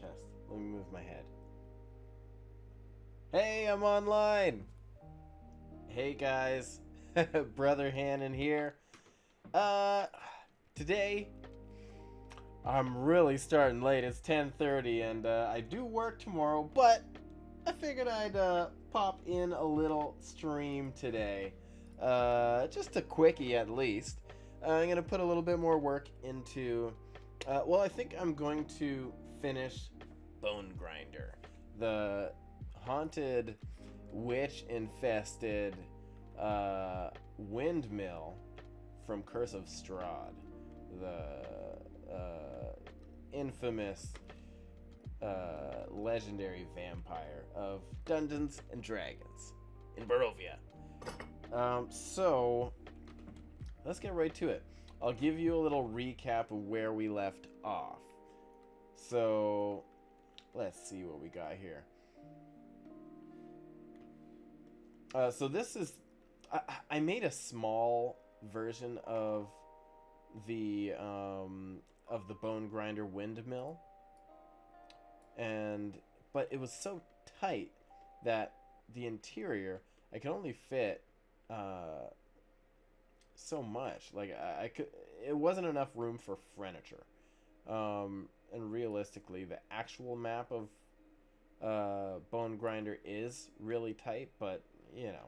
test. Let me move my head. Hey, I'm online! Hey guys, Brother Hannon here. Today, I'm really starting late. It's 10:30 and I do work tomorrow, but I figured I'd pop in a little stream today. Just a quickie at least. I'm going to put a little bit more work into... well, I think I'm going to finish Bonegrinder, the haunted, witch-infested windmill from Curse of Strahd, the infamous legendary vampire of Dungeons and Dragons in Barovia. So let's get right to it. I'll give you a little recap of where we left off. So let's see what we got here. So this is... I made a small version of the Bonegrinder windmill, but it was so tight that the interior I could only fit so much. Like it wasn't enough room for furniture, and realistically, the actual map of Bonegrinder is really tight, but you know,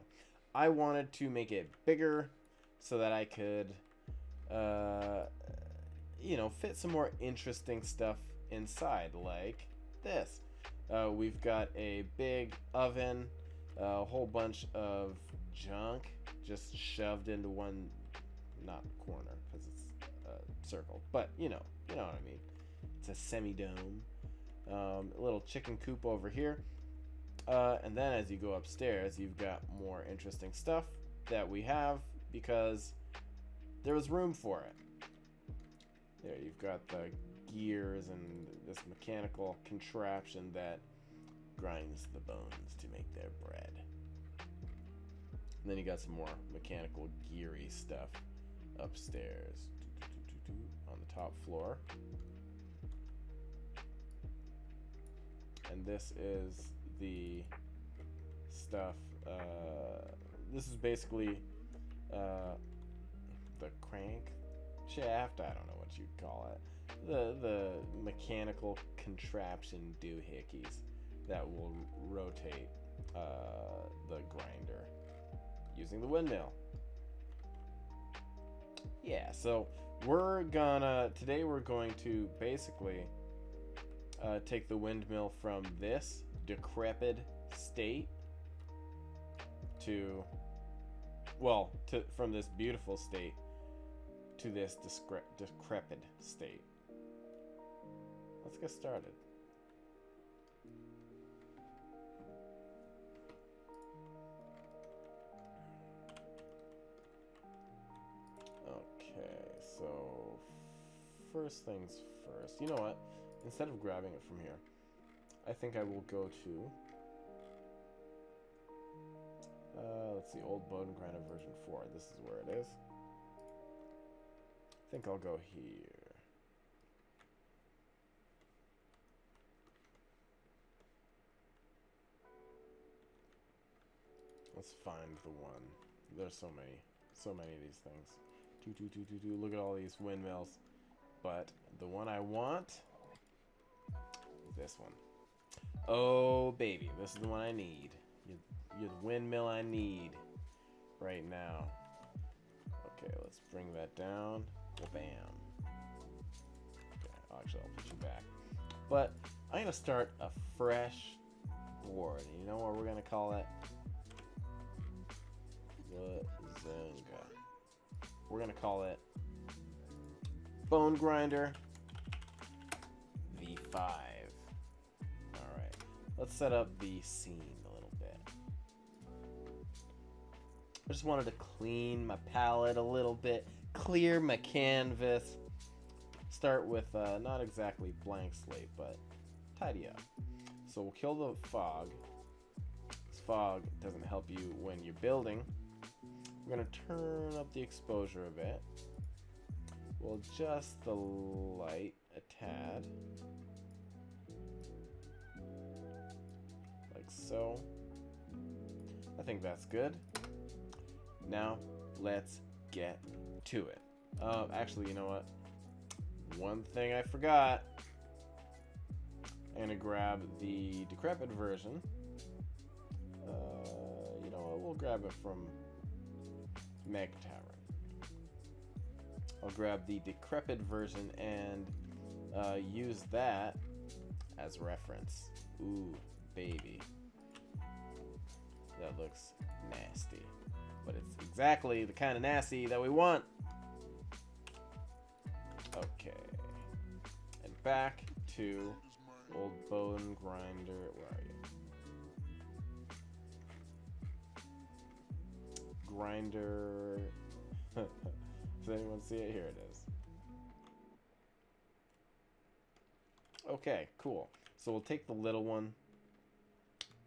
I wanted to make it bigger so that I could, you know, fit some more interesting stuff inside, like this. We've got a big oven, a whole bunch of junk just shoved into one, not corner because it's a circle, but you know what I mean. It's a semi-dome. A little chicken coop over here. And then as you go upstairs, you've got more interesting stuff that we have because there was room for it. There, you've got the gears and this mechanical contraption that grinds the bones to make their bread. And then you got some more mechanical geary stuff upstairs on the top floor. And this is the stuff, this is basically the crank shaft, I don't know what you'd call it, the mechanical contraption doohickeys that will rotate the grinder using the windmill. Yeah, so today we're going to basically take the windmill from this decrepit state from this beautiful state to this decrepit state. Let's get started. Okay, so first things first. You know what? Instead of grabbing it from here, I think I will go to, let's see, old Bonegrinder version 4. This is where it is. I think I'll go here. Let's find the one. There's so many of these things. Look at all these windmills. But the one I want is this one. Oh, baby, this is the one I need. You're the windmill I need right now. Okay, let's bring that down. Well, bam. Okay, actually, I'll put you back. But I'm going to start a fresh board. And you know what we're going to call it? The Zunga. We're going to call it Bonegrinder V5. Alright, let's set up the scene a little bit. I just wanted to clean my palette a little bit, clear my canvas. Start with not exactly blank slate, but tidy up. So we'll kill the fog. This fog doesn't help you when you're building. We're going to turn up the exposure a bit. We'll adjust the light a tad. so. I think that's good. Now, let's get to it. Actually, you know what? One thing I forgot. I'm gonna grab the decrepit version. You know what? We'll grab it from Meg Tavern. I'll grab the decrepit version and use that as reference. Ooh, baby. That looks nasty. But it's exactly the kind of nasty that we want. Okay. And back to old Bonegrinder. Where are you? Grinder. Does anyone see it? Here it is. Okay, cool. So we'll take the little one.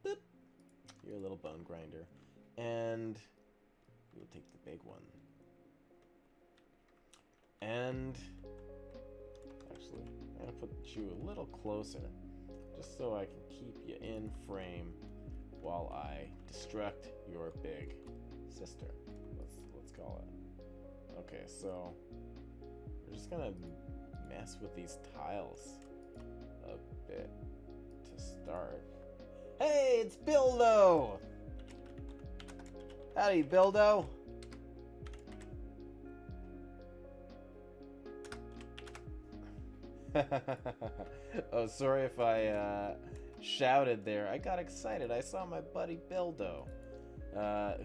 Boop. You're a little Bonegrinder. And we'll take the big one. And actually, I'm gonna put you a little closer, just so I can keep you in frame while I destruct your big sister. Let's call it. Okay, so we're just gonna mess with these tiles a bit to start. Hey, it's Bildo! Howdy, Bildo! Oh, sorry if I shouted there. I got excited. I saw my buddy Bildo,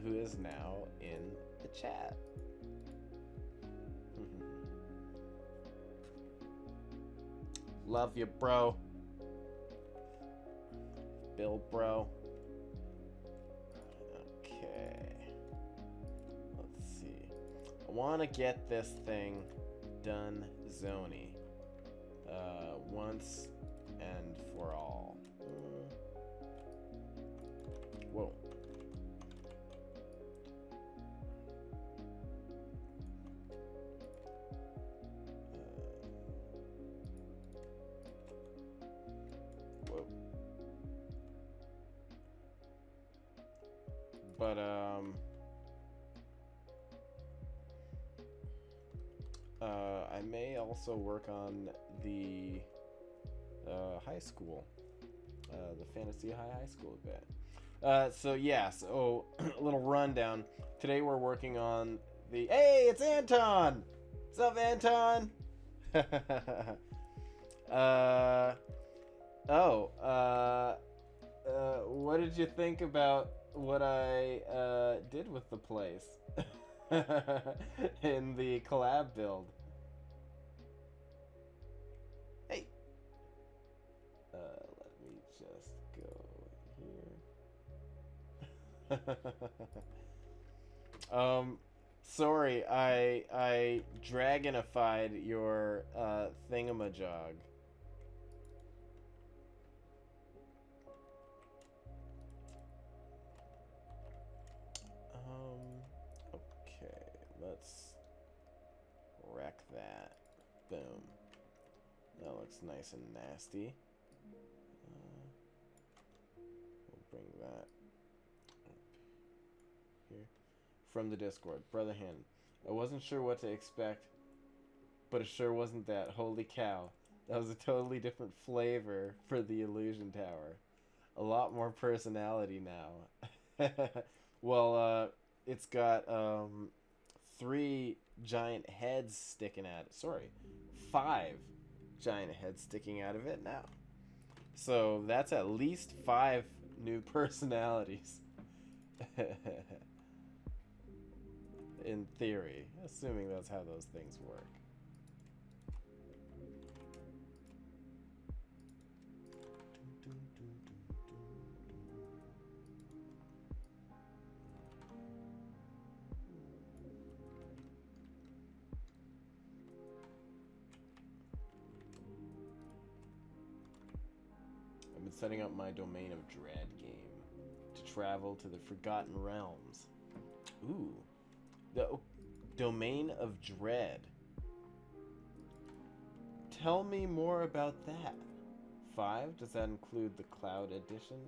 who is now in the chat. Love you, bro. Bill, bro. Okay. Let's see. I want to get this thing done zony. Once and for all. Whoa. Whoa. But, I may also work on the high school, the fantasy high school bit. So yeah, so a little rundown. Today we're working on the. Hey, it's Anton. What's up, Anton? What did you think about what I did with the place in the collab build? Hey. Let me just go here. Sorry, I dragonified your thingamajog. Okay, let's wreck that. Boom. That looks nice and nasty. We'll bring that up here. From the Discord, Brother Hen. I wasn't sure what to expect, but it sure wasn't that. Holy cow. That was a totally different flavor for the Illusion Tower. A lot more personality now. Well, it's got 3 giant heads sticking out. Sorry, 5 giant heads sticking out of it now. So that's at least 5 new personalities. In theory, assuming that's how those things work. I've been setting up my Domain of Dread game to travel to the Forgotten Realms. Ooh. The Domain of Dread. Tell me more about that. 5? Does that include the Cloud Edition?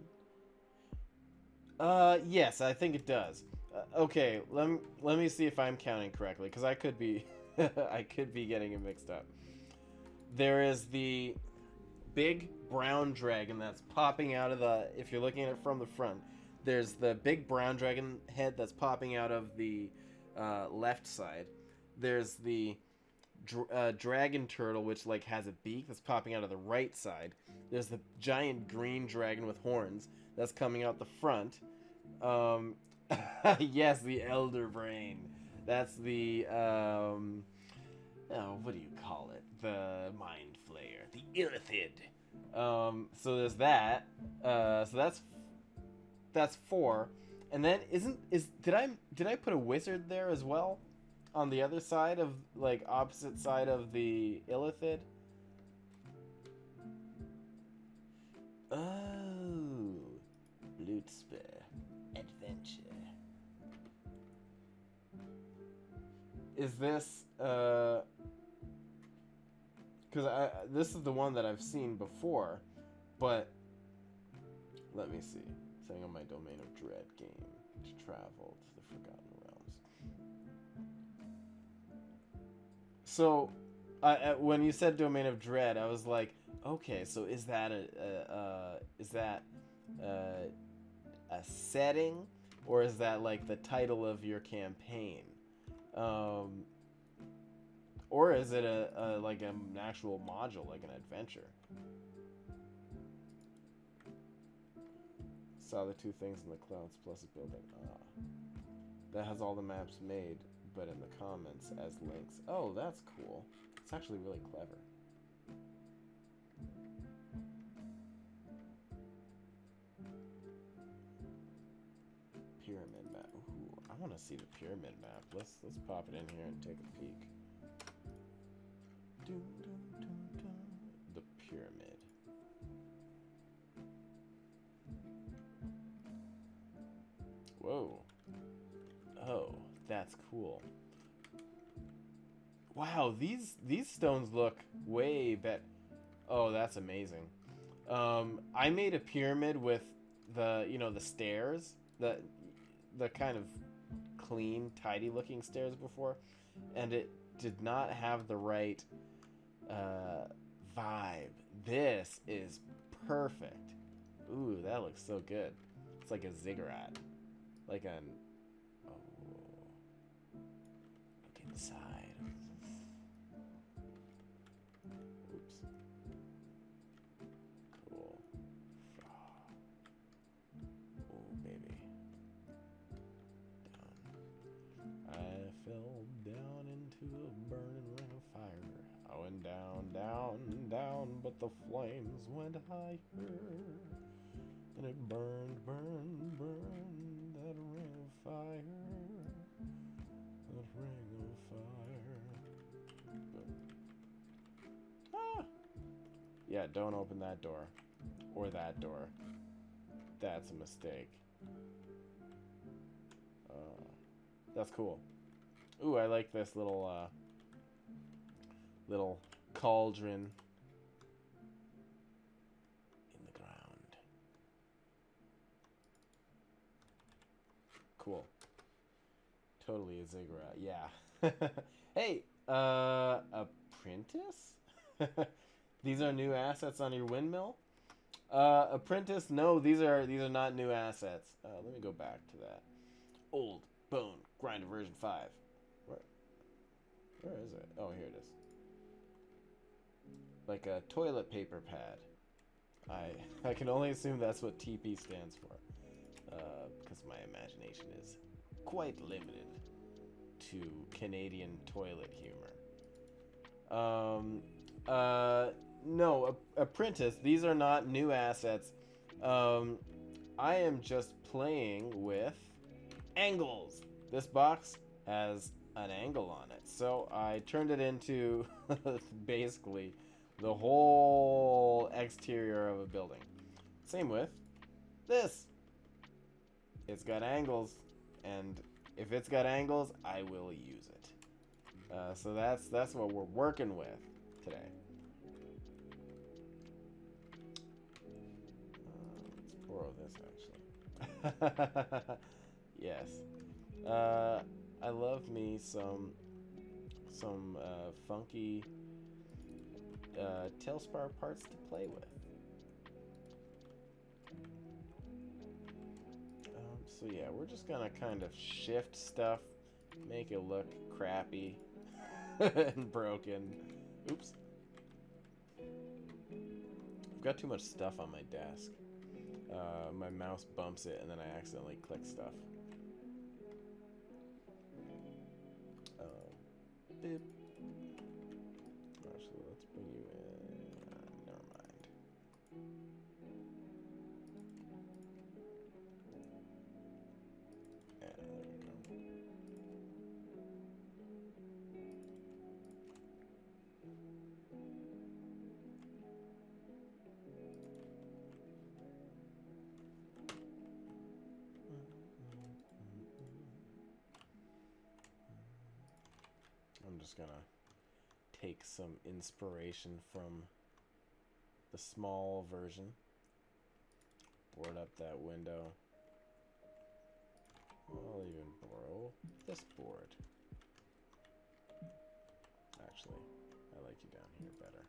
Yes, I think it does. Okay, let me see if I'm counting correctly, because I could be, I could be getting it mixed up. There is the big brown dragon that's popping out of the. If you're looking at it from the front, there's the big brown dragon head that's popping out of the left side. There's the dragon turtle, which like has a beak that's popping out of the right side. There's the giant green dragon with horns that's coming out the front. Yes, the elder brain. That's the oh, what do you call it? The mind flayer, the illithid. So there's that. So that's four. And then did I put a wizard there as well? On the other side of, like, opposite side of the illithid? Oh, Blutsper adventure. Is this because this is the one that I've seen before, but let me see. Setting on my Domain of Dread game to travel to the Forgotten Realms. So, when you said Domain of Dread, I was like, okay, so is that a setting, or is that like the title of your campaign, or is it a like an actual module, like an adventure? Saw the two things in the clouds plus a building. That has all the maps made, but in the comments as links. Oh, that's cool. It's actually really clever. Pyramid map. Ooh, I want to see the pyramid map. Let's pop it in here and take a peek. Dun, dun, dun, dun. The pyramid. Whoa. Oh, that's cool. Wow, these stones look way better. Oh, that's amazing. I made a pyramid with the, the stairs, the kind of clean, tidy looking stairs before, and it did not have the right vibe. This is perfect. Ooh, that looks so good. It's like a ziggurat. Like an... Oh. Look inside. Oops. Cool. Oh, baby. Down. I fell down into a burning ring of fire. I went down, down, down, but the flames went higher. And it burned, burned, burned, that ring of fire. That ring of fire. Ah! Yeah, don't open that door. Or that door. That's a mistake. That's cool. Ooh, I like this little, little cauldron. Cool. Totally a ziggurat, yeah. Hey, apprentice? These are new assets on your windmill? Apprentice, no, these are not new assets. Let me go back to that. Old Bonegrinder version 5. Where is it? Oh, here it is. Like a toilet paper pad. I can only assume that's what TP stands for. Because my imagination is quite limited to Canadian toilet humor. No, Apprentice, these are not new assets. I am just playing with angles. This box has an angle on it, so I turned it into basically the whole exterior of a building. Same with this. It's got angles, and if it's got angles, I will use it. So that's what we're working with today. Let's borrow this, actually. Yes. I love me some funky TaleSpire parts to play with. So yeah, we're just gonna kind of shift stuff, make it look crappy and broken. Oops. I've got too much stuff on my desk. My mouse bumps it and then I accidentally click stuff. Boop. Actually, let's bring you in. Never mind. Yeah, there we go. I'm just gonna take some inspiration from the small version. Board up that window. I'll even borrow this board. Actually, I like you down here better.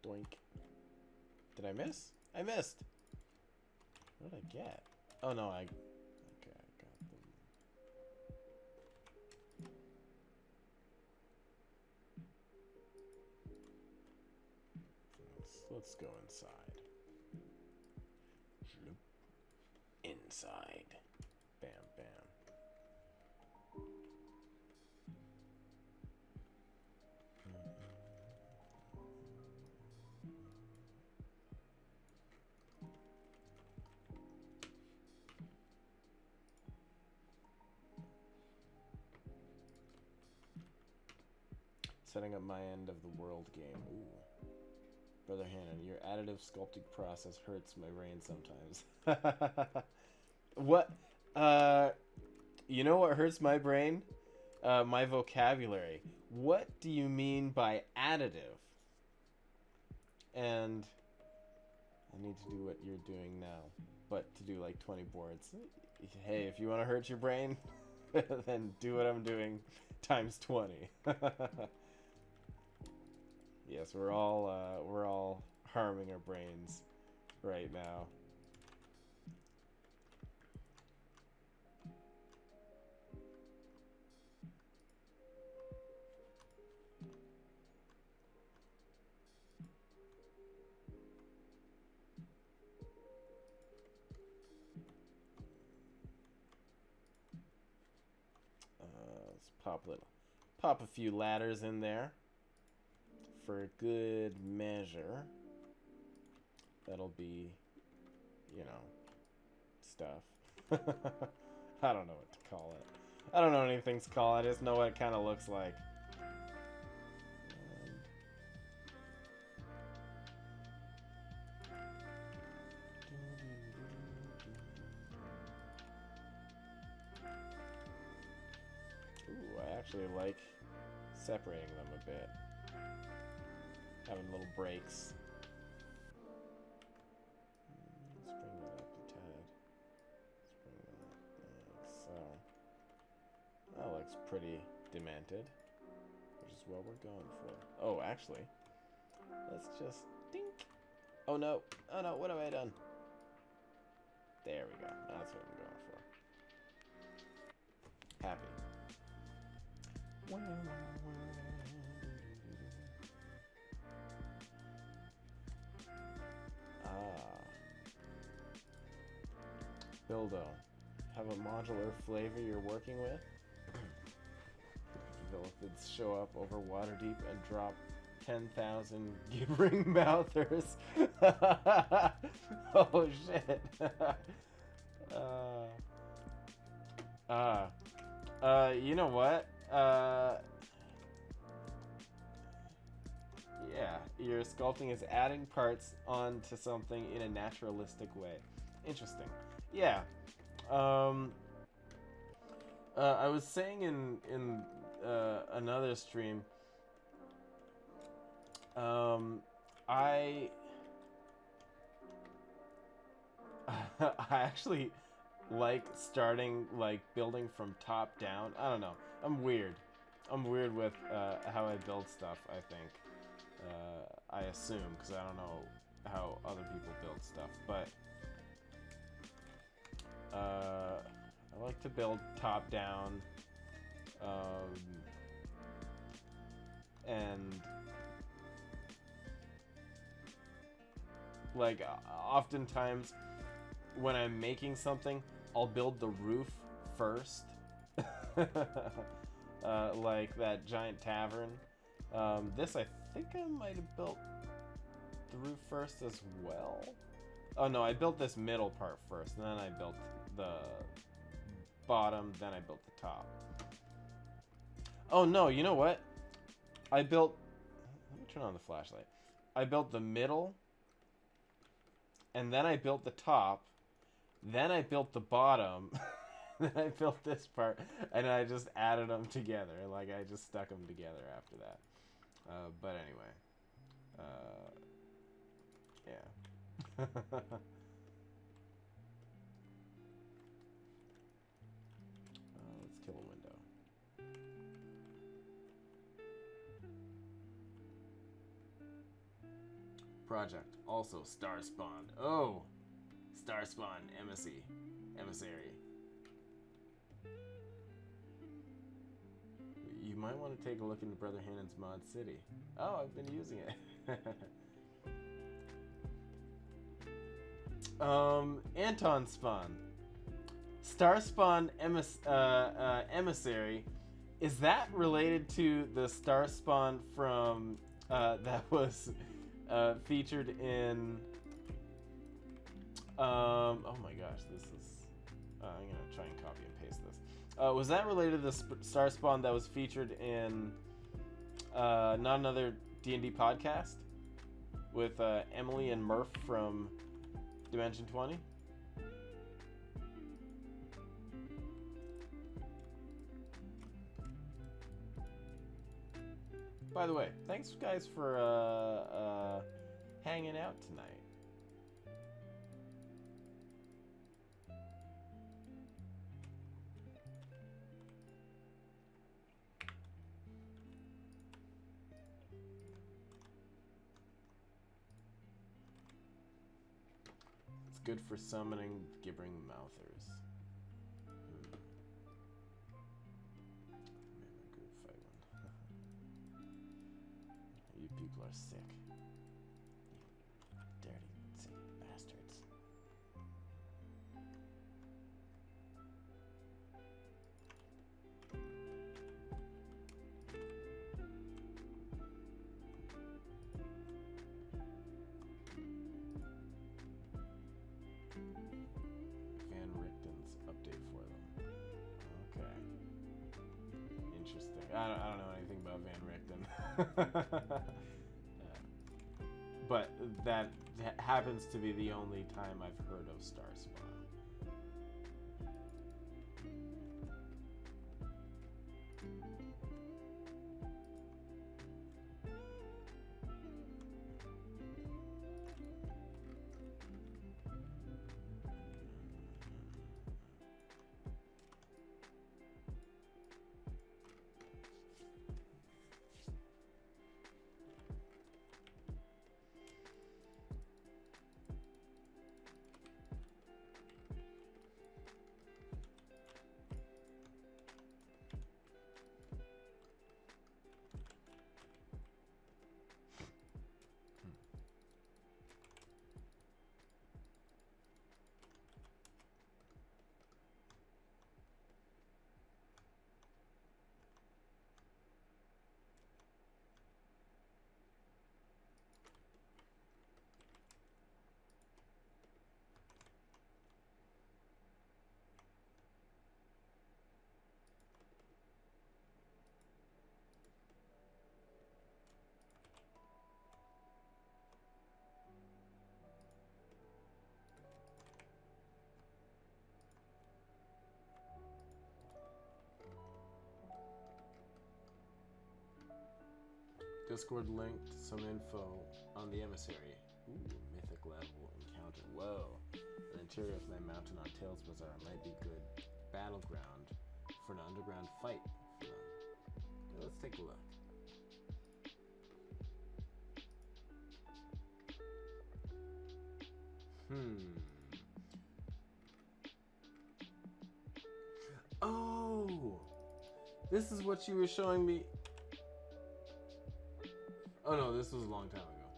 Doink. Did I miss? I missed! What did I get? Oh no, okay, I got them. Let's go inside. Inside. Bam, bam. Setting up my end of the world game. Ooh. Brother Hannon, your additive sculpting process hurts my brain sometimes. What? You know what hurts my brain? My vocabulary. What do you mean by additive? And I need to do what you're doing now, but to do like 20 boards. Hey, if you want to hurt your brain, then do what I'm doing times 20. Yes, we're all harming our brains right now. Let's pop a few ladders in there for good measure. That'll be, you know, stuff. I don't know what to call it. I don't know anything to call it. I just know what it kind of looks like. Ooh, I actually like separating them a bit. Having little breaks. Let's bring that up a tad. Let's bring that like so. That looks pretty demented, which is what we're going for. Oh, actually, let's just dink. Oh no! Oh no! What have I done? There we go. That's what I'm going for. Happy. Buildo. Have a modular flavor you're working with? Villiphids show up over Waterdeep and drop 10,000 gibbering mouthers. Oh shit. You know what? Yeah, your sculpting is adding parts onto something in a naturalistic way. Interesting. Yeah. I was saying in another stream, I I actually like starting like building from top down. I don't know. I'm weird. I'm weird with how I build stuff. I think. I assume because I don't know how other people build stuff, but I like to build top down, and like oftentimes when I'm making something, I'll build the roof first. Like that giant tavern. This I think I might have built the roof first as well. Oh no, I built this middle part first, and then I built the bottom, then I built the top. Oh no, you know what? I built... Let me turn on the flashlight. I built the middle, and then I built the top, then I built the bottom, then I built this part, and I just added them together. Like, I just stuck them together after that. But anyway. Yeah. Let's kill a window. Project. Also, Star Spawn. Oh! Star Spawn Emissary. You might want to take a look into Brother Hannon's Mod City. Oh, I've been using it. Anton Spawn. Star Spawn Emissary. Is that related to the Star Spawn from that was featured in oh my gosh, this is I'm gonna try and copy and paste this. Was that related to the Star Spawn that was featured in not another D&D podcast with Emily and Murph from Dimension 20? By the way, thanks guys for hanging out tonight. It's good for summoning gibbering mouthers. You people are sick. You dirty, sick bastards. Van Richten's update for them. Okay. Interesting. I don't know anything about Van Richten. But that happens to be the only time I've heard of Star Spawn. Discord linked some info on the emissary. Ooh, mythic level encounter. Whoa. An interior of my mountain on Tales Bazaar might be good battleground for an underground fight. Okay, let's take a look. Oh! This is what you were showing me. Oh no, this was a long time ago.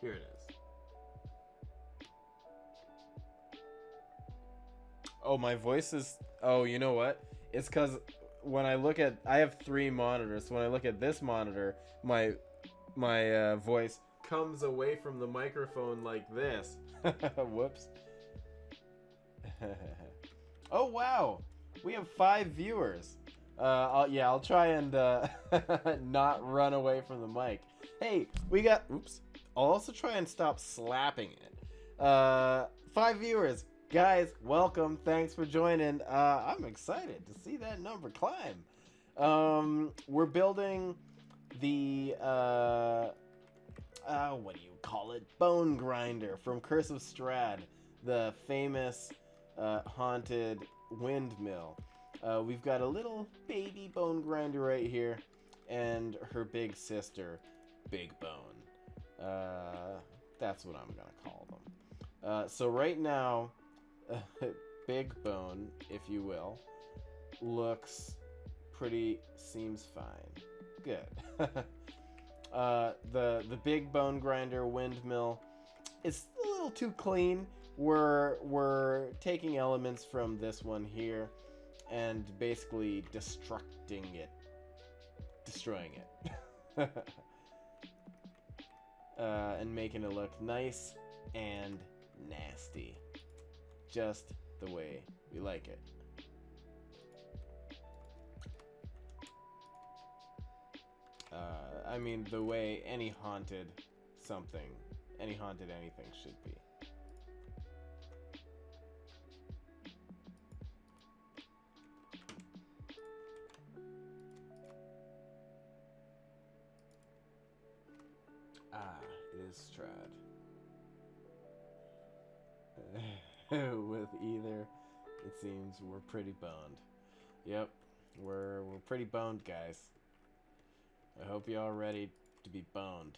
Here it is. Oh, my voice is... Oh, you know what? It's because when I look at... I have 3 monitors. When I look at this monitor, my voice comes away from the microphone like this. Whoops. Oh, wow. We have 5 viewers. I'll try and not run away from the mic. Hey, we got... Oops. I'll also try and stop slapping it. 5 viewers. Guys, welcome. Thanks for joining. I'm excited to see that number climb. We're building the... what do you call it? Bonegrinder from Curse of Strahd. The famous haunted windmill. We've got a little baby Bonegrinder right here, and her big sister, Big Bone. That's what I'm gonna call them. So right now, Big Bone, if you will, seems fine. Good. The big Bonegrinder windmill is a little too clean. We're taking elements from this one here and basically destroying it. And making it look nice and nasty. Just the way we like it. I mean, the way any haunted anything should be. It is Strahd. With either, it seems we're pretty boned. Yep, we're pretty boned, guys. I hope y'all ready to be boned.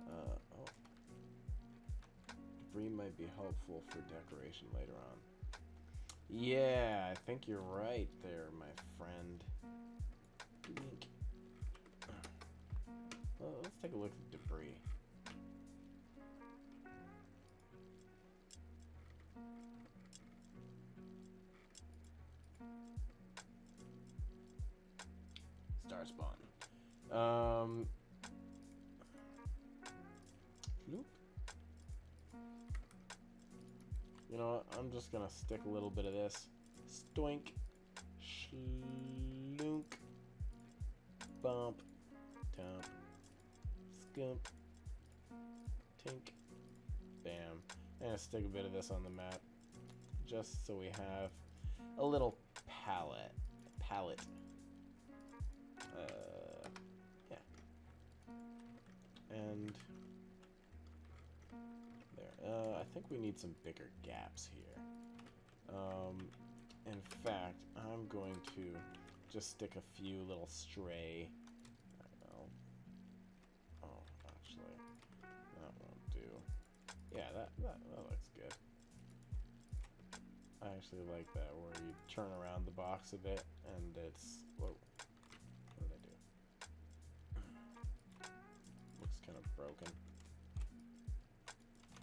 Oh. Debris might be helpful for decoration later on. Yeah, I think you're right there, my friend. Well, let's take a look at the debris. Star spawn. Nope. You know what? I'm just gonna stick a little bit of this. Stoink. Schlunk. Bump. Tump. Scump. Tink. Bam. I'm gonna stick a bit of this on the map. Just so we have a little palette. Yeah. And there. I think we need some bigger gaps here. In fact, I'm going to just stick a few little stray. I don't know. Oh, actually, that won't do. Yeah, that looks good. I actually like that, where you turn around the box a bit, and it's... Whoa. What did I do? Looks kind of broken.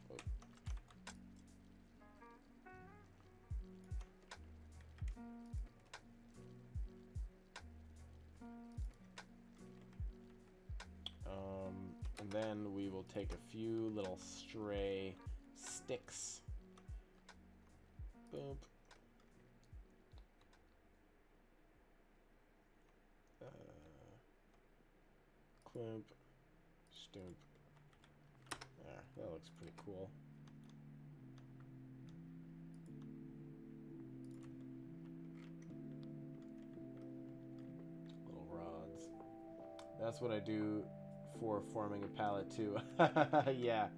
Whoa. And then we will take a few little stray sticks. Boop. Clump. Stump. There, that looks pretty cool. Little rods. That's what I do for forming a palette too. Yeah.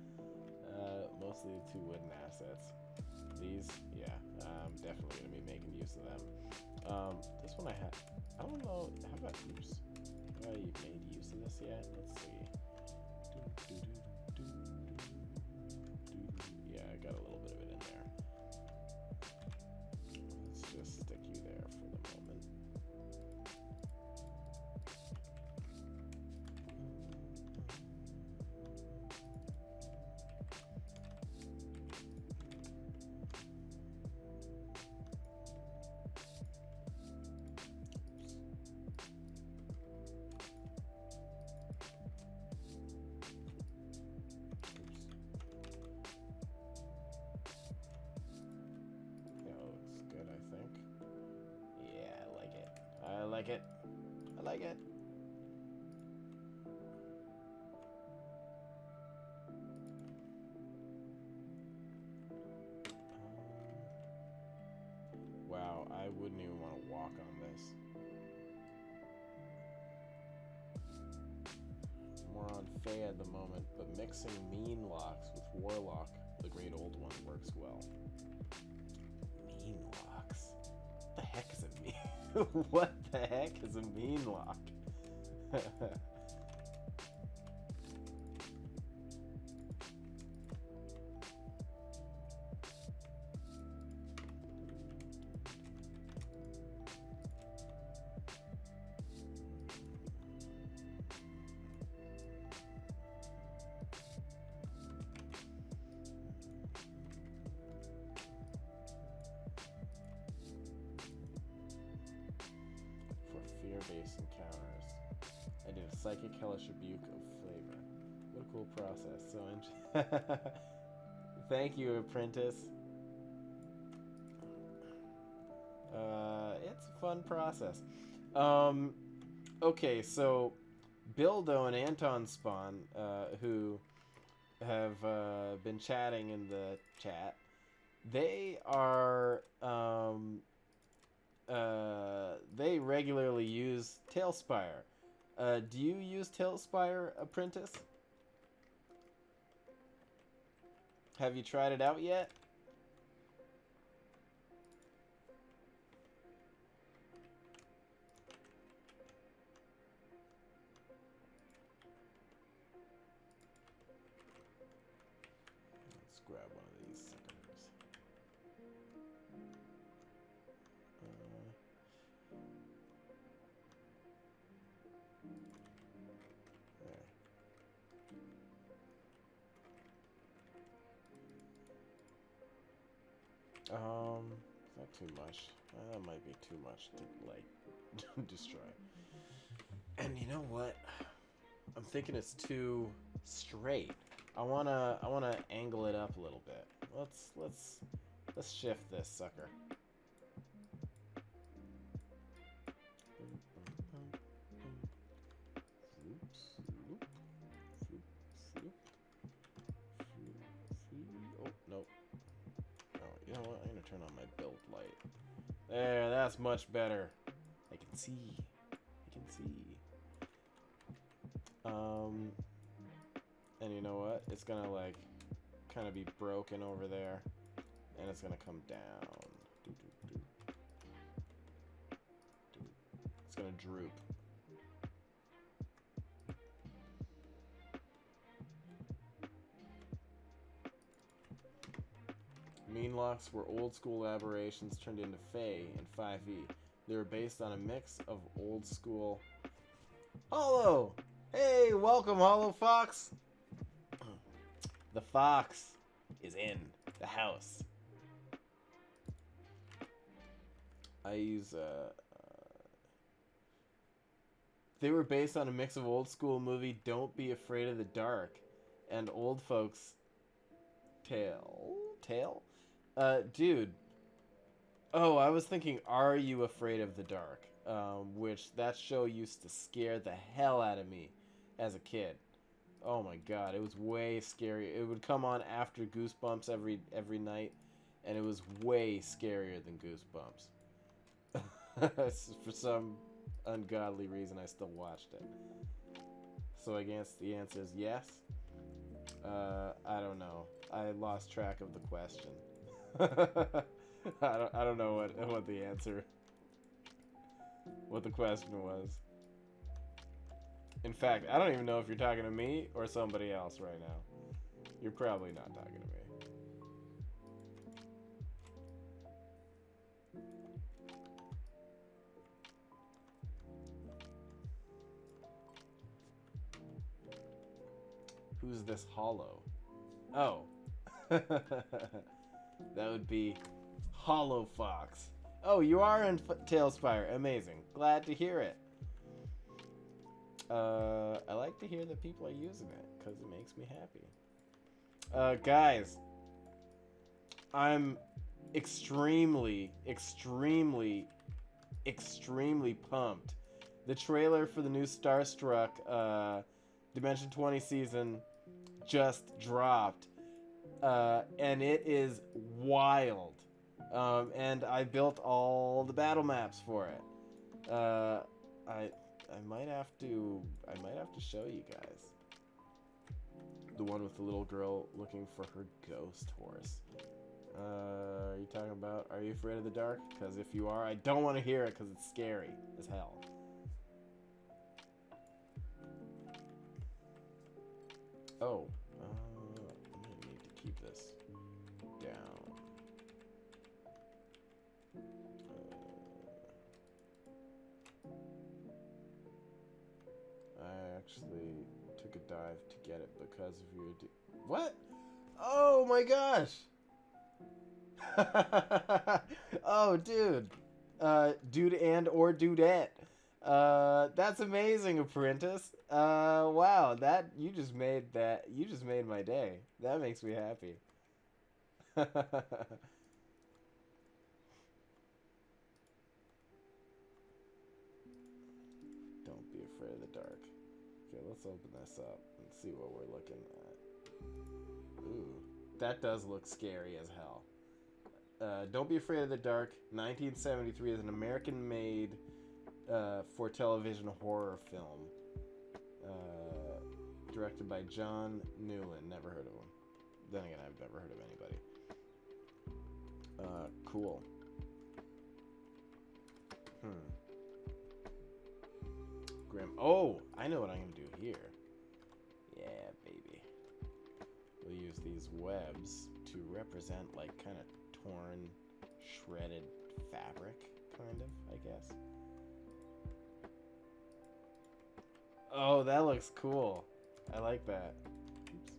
Mostly the 2 wooden assets. These, yeah, I'm definitely going to be making use of them. This one I don't know, oops. Have I made use of this yet? Let's see. Yeah, I got a little bit of it in there. Let's just stick you there for the moment. I like it. I like it. Wow, I wouldn't even want to walk on this. More on Fae at the moment, but mixing mean locks with Warlock, the great old one, works well. Mean locks? What the heck is a mean? What the heck is a mean lock? Fear-based encounters. I did a psychic hellish rebuke of flavor. What a cool process. So thank you, apprentice. It's a fun process. Okay, so Bildo and Anton Spawn, who have been chatting in the chat, they are they regularly use TaleSpire. Do you use TaleSpire, apprentice? Have you tried it out yet? Let's grab one of these suckers. Is that too much? That might be too much to, like, destroy. And you know what? I'm thinking it's too straight. I wanna angle it up a little bit. Let's shift this sucker. Oh, nope. Oh, you know what? I'm gonna turn on my build light. There, that's much better. I can see. I can see. And you know what? It's gonna, like, kind of be broken over there. And it's gonna come down. It's gonna droop. Mean locks were old school aberrations turned into Fae in 5e. They were based on a mix of old school... Hollow! Hey, welcome, Hollow Fox! The fox is in the house. I use, they were based on a mix of old school movie Don't Be Afraid of the Dark and old folks' tale? Dude. Oh, I was thinking Are You Afraid of the Dark? Which that show used to scare the hell out of me as a kid. Oh my god, it was way scary. It would come on after Goosebumps every night, and it was way scarier than Goosebumps. For some ungodly reason, I still watched it. So I guess the answer is yes. I don't know. I lost track of the question. I don't know what the answer, what the question was. In fact, I don't even know if you're talking to me or somebody else right now. You're probably not talking to me. Who's this hollow? Oh. That would be Hollow Fox. Oh, you are in TaleSpire. Amazing. Glad to hear it. I like to hear that people are using it because it makes me happy. Guys, I'm extremely pumped. The trailer for the new Starstruck Dimension 20 season just dropped, and it is wild. And I built all the battle maps for it. I might have to show you guys. The one with the little girl looking for her ghost horse. Are you talking about Are You Afraid of the Dark? Because if you are, I don't want to hear it because it's scary as hell. Oh, I'm gonna need to keep this down. I actually took a dive to get it because of your... What? Oh my gosh! Oh, dude. Dude and or dudette. That's amazing, Apprentice. Wow, you just made my day. That makes me happy. Don't be afraid of the dark. Okay, let's open this up and see what we're looking at. Ooh, that does look scary as hell. Don't Be Afraid of the Dark, 1973, is an American-made for television horror film. Directed by John Newland. Never heard of him. Then again, I've never heard of anybody. Cool. Grim. Oh, I know what I'm gonna do here. Yeah, baby. We'll use these webs to represent like kind of torn, shredded fabric, kind of, I guess. Oh, that looks cool. I like that. Oops.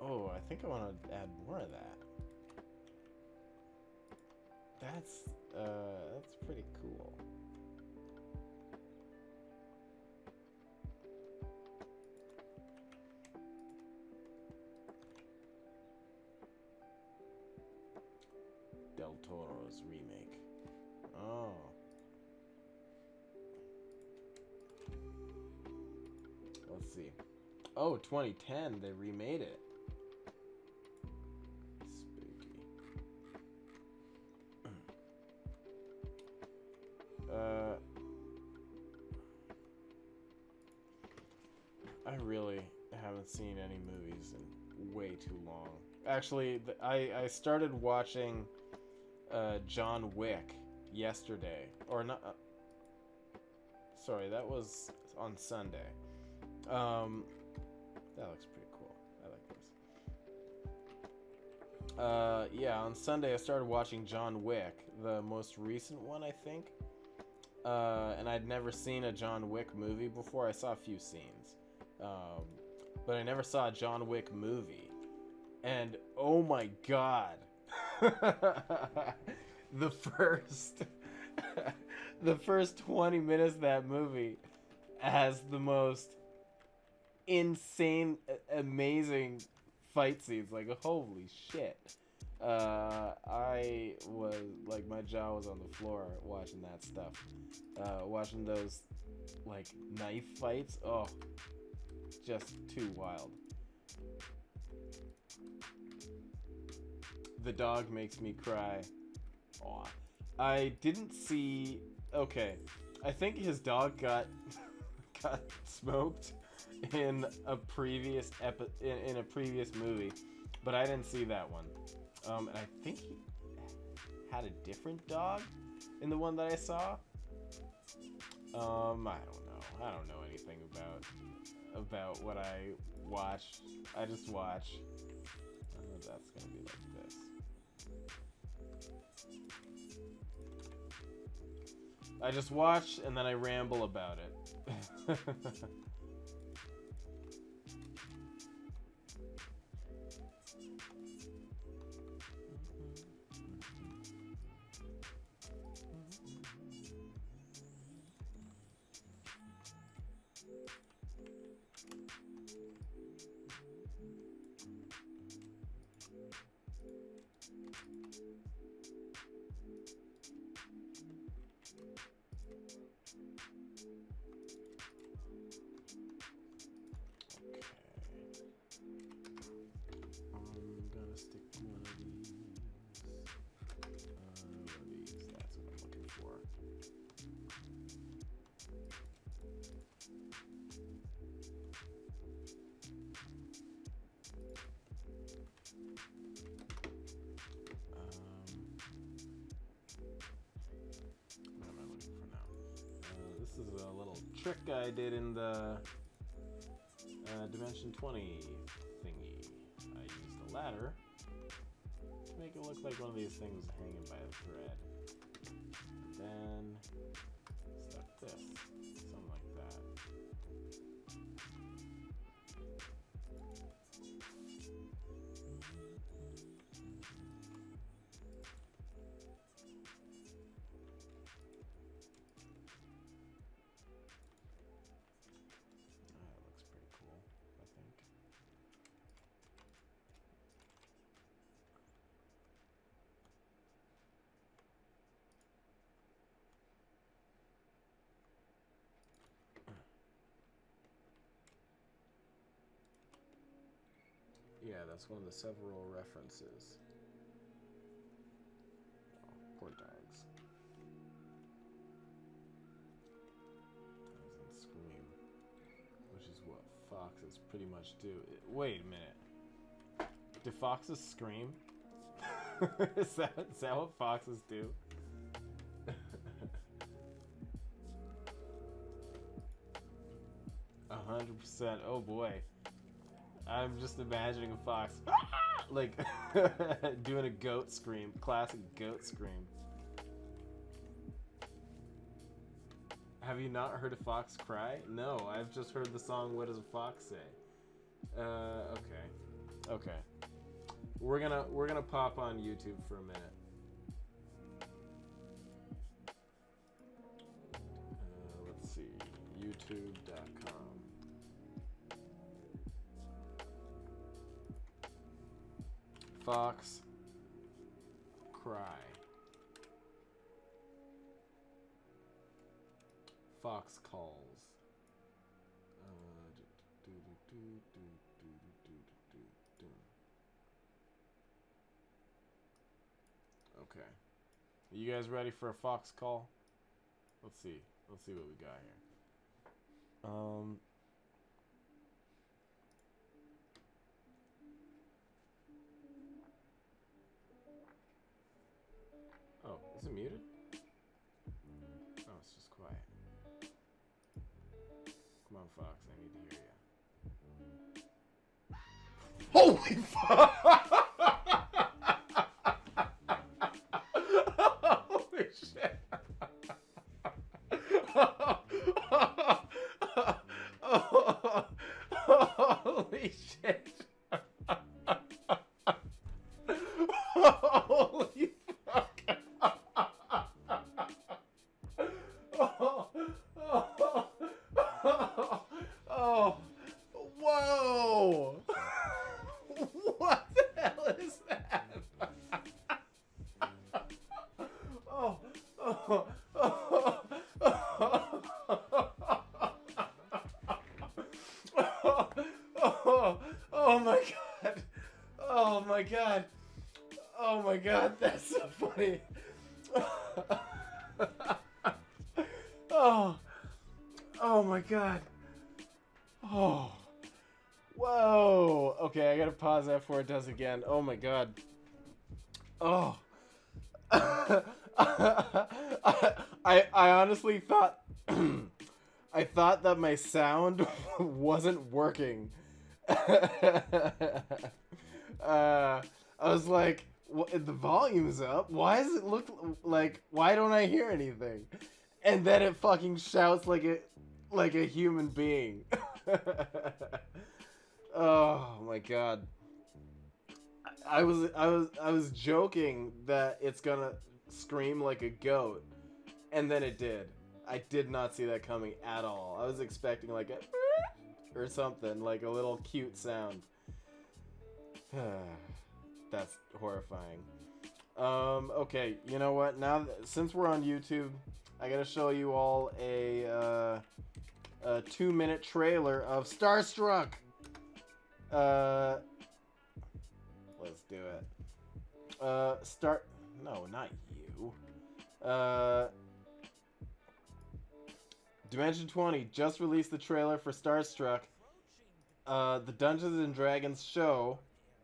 Oh, I think I want to add more of that. That's pretty cool. Del Toro's remake. Oh. Let's see. Oh, 2010, they remade it. Spooky. I really haven't seen any movies in way too long. Actually, I started watching John Wick yesterday. Or not... sorry, that was on Sunday. That looks pretty cool. I like this. Yeah, on Sunday I started watching John Wick, the most recent one, I think. And I'd never seen a John Wick movie before. I saw a few scenes. But I never saw a John Wick movie. And oh my god. The first 20 minutes of that movie has the most insane, amazing fight scenes. Like, holy shit. I was like, my jaw was on the floor watching that stuff. Watching those like knife fights. Oh, just too wild. The dog makes me cry. Aw. I didn't see. Okay, I think his dog got smoked in a previous in a previous movie, but I didn't see that one. And I think he had a different dog in the one that I saw. I don't know. I don't know anything about what I watch. I just watch. That's gonna be like this. I just watch and then I ramble about it. This is a little trick I did in the Dimension 20 thingy. I used a ladder to make it look like one of these things hanging by a thread. And then stuck this, something like that. Yeah, that's one of the several references. Oh, poor dogs. Doesn't scream, which is what foxes pretty much do. Wait a minute. Do foxes scream? Is that what foxes do? 100%. Oh boy. I'm just imagining a fox like doing a goat scream, classic goat scream. Have you not heard a fox cry? No, I've just heard the song "What Does a Fox Say?" Okay. We're gonna pop on YouTube for a minute. Let's see, YouTube.com. Fox cry. Fox calls. Okay. Are you guys ready for a fox call? Let's see. Let's see what we got here. Oh, is it muted? Oh, it's just quiet. Come on, Fox, I need to hear you. Holy fuck! Holy shit! Holy shit! Holy fuck! Oh, whoa! What the funny. Oh. Oh my god. Oh. Whoa. Okay, I gotta pause that before it does again. Oh my god. Oh. I honestly thought I thought that my sound wasn't working. I was like, the volume's up. Why does it look like? Why don't I hear anything? And then it fucking shouts like a human being. Oh my god. I was joking that it's gonna scream like a goat, and then it did. I did not see that coming at all. I was expecting like a or something, like a little cute sound. That's horrifying. Okay, you know what? Now, since we're on YouTube, I gotta show you all a 2-minute trailer of Starstruck. Let's do it. No, not you. Dimension 20 just released the trailer for Starstruck, the Dungeons and Dragons show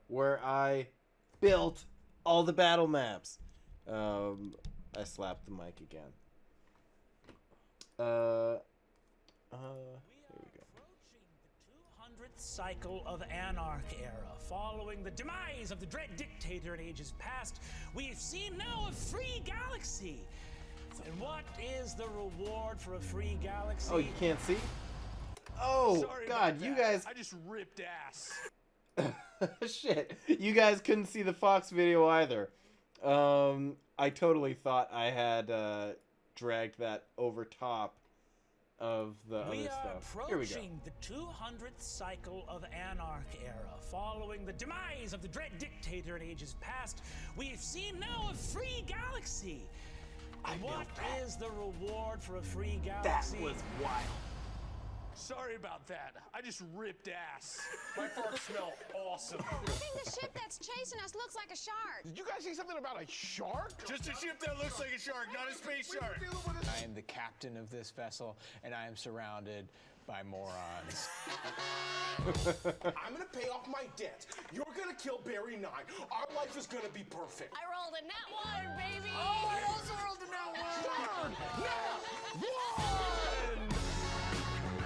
where I built all the battle maps. I slapped the mic again. Here we go. 200th cycle of Anarch era. Following the demise of the dread dictator in ages past, we've seen now a free galaxy. And what is the reward for a free galaxy? Oh, you can't see? Oh, Sorry God, about you that. guys... I just ripped ass. Shit. You guys couldn't see the Fox video either. I totally thought I had dragged that over top of the other stuff. Here we go. We are approaching the 200th cycle of Anarch era. Following the demise of the dread dictator in ages past, we've seen now a free galaxy. What is the reward for a free galaxy? That was wild. Sorry about that. I just ripped ass. My farts smell awesome. I think the ship that's chasing us looks like a shark. Did you guys say something about a shark? Just a ship that looks like a shark, not a space shark. I am the captain of this vessel, and I am surrounded by morons. I'm gonna pay off my debt. You're gonna kill Barry 9. Our life is gonna be perfect. I rolled a nat 1, baby. Oh, I also rolled a nat 1.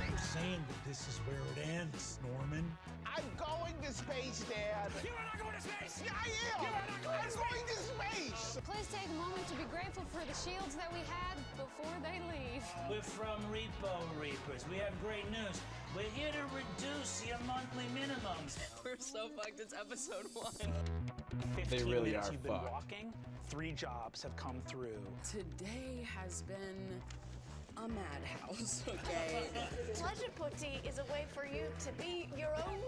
You're saying that this is where it ends, Norman. I'm going to space, Dad. You are not going to space! Yeah, I am. You are not going I'm to going to space. Please take a moment to be grateful for the shields that we had before they leave. We're from Repo Reapers. We have great news. We're here to reduce your monthly minimums. We're so fucked. It's episode 1. They really are you've been fucked. walking, 3 jobs have come through. Today has been a madhouse, okay? Pleasure Putty is a way for you to be your own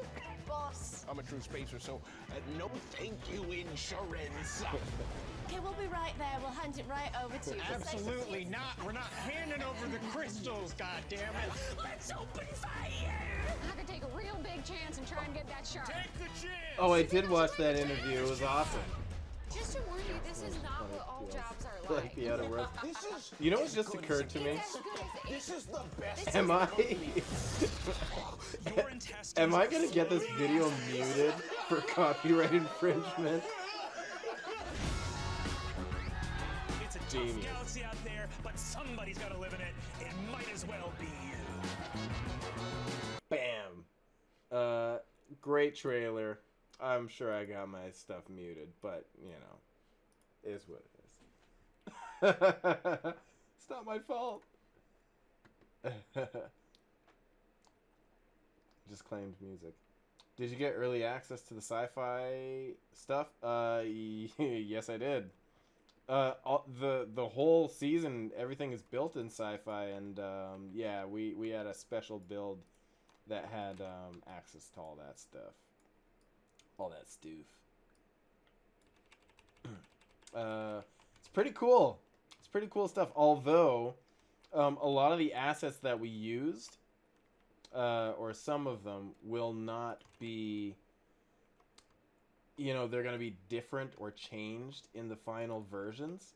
boss. I'm a true spacer, so no thank you insurance. Okay, we'll be right there. We'll hand it right over to you. Absolutely not. We're not handing over the crystals, goddammit. Let's open fire! I could take a real big chance and try and get that shark. Take the chance. Oh, I did watch that interview. It was awesome. Just to warn you, this is not what all jobs are like. Like the other words. This is. You know what just occurred to me? It's as good as it This is the best. Am I? Your intestines Am I are gonna get this full. video muted for copyright infringement? It's a tough Genius. galaxy out there, but somebody's got to live in it. It might as well be you. Bam. Great trailer. I'm sure I got my stuff muted, but you know, it is what it is. It's not my fault. Just claimed music. Did you get early access to the sci-fi stuff? Yes, I did. The whole season, everything is built in sci-fi, and yeah, we had a special build that had access to all that stuff, all that stoof. It's pretty cool. It's pretty cool stuff. Although, a lot of the assets that we used, or some of them, will not be you know, they're going to be different or changed in the final versions,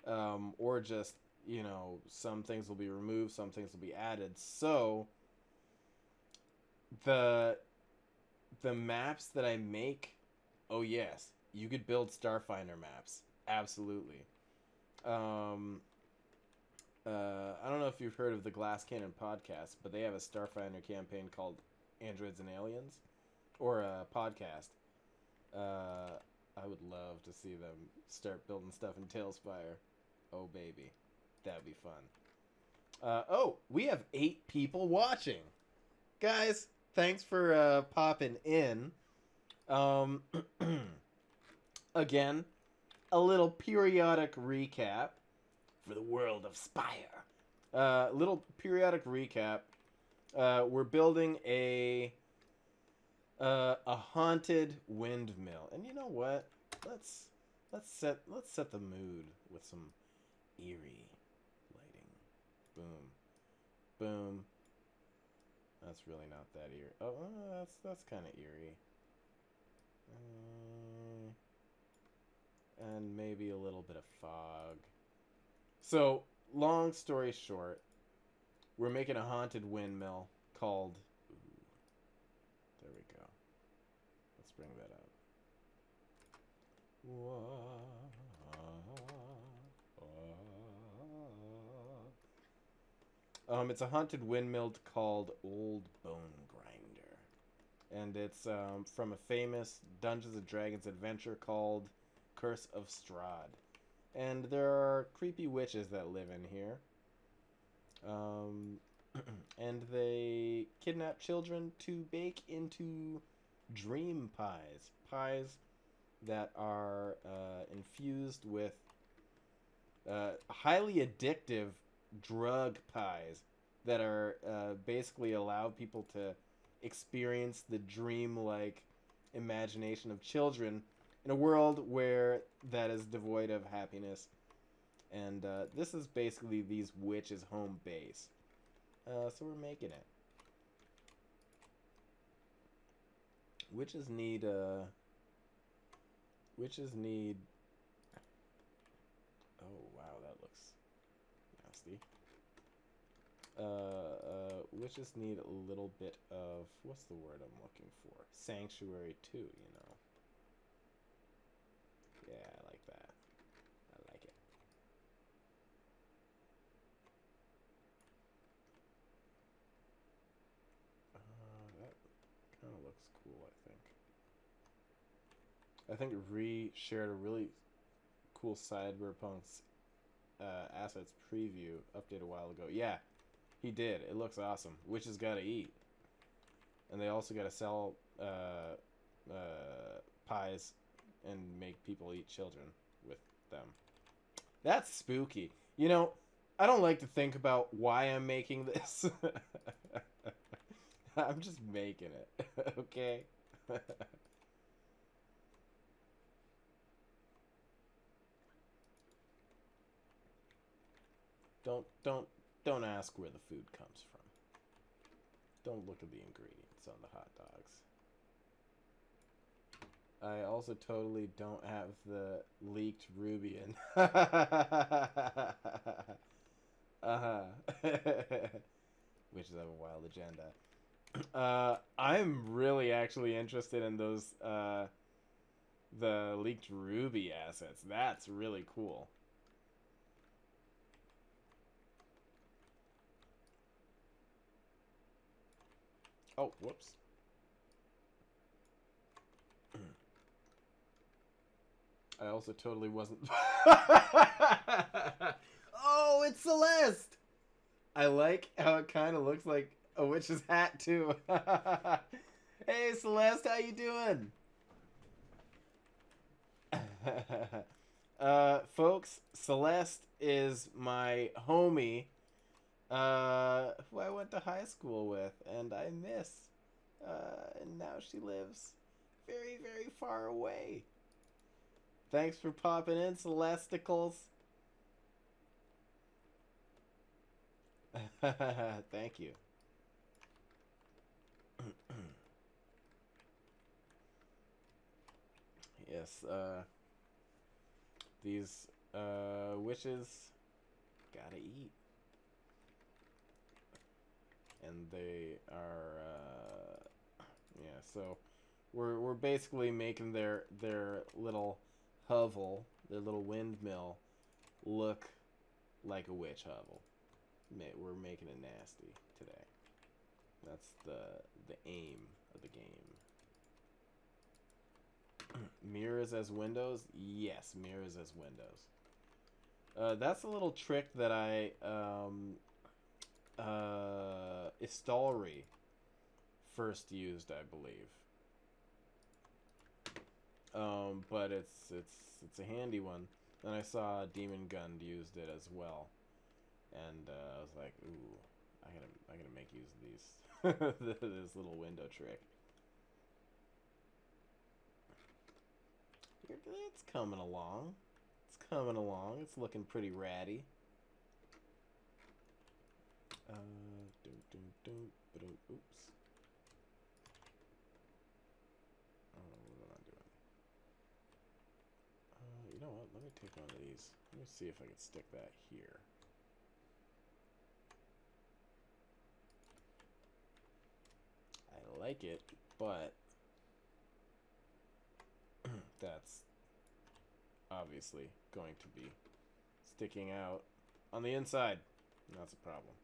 or just, you know, some things will be removed, some things will be added. So the maps that I make, oh yes, you could build Starfinder maps, absolutely. I don't know if you've heard of the Glass Cannon podcast, but they have a Starfinder campaign called Androids and Aliens, or a podcast. I would love to see them start building stuff in TaleSpire. Oh, baby. That'd be fun. Oh, we have 8 people watching. Guys, thanks for popping in. Again, a little periodic recap for the world of Spire. Little periodic recap. We're building a haunted windmill, and you know what? Let's set the mood with some eerie lighting. Boom, boom. That's really not that eerie. Oh, that's kind of eerie. And maybe a little bit of fog. So, long story short, we're making a haunted windmill called... Ooh, there we go. Let's bring that up. It's a haunted windmill called Old Bonegrinder. And it's from a famous Dungeons & Dragons adventure called Curse of Strahd. And there are creepy witches that live in here. And they kidnap children to bake into dream pies. Pies that are infused with highly addictive drug pies that are basically allow people to experience the dream-like imagination of children in a world where that is devoid of happiness. And this is basically these witches' home base. So we're making it. Witches need... Oh, wow, that looks nasty. Witches need a little bit of... What's the word I'm looking for? Sanctuary too, you know. Yeah, I like that. I like it. That kind of looks cool, I think Ree shared a really cool Cyberpunk's assets preview update a while ago. Yeah, he did. It looks awesome. Witches gotta eat. And they also gotta sell pies and make people eat children with them. That's spooky. You know, I don't like to think about why I'm making this. I'm just making it, okay? Don't ask where the food comes from. Don't look at the ingredients on the hot dogs. I also totally don't have the leaked Ruby in. Which is have a wild agenda. I'm really actually interested in those the leaked Ruby assets. That's really cool. Oh, whoops. I also totally wasn't... Oh, it's Celeste! I like how it kind of looks like a witch's hat, too. Hey, Celeste, how you doing? Folks, Celeste is my homie, who I went to high school with, and I miss. And now she lives very, very far away. Thanks for popping in, Celesticles. Thank you. Yes, these witches gotta eat. And they are, yeah, so we're basically making their little hovel, their little windmill, look like a witch hovel. We're making it nasty today. That's the aim of the game. Mirrors as windows? Yes, mirrors as windows. That's a little trick that I Istalri first used, I believe. But it's a handy one, and I saw Demon Gun used it as well, and I was like, ooh, I gotta make use of these this little window trick. It's coming along. It's coming along. It's looking pretty ratty. Oops. Oh, what am I doing? You know what? Let me take one of these. Let me see if I can stick that here. I like it, but that's obviously going to be sticking out on the inside. That's a problem.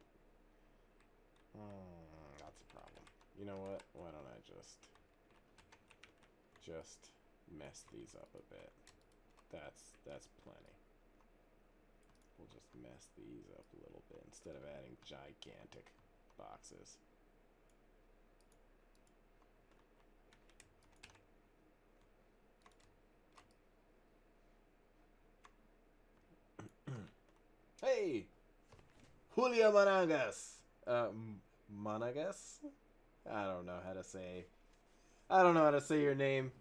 That's a problem. You know what? Why don't I just mess these up a bit? That's plenty. We'll just mess these up a little bit instead of adding gigantic boxes. Hey! Julia Monagas! Monagas? I don't know how to say your name.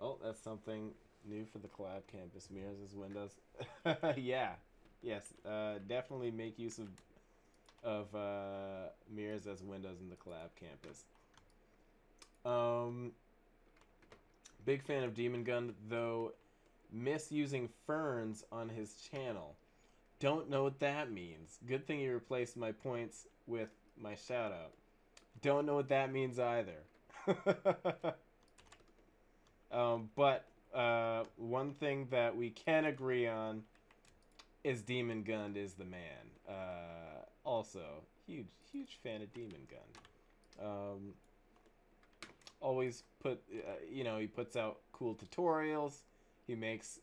Oh, that's something new for the collab campus. Mirrors as windows. Yeah. Yes. Definitely make use of mirrors as windows in the collab campus. Big fan of Demon Gun, though misusing ferns on his channel. Don't know what that means. Good thing you replaced my points with my shout out. Don't know what that means either. But one thing that we can agree on is Demon Gun is the man. Also, huge fan of Demon Gun. Always he puts out cool tutorials. He makes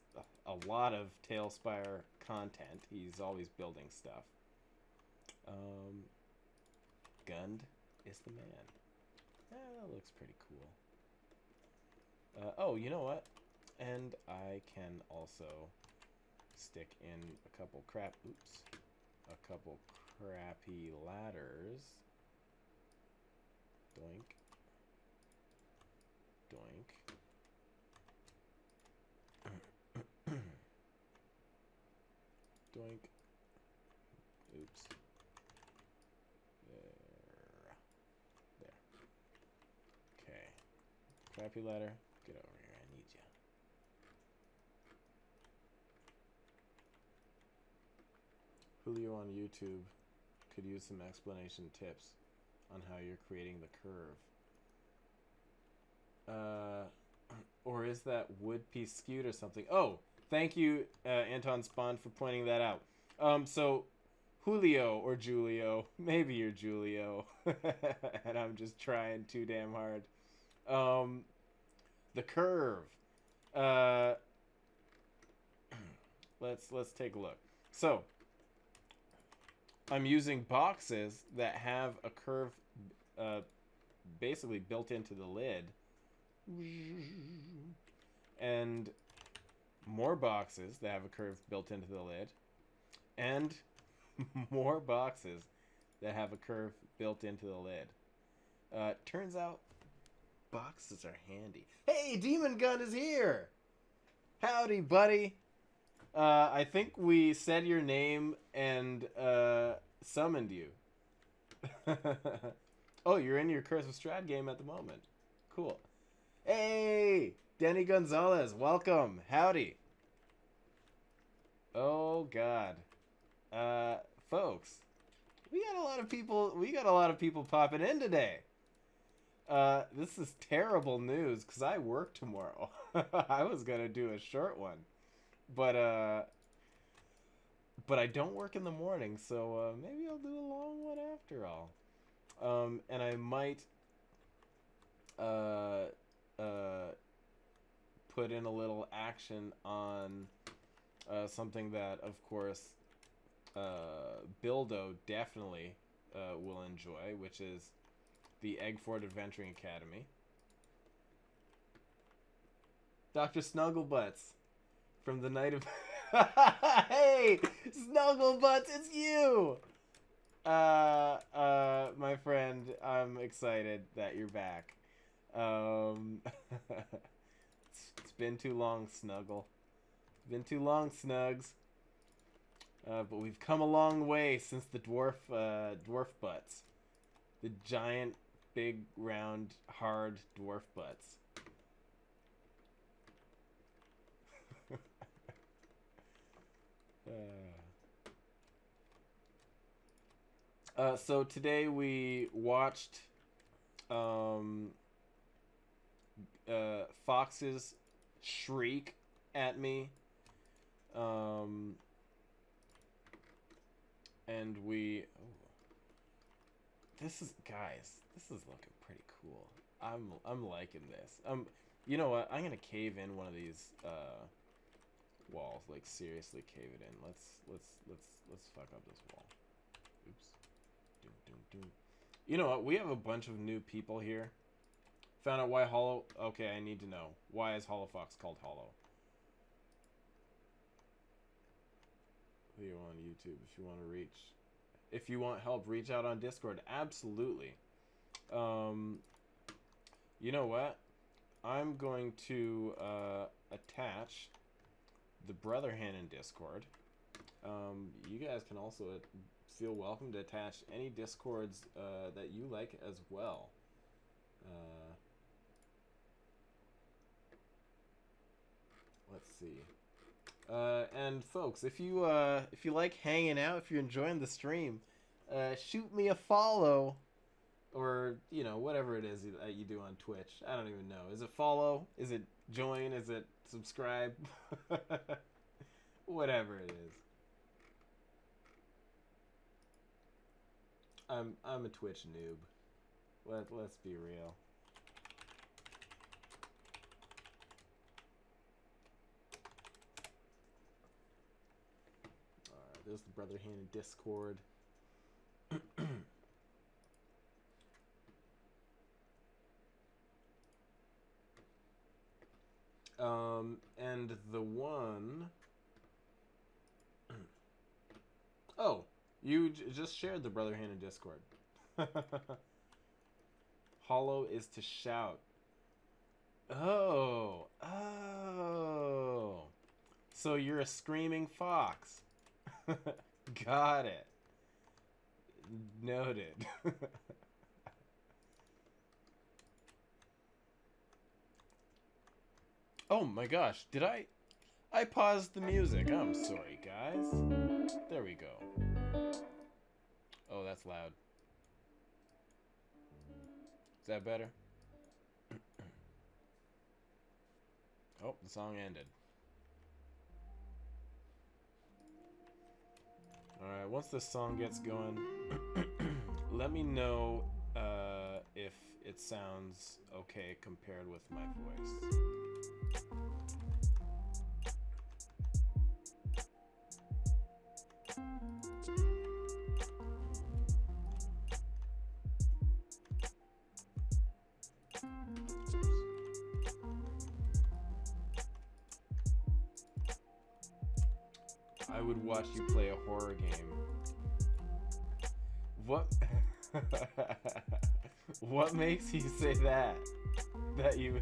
a lot of TaleSpire content. He's always building stuff. Gund is the man. That looks pretty cool. Oh, you know what? And I can also stick in a couple crappy ladders. Doink. Doink. Doink. Oops. There. Okay. Crappy ladder. Get over here. I need you. Julio on YouTube could use some explanation tips on how you're creating the curve. Or is that wood piece skewed or something? Oh, thank you, Anton Spawn, for pointing that out. So Julio or Julio, maybe you're Julio, and I'm just trying too damn hard. The curve. Let's take a look. So I'm using boxes that have a curve, basically built into the lid. And more boxes that have a curve built into the lid, and more boxes that have a curve built into the lid. Turns out boxes are handy. Hey, Demon Gun is here! Howdy, buddy. I think we said your name and summoned you. Oh, you're in your Curse of Strahd game at the moment. Cool. Hey, Denny Gonzalez, welcome. Howdy. Oh God, folks, we got a lot of people popping in today. This is terrible news because I work tomorrow. I was gonna do a short one, but I don't work in the morning, so maybe I'll do a long one after all. And I might put in a little action on something that, of course, Bildo definitely will enjoy, which is the Eggford Adventuring Academy. Dr. Snugglebutts from the Night of... Hey! Snugglebutts, it's you! My friend, I'm excited that you're back. It's been too long, Snuggle. It's been too long, Snugs. But we've come a long way since the dwarf butts. The giant, big, round, hard dwarf butts. So today we watched foxes shriek at me, and we this is looking pretty cool. I'm liking this. You know what, I'm gonna cave in one of these walls, like seriously cave it in. Let's fuck up this wall. Oops. Doom. You know what, we have a bunch of new people here. Found out why Hollow... Okay, I need to know. Why is Hollow Fox called Hollow? Video on YouTube if you want to reach... If you want help, reach out on Discord. Absolutely. You know what? I'm going to attach the Brother Hand in Discord. You guys can also feel welcome to attach any Discords that you like as well. Let's see. And folks, if you like hanging out, if you're enjoying the stream, shoot me a follow, or you know, whatever it is that you do on Twitch. I don't even know. Is it follow? Is it join? Is it subscribe? Whatever it is. I'm a Twitch noob. Let's be real. Alright, there's the Brother Hand in Discord. And the one... Oh! You just shared the Brother Hand in Discord. Hollow is to shout. Oh. So you're a screaming fox. Got it. Noted. Oh my gosh, did I paused the music. I'm sorry, guys. There we go. Oh, that's loud. Is that better? Oh, the song ended. Alright, once this song gets going, let me know if it sounds okay compared with my voice. I would watch you play a horror game. What? What makes you say that? That you...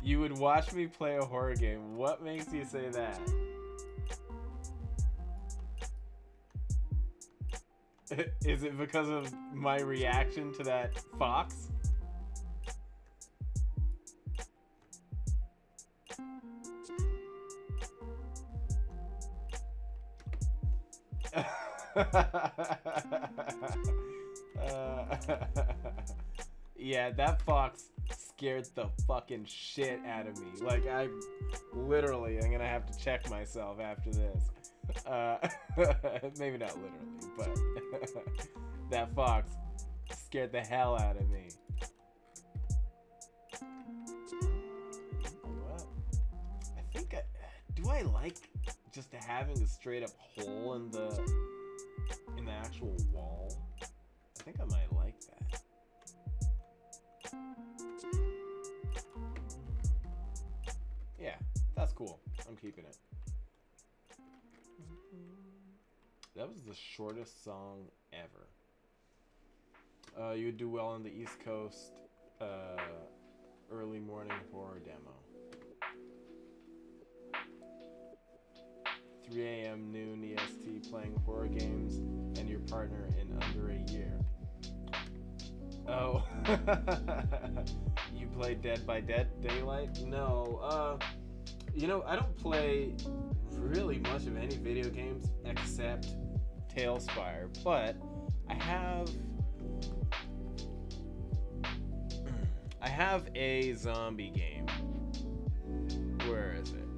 You would watch me play a horror game. What makes you say that? Is it because of my reaction to that fox? Yeah, that fox scared the fucking shit out of me. Like, I'm gonna have to check myself after this. Maybe not literally, but that fox scared the hell out of me. What? I think do I like just having a straight up hole in the actual wall? I think I might like that. Yeah, that's cool. I'm keeping it. That was the shortest song ever. You would do well on the East Coast early morning horror demo. 3 a.m. noon EST playing horror games and your partner in under a year. Oh. You play Dead by Daylight? No. You know, I don't play really much of any video games except TaleSpire, but I have a zombie game. Where is it?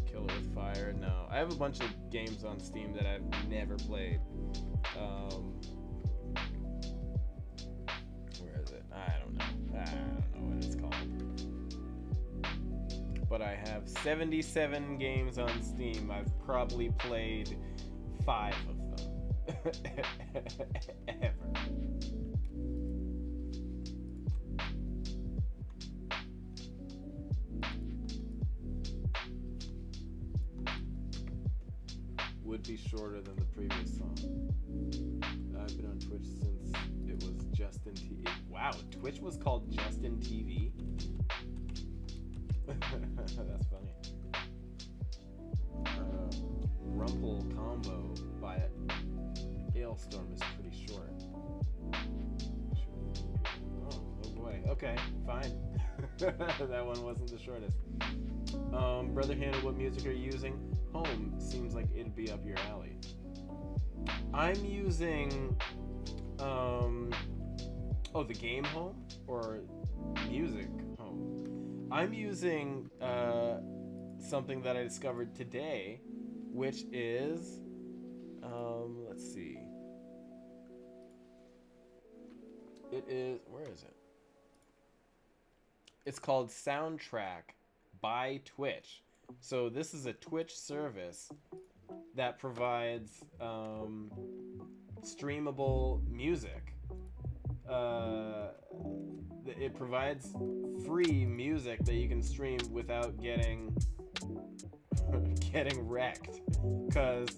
Kill It With Fire? No. I have a bunch of games on Steam that I've never played. Where is it? I don't know what it's called. But I have 77 games on Steam. I've probably played 5 of them. Ever. Would be shorter than the previous song. I've been on Twitch since it was Justin TV. Wow, Twitch was called Justin TV? That's funny. Rumple Combo by Hailstorm is pretty short. Oh boy. Okay, fine. That one wasn't the shortest. Brother Hannah, what music are you using? Home seems like it'd be up your alley. I'm using the game Home or music Home. I'm using something that I discovered today, which is let's see. Where is it? It's called Soundtrack by Twitch. So this is a Twitch service that provides streamable music. It provides free music that you can stream without getting wrecked. Because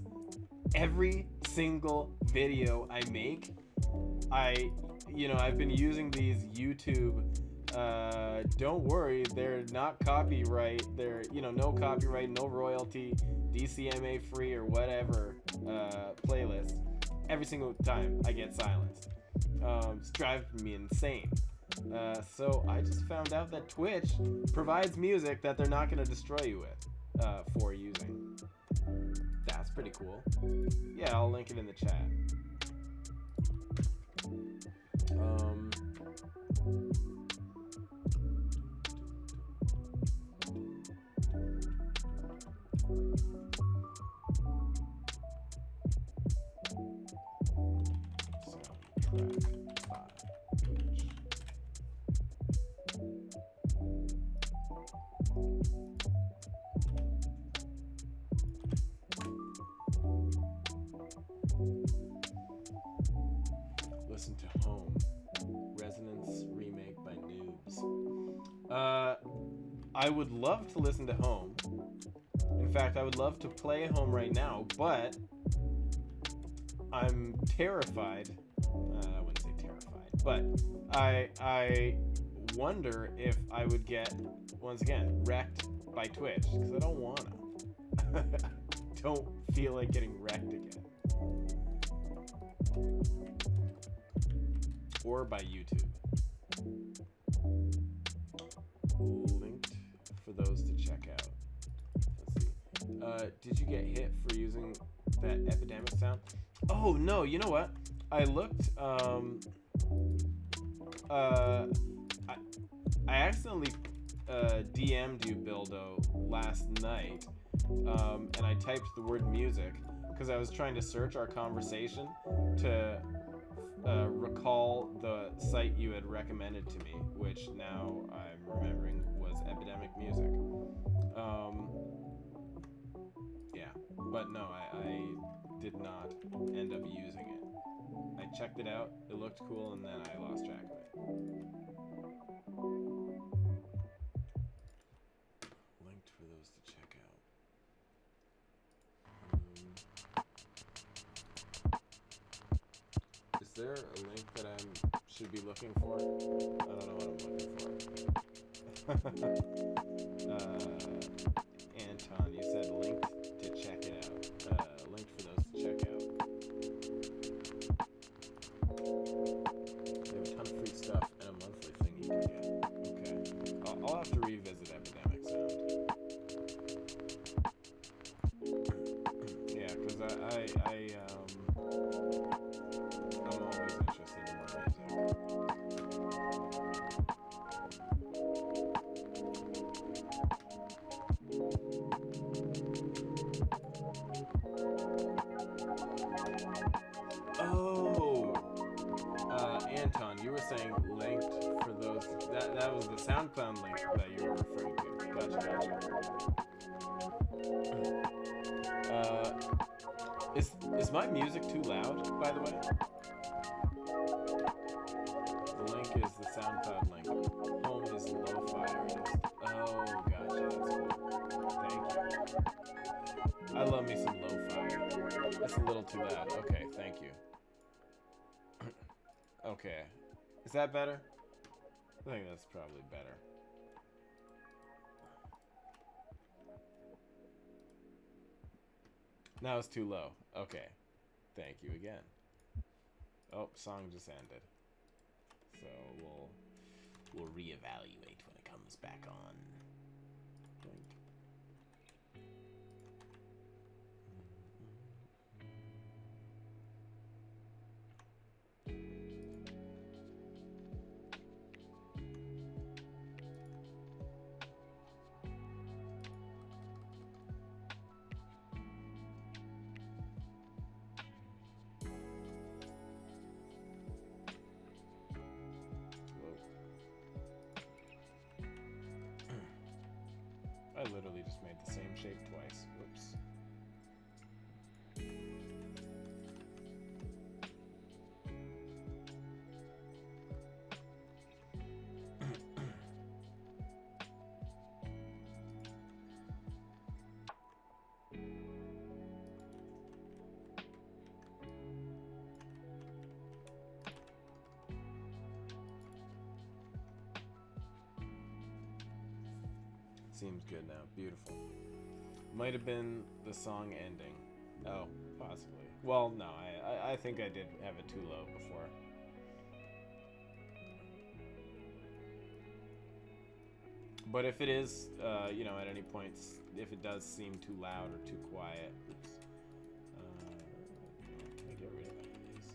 every single video I make, I've been using these YouTube. Don't worry, they're not copyright. They're, no copyright, no royalty, DCMA free or whatever playlists. Every single time I get silenced. It's driving me insane. So I just found out that Twitch provides music that they're not going to destroy you with for using. That's pretty cool. Yeah, I'll link it in the chat. Listen to Home. Resonance remake by Noobs. I would love to listen to Home. In fact, I would love to play Home right now, but I'm terrified. I wouldn't say terrified, but I wonder if I would get, once again, wrecked by Twitch, because I don't wanna. Don't feel like getting wrecked again. Or by YouTube. Linked for those to check out. Let's see. Did you get hit for using that Epidemic sound? sound. Oh no, you know what? I looked. I accidentally DM'd you, Bildo, last night, and I typed the word music because I was trying to search our conversation to recall the site you had recommended to me, which now I'm remembering was Epidemic Music. Yeah, but no, I did not end up using it. I checked it out, it looked cool, and then I lost track of it. Linked for those to check out. Is there a link that I should be looking for? I don't know what I'm looking for. Anton, you said linked to check it out. Linked for those to check out. They have a ton of free stuff and a monthly thing you can get. Okay. I'll have to revisit Epidemic Sound. Yeah, because I'm always interested in more music. Oh, Anton, you were saying linked for those. That was the SoundCloud link that you were referring to. Gotcha. Is my music too loud, by the way? The link is the SoundCloud link. Home is lo-fi artist. Oh, gotcha. That's cool. Thank you. I love me some lo-fi. That's a little too loud. Okay, thank you. Okay. Is that better? I think that's probably better. Now it's too low. Okay. Thank you again. Oh, song just ended. So we'll reevaluate when it comes back on. Doink. I literally just made the same shape twice. Whoops. Seems good now. Beautiful. Might have been the song ending. Oh, possibly. Well, no, I think I did have it too low before. But if it is, you know, at any point, if it does seem too loud or too quiet, oops, can I get rid of any of these?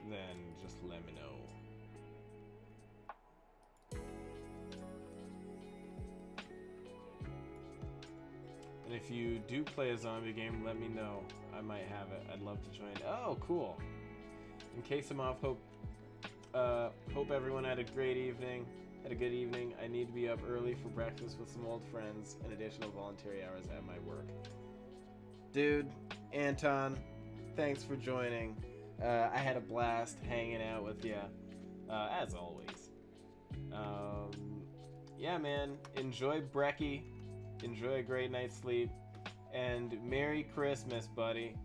Then just let me know. And if you do play a zombie game, let me know. I might have it. I'd love to join. Oh, cool. In case I'm off, hope everyone had a great evening. Had a good evening. I need to be up early for breakfast with some old friends and additional voluntary hours at my work. Dude, Anton, thanks for joining. I had a blast hanging out with you, as always. Yeah, man. Enjoy brekkie. Enjoy a great night's sleep. And Merry Christmas, buddy.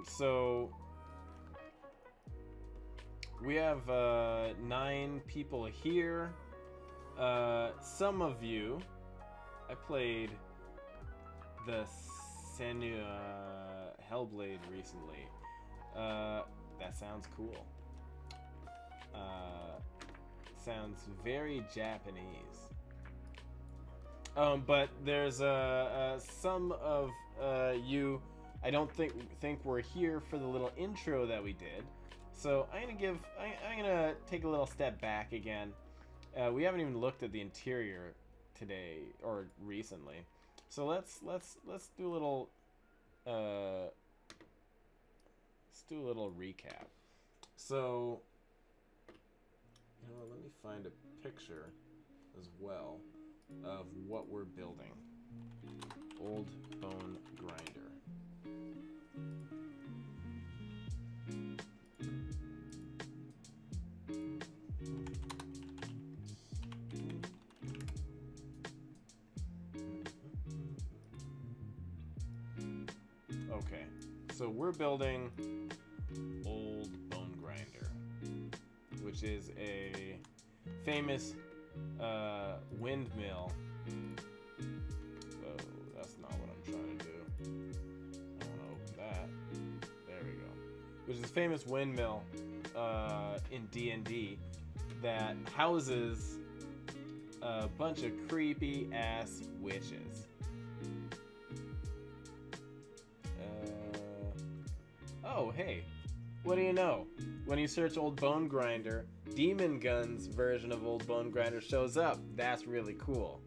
So we have 9 people here. Some of you, I played the Senua Hellblade recently. That sounds cool. Sounds very Japanese. But there's some of you I don't think we're here for the little intro that we did. So I'm gonna take a little step back again. We haven't even looked at the interior today or recently. So let's do a little recap. So you know what, let me find a picture as well of what we're building. Old Bone Grinder. Okay, so we're building Old Bone Grinder, which is a famous windmill. Oh, that's not what I'm trying to do. I want to open that. There we go. Which is a famous windmill in D&D that houses a bunch of creepy ass witches. Oh, hey, what do you know? When you search Old Bone Grinder, Demon Gun's version of Old Bone Grinder shows up. That's really cool.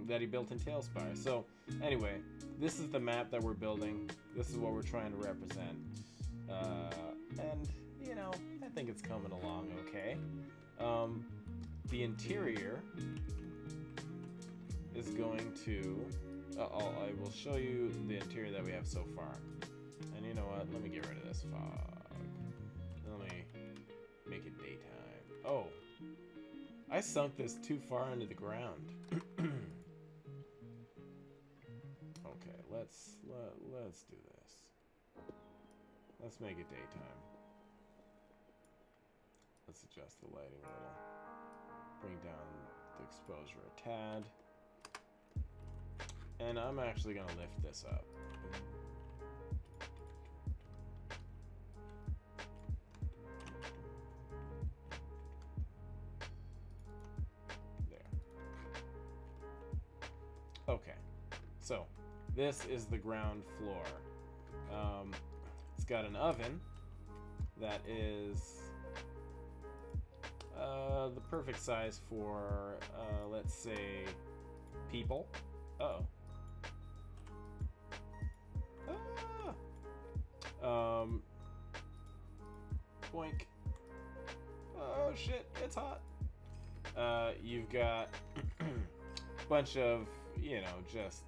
That he built in TaleSpire. So, anyway, this is the map that we're building. This is what we're trying to represent. And, you know, I think it's coming along okay. The interior is going to... I will show you the interior that we have so far. And you know what? Let me get rid of this fog. Let me make it daytime. Oh, I sunk this too far into the ground. Okay, let's do this. Let's make it daytime. Let's adjust the lighting a little. Bring down the exposure a tad. And I'm actually going to lift this up. There. Okay. So, this is the ground floor. It's got an oven that is the perfect size for, let's say, people. Uh-oh. Boink. Oh shit, it's hot. You've got a bunch of, you know, just,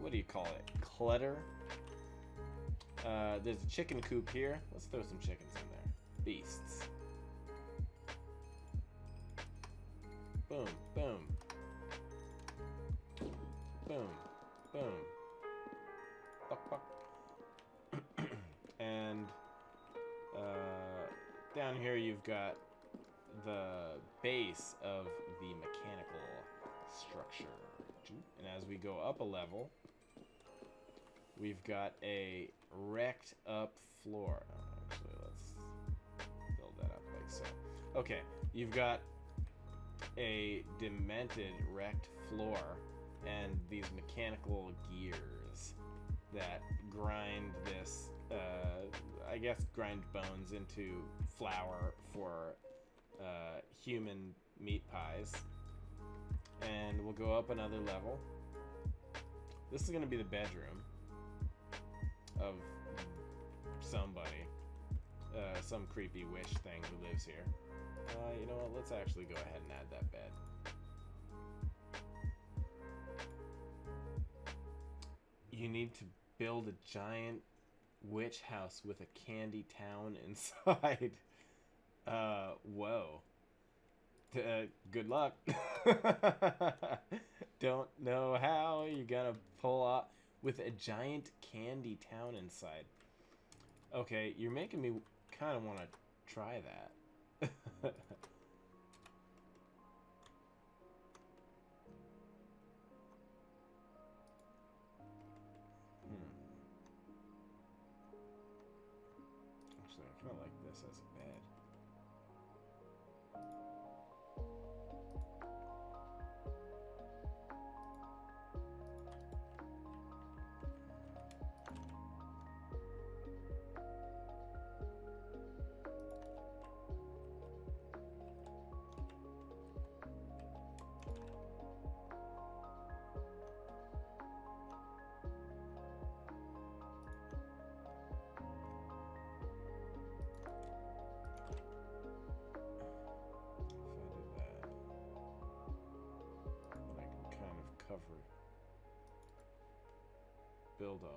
what do you call it? Clutter. There's a chicken coop here. Let's throw some chickens in there. Beasts. Boom, boom. Boom, boom. Buck, buck. And down here you've got the base of the mechanical structure. And as we go up a level, we've got a wrecked up floor. Actually, let's build that up like so. Okay, you've got a demented wrecked floor and these mechanical gears that grind this, I guess grind bones into flour for human meat pies. And we'll go up another level. This is going to be the bedroom of somebody. Some creepy witch thing who lives here. You know what? Let's actually go ahead and add that bed. You need to build a giant witch house with a candy town inside. Whoa. Good luck. don't know how you're gonna pull off with a giant candy town inside. Okay, you're making me kind of want to try that. Actually, I kind of like this as a bed. Buildo.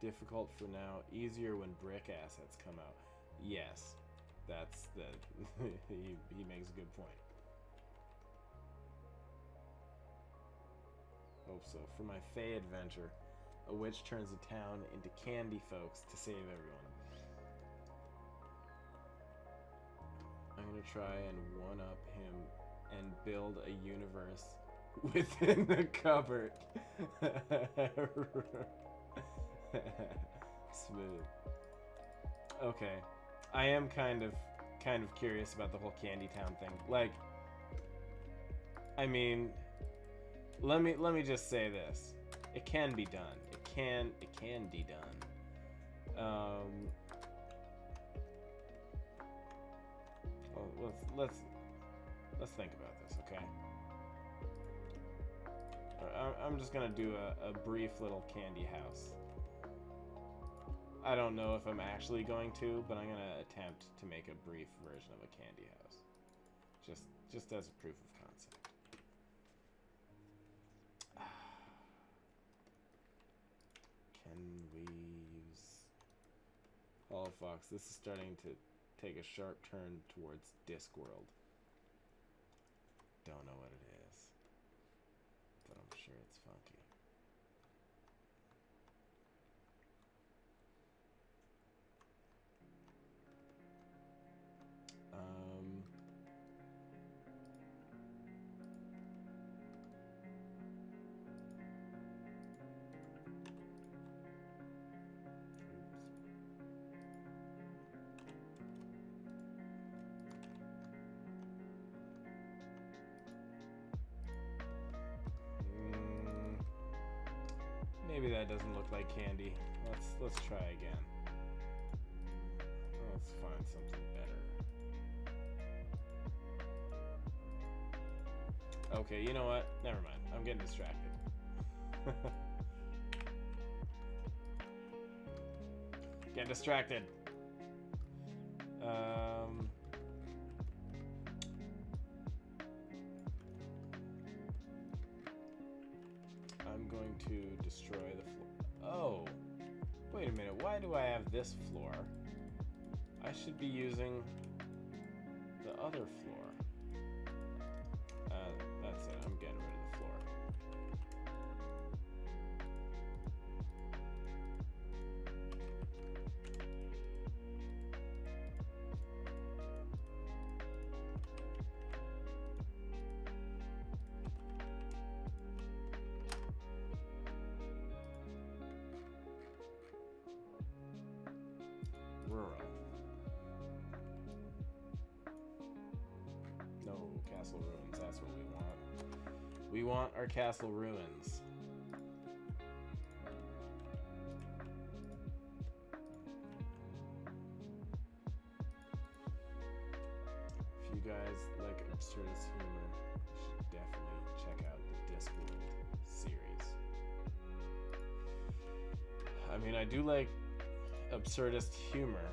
Difficult for now, easier when brick assets come out. Yes, that's the he makes a good point. Hope so. For my Fae adventure, a witch turns a town into candy folks to save everyone. I'm gonna try and one-up him and build a universe within the cupboard. Smooth. Okay, I am kind of curious about the whole Candy Town thing. Like, I mean, let me just say this: it can be done. It can be done. Well, let's think about this, okay? I'm just gonna do a brief little candy house. I don't know if I'm actually going to, but I'm gonna attempt to make a brief version of a candy house, just as a proof of concept. Ken Weaves. Oh, Fox, this is starting to take a sharp turn towards Discworld. Don't know what it is, but I'm sure it's funky. Maybe that doesn't look like candy. Let's try again. Let's find something better. Okay, you know what? Never mind. I'm getting distracted. Get distracted. I'm going to destroy the floor. Oh, wait a minute. Why do I have this floor? I should be using the other floor. That's it. I'm getting rid of the floor. Rural. No, castle ruins. That's what we want. We want our castle ruins. If you guys like absurdist humor, you should definitely check out the Discworld series. I mean, I do like absurdist humor.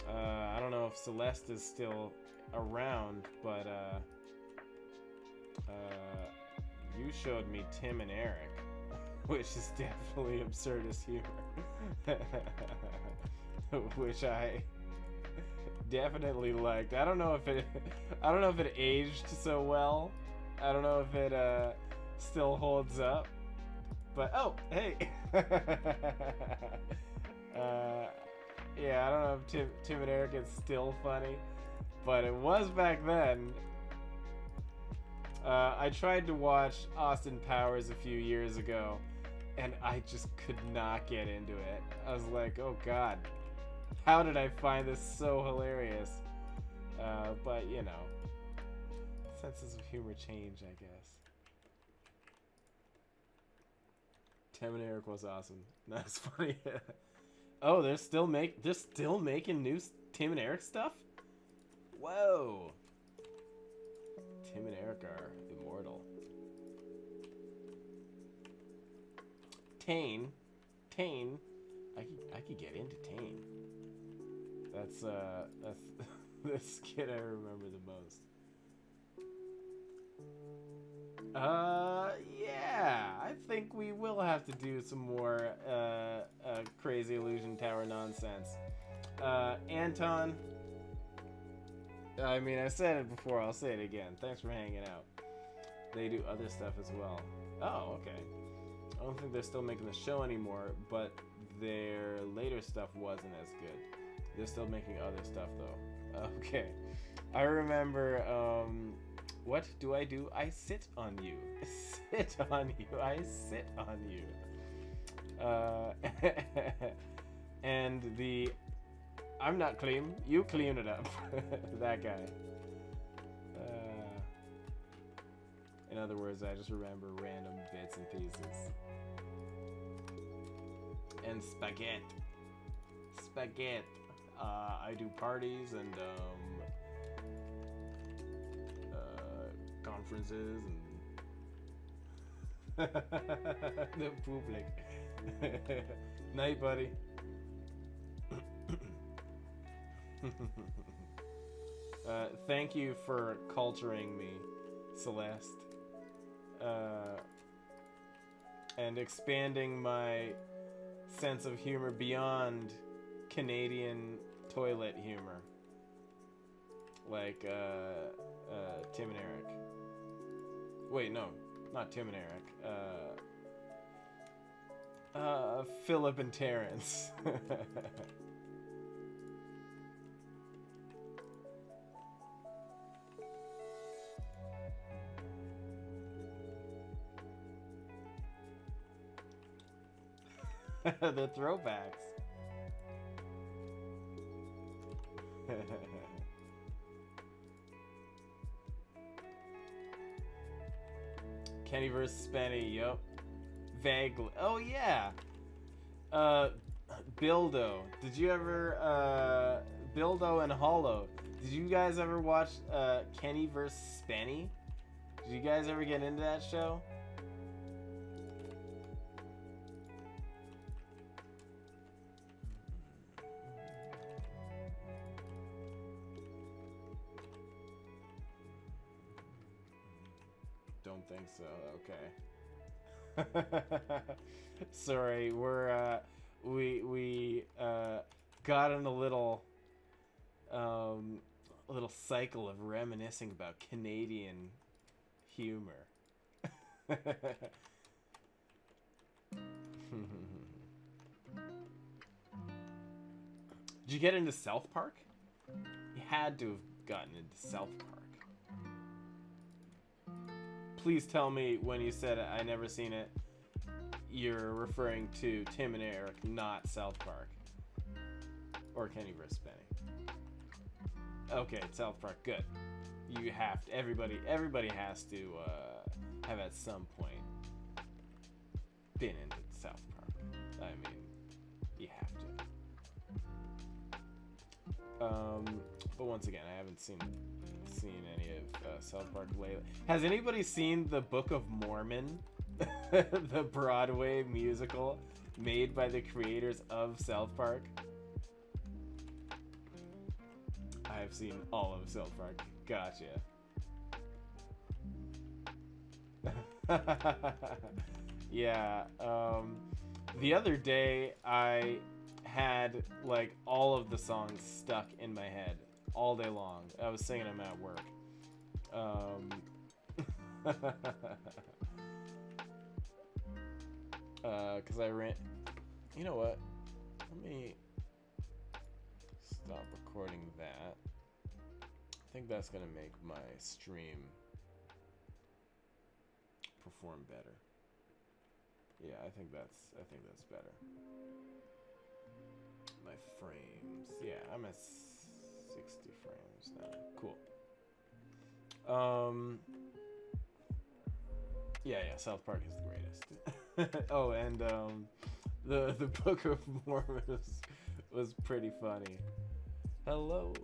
I don't know if Celeste is still around, but you showed me Tim and Eric, which is definitely absurdist humor, which I definitely liked. I don't know if it aged so well. I don't know if it still holds up, but oh, hey. Yeah, I don't know if Tim and Eric is still funny, but it was back then. I tried to watch Austin Powers a few years ago, and I just could not get into it. I was like, oh god, how did I find this so hilarious? But you know, senses of humor change, I guess. Tim and Eric was awesome. That's funny. Oh, they're still making new Tim and Eric stuff? Whoa. Tim and Eric are immortal. Tane. I could get into Tane. That's the skit I remember the most. Yeah, I think we will have to do some more Crazy Illusion Tower nonsense. Anton, I mean, I said it before, I'll say it again. Thanks for hanging out. They do other stuff as well. Oh, okay. I don't think they're still making the show anymore, but their later stuff wasn't as good. They're still making other stuff, though. Okay. I remember, what do? I sit on you. Sit on you. I sit on you. And the I'm not clean, you clean it up. That guy. In other words, I just remember random bits and pieces. And spaghetti. Spaghetti. I do parties and conferences and the public. Night, buddy. Thank you for culturing me, Celeste, and expanding my sense of humor beyond Canadian toilet humor, like Tim and Eric. Wait, no, not Tim and Eric. Philip and Terrence. The throwbacks. Kenny vs. Spenny, yup. Vaguely. Oh, yeah. Bildo. Did you ever, Bildo and Hollow. Did you guys ever watch, Kenny vs. Spenny? Did you guys ever get into that show? Don't think so. Okay. Sorry, we're we got in a little cycle of reminiscing about Canadian humor. Did you get into South Park? You had to have gotten into South Park. Please tell me when you said I never seen it, you're referring to Tim and Eric, not South Park. Or Kenny vs. Spenny. Okay, South Park, good. You have to, everybody has to have at some point been into South Park. I mean, you have to. But once again, I haven't seen any of South Park lately. Has anybody seen the Book of Mormon? The Broadway musical made by the creators of South Park? I have seen all of South Park. Gotcha. Yeah, the other day I had like all of the songs stuck in my head all day long. I was singing them at work. Cause I ran. You know what? Let me stop recording that. I think that's gonna make my stream perform better. Yeah, I think that's better. My frames. Yeah, I'm at 60 frames now. Cool. Yeah, South Park is the greatest. Oh, and the Book of Mormon was pretty funny. Hello.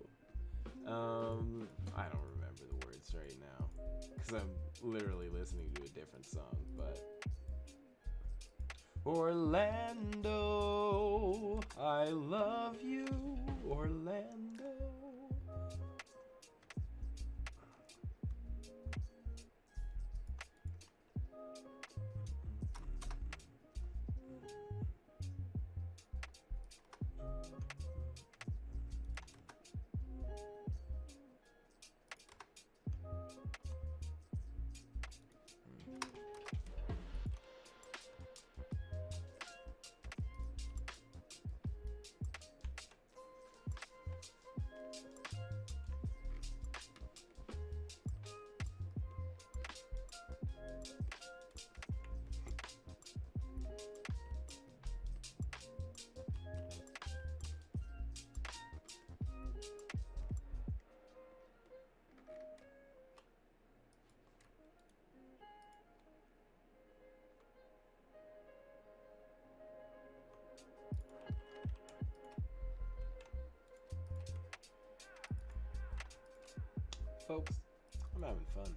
I don't remember the words right now because I'm literally listening to a different song, but Orlando, I love you, Orlando. Folks, I'm having fun.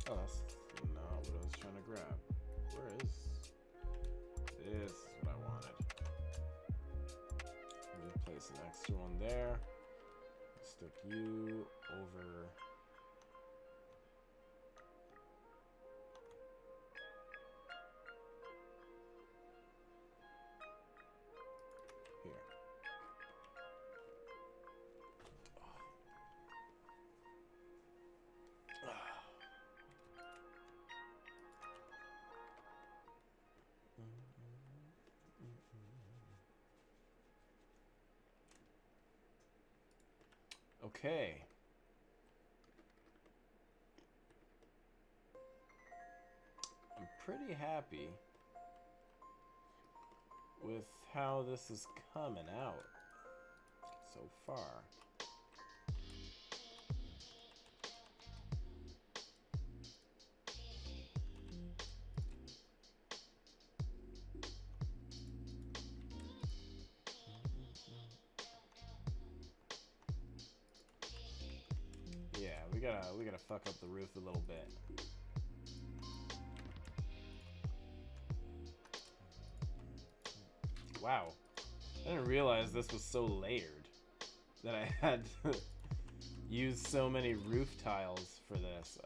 Oh, that's not what I was trying to grab. Where is this? Is what I wanted. Let me place an extra one there. Stick you over. Here. Okay. I'm pretty happy with how this is coming out so far. Yeah, we gotta fuck up the roof a little bit. Wow, I didn't realize this was so layered that I had to use so many roof tiles for this.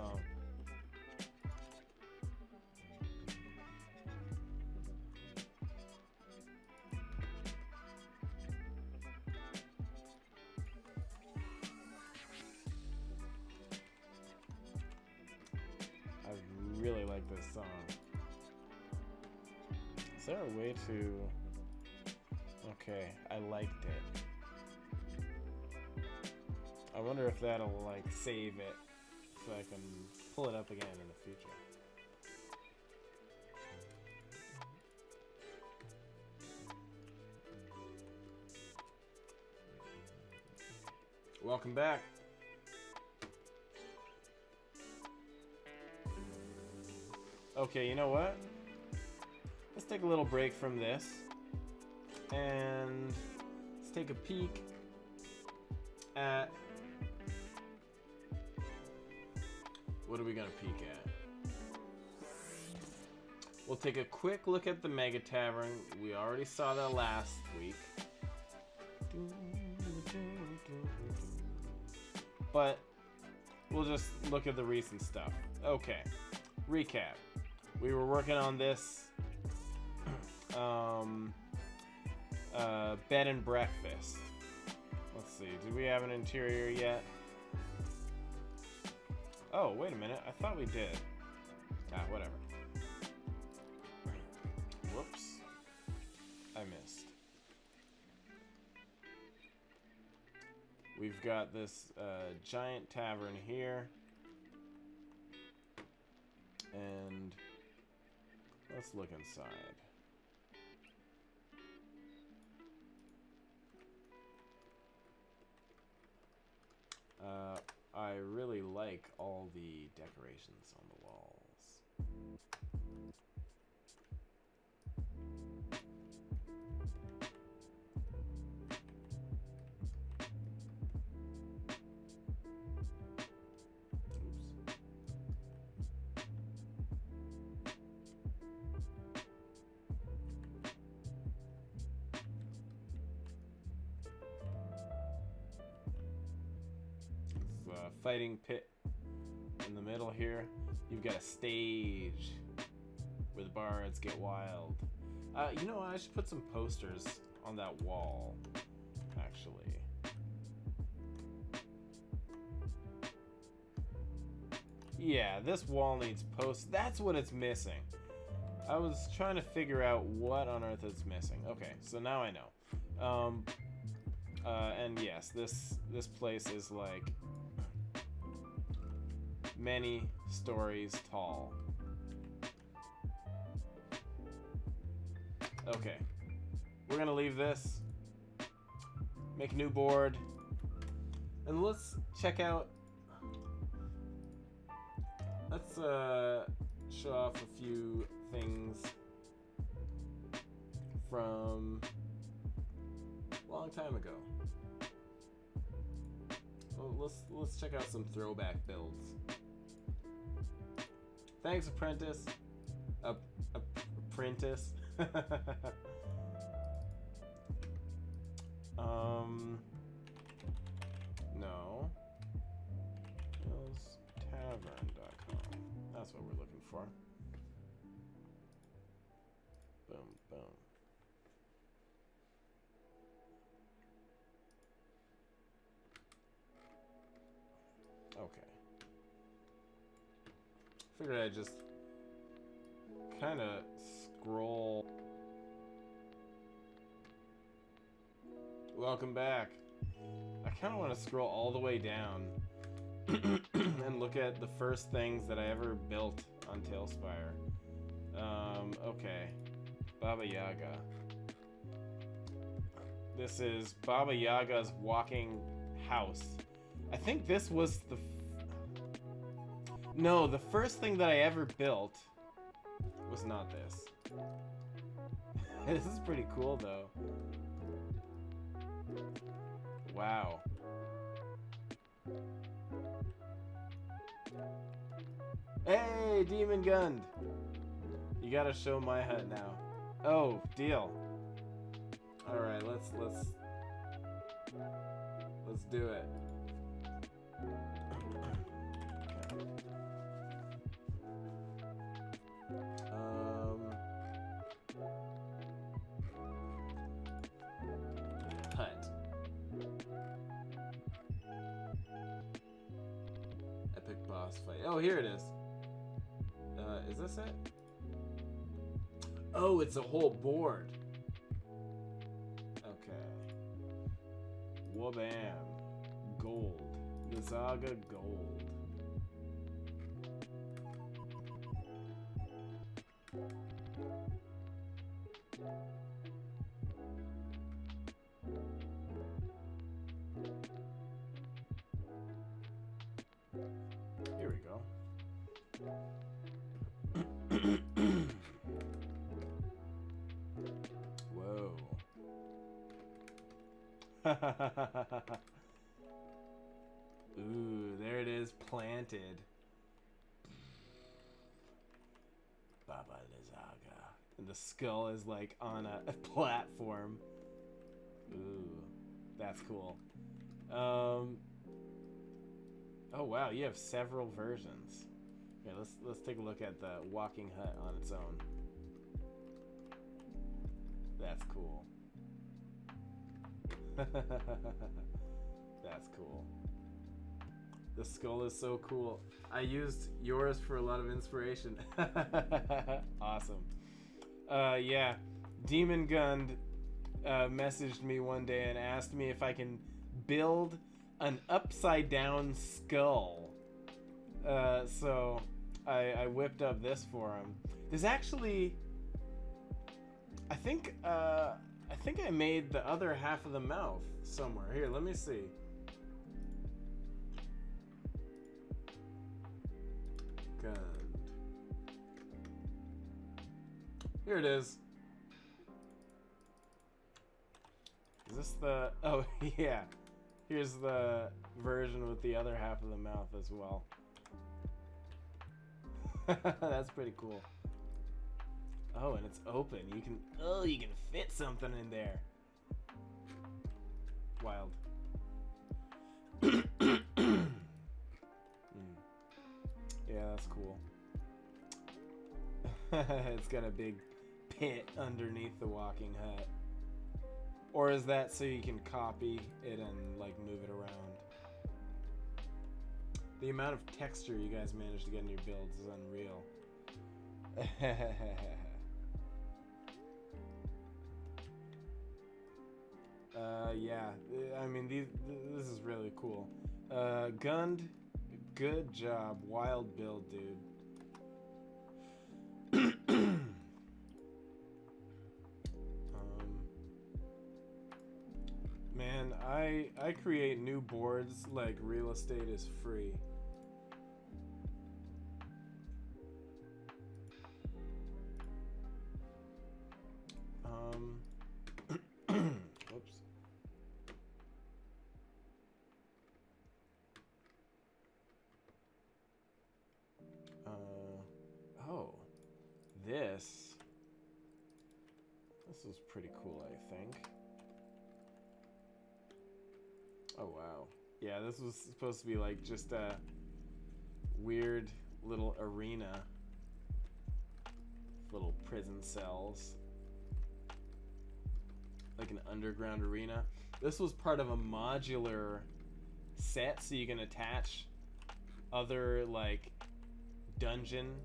song. I really like this song. Is there a way to... Okay, I liked it. I wonder if that'll like save it so I can pull it up again in the future. Welcome back. Okay, you know what? Let's take a little break from this and let's take a peek at... What are we gonna peek at? We'll take a quick look at the Mega Tavern. We already saw that last week. But we'll just look at the recent stuff. Okay, recap. We were working on this bed and breakfast. Let's see, did we have an interior yet? Oh, wait a minute. I thought we did. Ah, whatever. Whoops. I missed. We've got this giant tavern here. And let's look inside. I really like all the decorations on the walls. Oops. Fighting pit in the middle here. You've got a stage where the bards get wild. You know what? I should put some posters on that wall, actually. Yeah, this wall needs posts. That's what it's missing. I was trying to figure out what on earth it's missing. Okay, so now I know. And yes, this place is like many stories tall. Okay, we're gonna leave this, make a new board, and let's check out, let's show off a few things from a long time ago. Well, let's check out some throwback builds. Thanks, apprentice. Apprentice. No. TaleSpire.com. That's what we're looking for. Boom, boom. Okay. Figured I'd just kind of scroll. Welcome back. I kind of want to scroll all the way down and look at the first things that I ever built on TaleSpire. Okay. Baba Yaga. This is Baba Yaga's walking house. I think this was the... No, the first thing that I ever built was not this. This is pretty cool, though. Wow. Hey, Demon Gund! You gotta show my hut now. Oh, deal. Alright, let's do it. Oh, here it is. Is this it? Oh, it's a whole board. Okay. Wabam. Gold. Nazaga gold. Here we go. Whoa. Ooh, there it is, planted. Baba Lizaga. And the skull is like on a platform. Ooh, that's cool. Oh wow, you have several versions. Okay, let's take a look at the walking hut on its own. That's cool. That's cool. The skull is so cool. I used yours for a lot of inspiration. Awesome. Yeah, Demon Gund messaged me one day and asked me if I can build an upside down skull. So I whipped up this for him. There's actually, I think I made the other half of the mouth somewhere. Here, let me see. Good. Here it is. Is this the... Oh, yeah. Here's the version with the other half of the mouth as well. That's pretty cool. Oh, and it's open. You can... Oh, you can fit something in there. Wild. Yeah, that's cool. It's got a big pit underneath the walking hut. Or is that so you can copy it and like move it around? The amount of texture you guys managed to get in your builds is unreal. Yeah, I mean this is really cool. Gund, good job, wild build, dude. Man, I create new boards like real estate is free. Whoops. Oh, this is pretty cool, I think. Oh wow. Yeah, this was supposed to be like just a weird little arena. Little prison cells. Like an underground arena. This was part of a modular set, so you can attach other like dungeon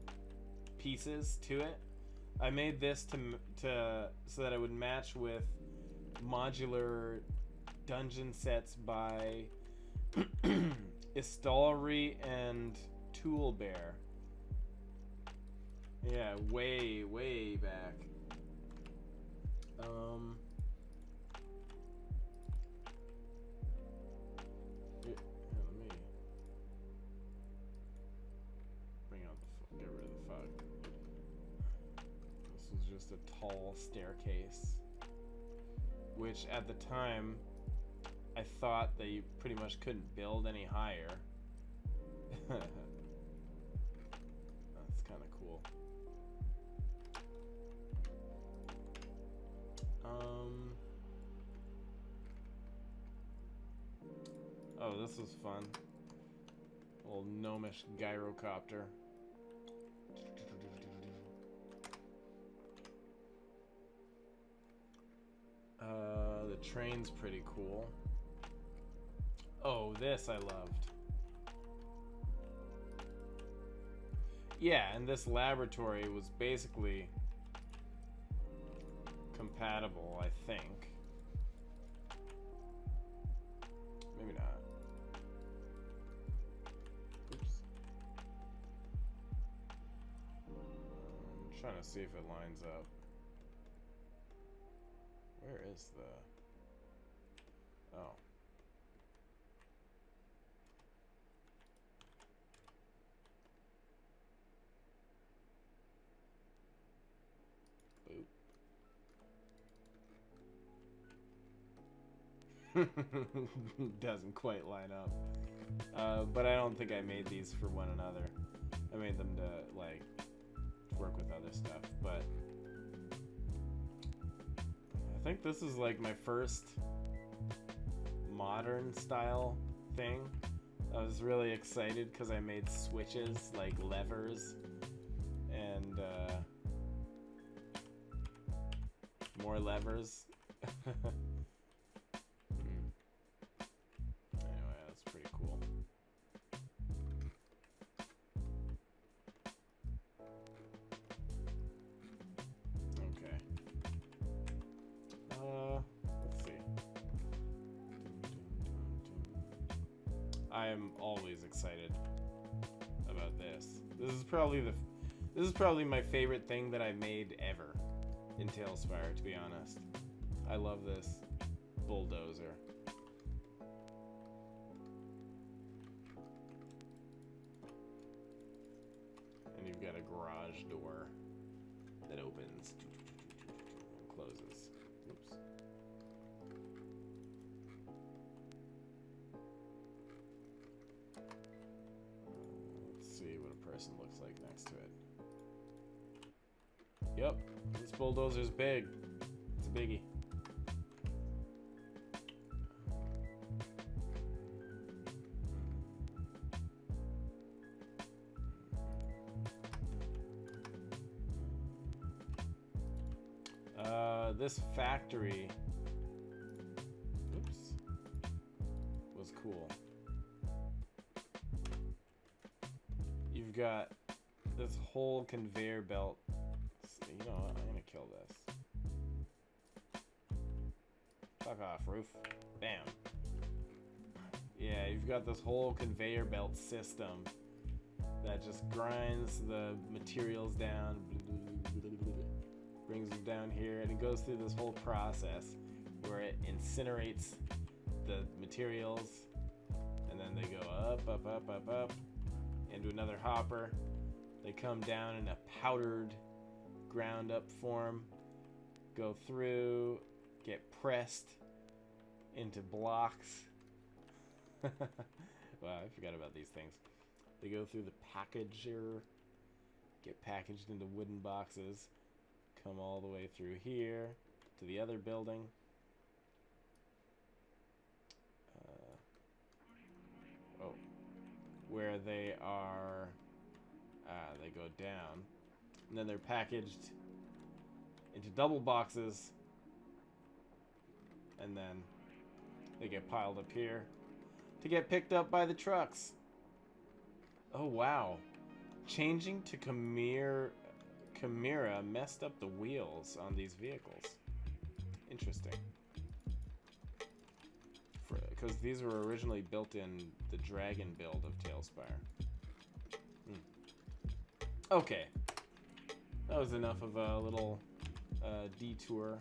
pieces to it. I made this to so that it would match with modular dungeon sets by Istalry and Toolbear. Yeah, way back. Here, let me bring out the get rid of the fog. This was just a tall staircase, which at the time I thought that you pretty much couldn't build any higher. That's kind of cool. Oh, this was fun. A little gnomish gyrocopter. The train's pretty cool. Oh, this I loved. yeah, and this laboratory was basically compatible, I think. Maybe not. Oops. I'm trying to see if it lines up. Where is the... Oh. Boop. Doesn't quite line up. But I don't think I made these for one another. I made them to, like, work with other stuff, but... I think this is, like, my first modern style thing. I was really excited because I made switches, like levers, and more levers. Anyway, that's pretty cool. Okay. Let's see. I am always excited about this. This is probably my favorite thing that I made ever in TaleSpire, to be honest. I love this bulldozer. And you've got a garage door that opens and closes. Oops. Let's see what a person looks like next to it. Yep, this bulldozer's big. It's a biggie. This factory, oops, was cool. You've got this whole conveyor belt. You know what? I'm gonna kill this. Fuck off, roof. Bam. Yeah, you've got this whole conveyor belt system that just grinds the materials down, brings them down here, and it goes through this whole process where it incinerates the materials, and then they go up, up, up, up, up, into another hopper. They come down in a powdered, ground up form, go through, get pressed into blocks. Wow, I forgot about these things. They go through the packager, get packaged into wooden boxes, come all the way through here to the other building. Where they are, they go down, and then they're packaged into double boxes, and then they get piled up here to get picked up by the trucks. Oh wow, changing to Chimera messed up the wheels on these vehicles. Interesting. Because these were originally built in the Dragon build of TaleSpire. Okay. That was enough of a little detour.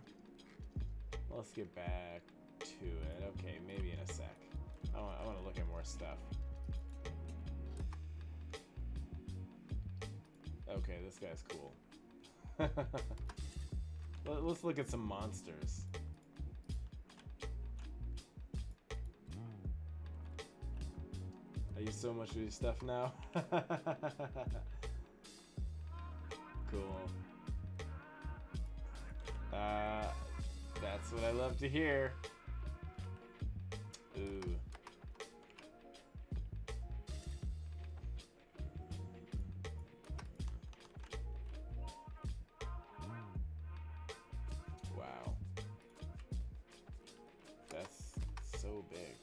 Let's get back to it. Okay, maybe in a sec. I want to look at more stuff. Okay, this guy's cool. Let's look at some monsters. I use so much of your stuff now. Cool. That's what I love to hear. Ooh. Wow. That's so big.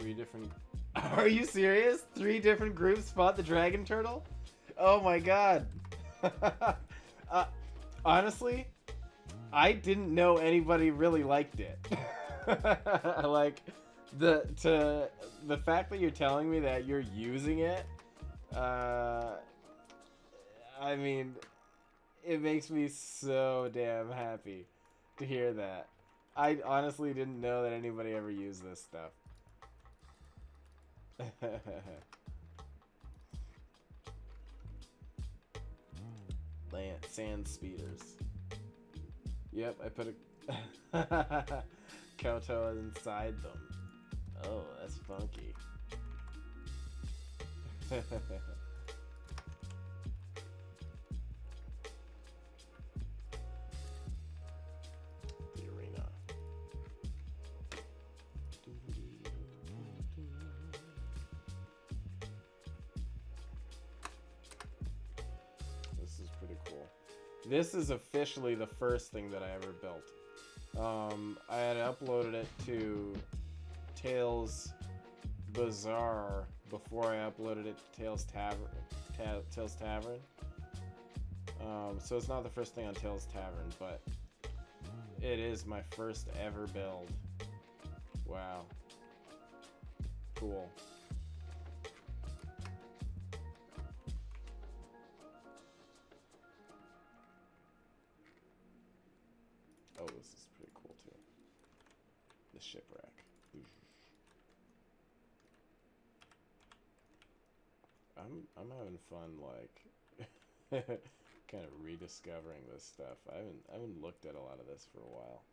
3 different... Are you serious? 3 different groups fought the dragon turtle? Oh my god. Honestly, I didn't know anybody really liked it. Like, the fact that you're telling me that you're using it, I mean, it makes me so damn happy to hear that. I honestly didn't know that anybody ever used this stuff. Sand speeders. Yep, I put a Koto inside them. Oh, that's funky. The arena. This is pretty cool. This is officially the first thing that I ever built. I had uploaded it to Tales Bazaar before I uploaded it to Tales Tavern. So it's not the first thing on Tales Tavern, but it is my first ever build. Wow. Cool. Oh, this is pretty cool too. The shipwreck. I'm having fun, like kind of rediscovering this stuff. I haven't looked at a lot of this for a while.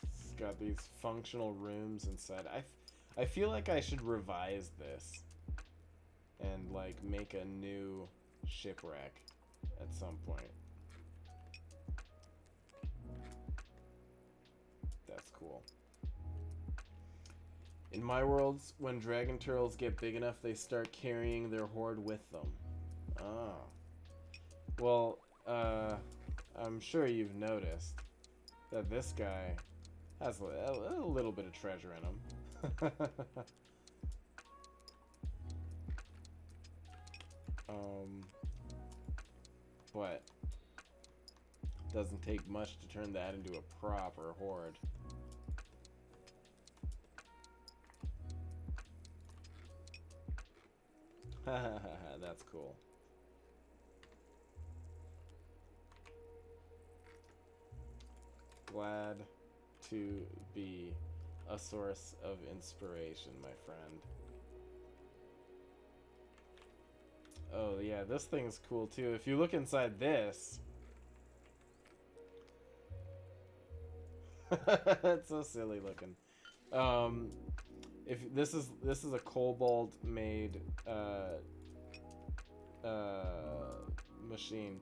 It's got these functional rooms inside. I feel like I should revise this and like make a new shipwreck at some point. That's cool. In my worlds, when dragon turtles get big enough, they start carrying their horde with them. Ah. Well, I'm sure you've noticed that this guy has a little bit of treasure in him. But doesn't take much to turn that into a proper horde. That's cool. Glad to be a source of inspiration, my friend. Oh yeah, this thing's cool too. If you look inside this, it's so silly looking. If this is a kobold made machine,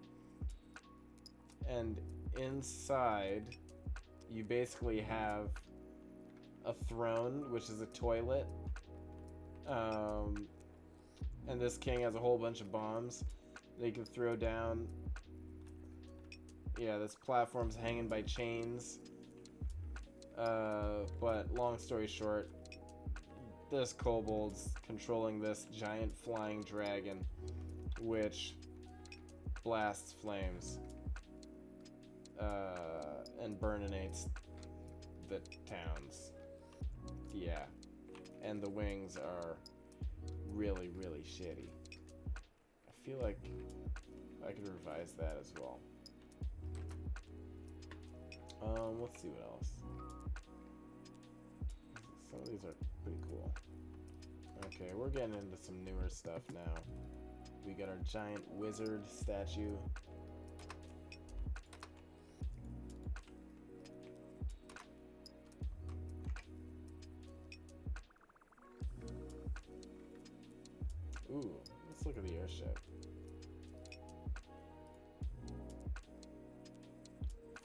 and inside you basically have a throne, which is a toilet, and this king has a whole bunch of bombs that you can throw down. Yeah, this platform's hanging by chains. But long story short, this kobold's controlling this giant flying dragon, which blasts flames and burninates the towns. Yeah, and the wings are really, really shitty. I feel like I could revise that as well. Let's see what else. Some of these are pretty cool. Okay, we're getting into some newer stuff now. We got our giant wizard statue. Ooh, let's look at the airship.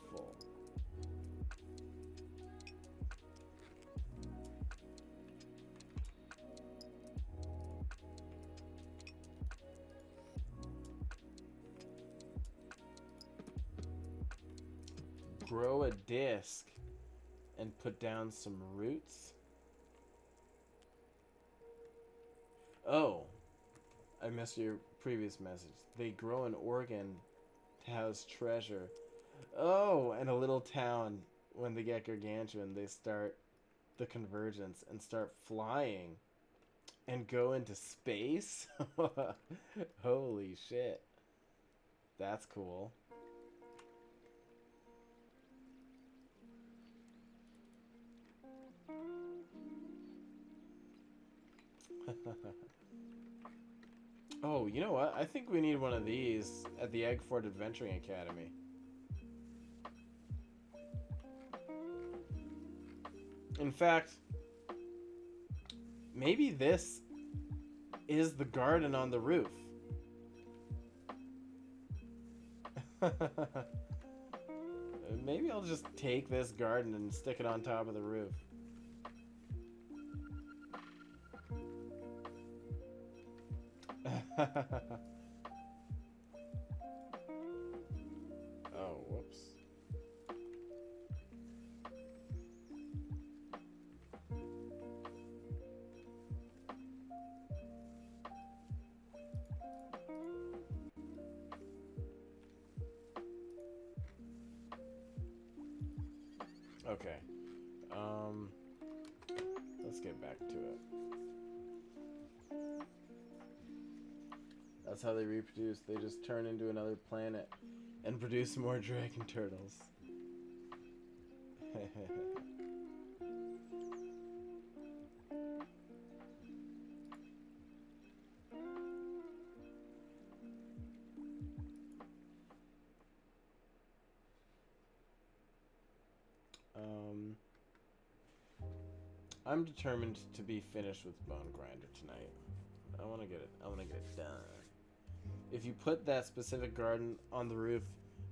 Full. grow a disc and put down some roots. Oh, I missed your previous message. They grow an organ to house treasure. Oh, and a little town, when they get gargantuan, they start the convergence and start flying and go into space. Holy shit. That's cool. Oh, you know what? I think we need one of these at the Eggford Adventuring Academy. In fact, maybe this is the garden on the roof. Maybe I'll just take this garden and stick it on top of the roof. Oh, whoops. Okay. Let's get back to it. That's how they reproduce. They just turn into another planet and produce more dragon turtles. I'm determined to be finished with Bonegrinder tonight. I want to get it done. If you put that specific garden on the roof,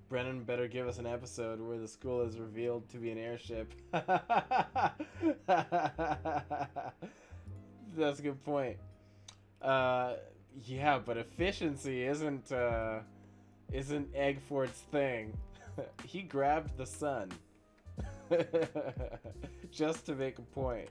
Brennan better give us an episode where the school is revealed to be an airship. That's a good point. Yeah, but efficiency isn't Eggford's thing. He grabbed the sun. Just to make a point.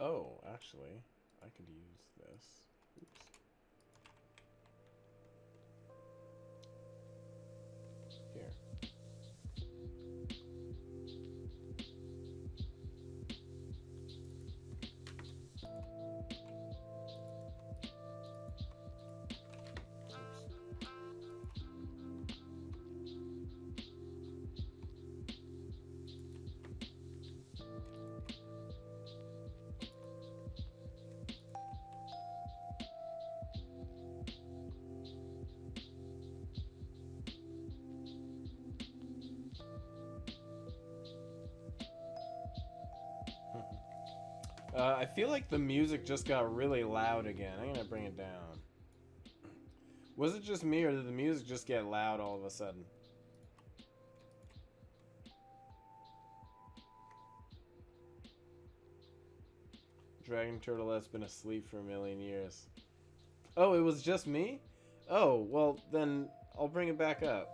Oh, actually, I could use this. Oops. Here. I feel like the music just got really loud again. I'm gonna bring it down. Was it just me, or did the music just get loud all of a sudden? Dragon Turtle has been asleep for a million years. Oh, it was just me? Oh, well, then I'll bring it back up.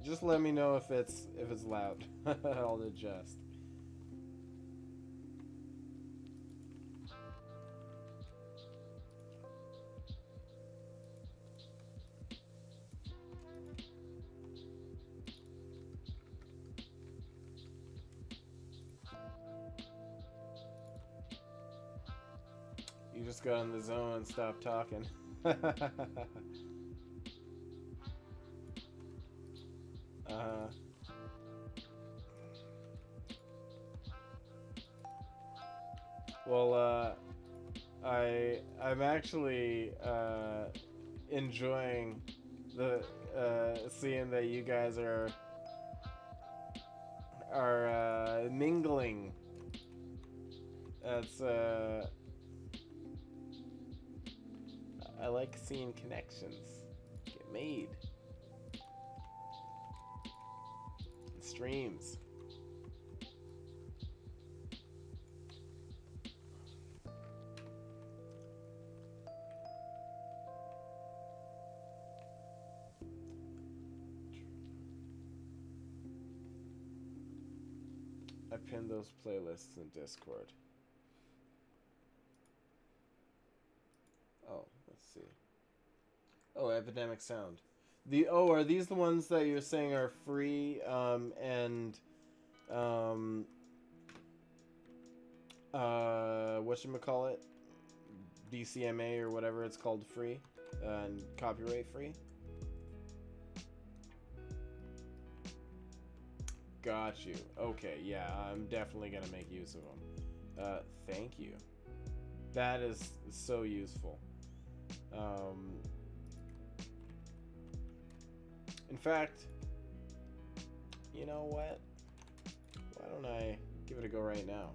Just let me know if it's loud. I'll adjust. You just got in the zone and stopped talking. Well, I'm actually enjoying the seeing that you guys are mingling. That's I like seeing connections get made. Streams. I pinned those playlists in Discord. Oh, let's see. Oh, Epidemic Sound. Are these the ones that you're saying are free, whatchamacallit? DCMA or whatever it's called, free, and copyright free? Got you. Okay, yeah, I'm definitely gonna make use of them. Thank you. That is so useful. In fact, you know what? Why don't I give it a go right now?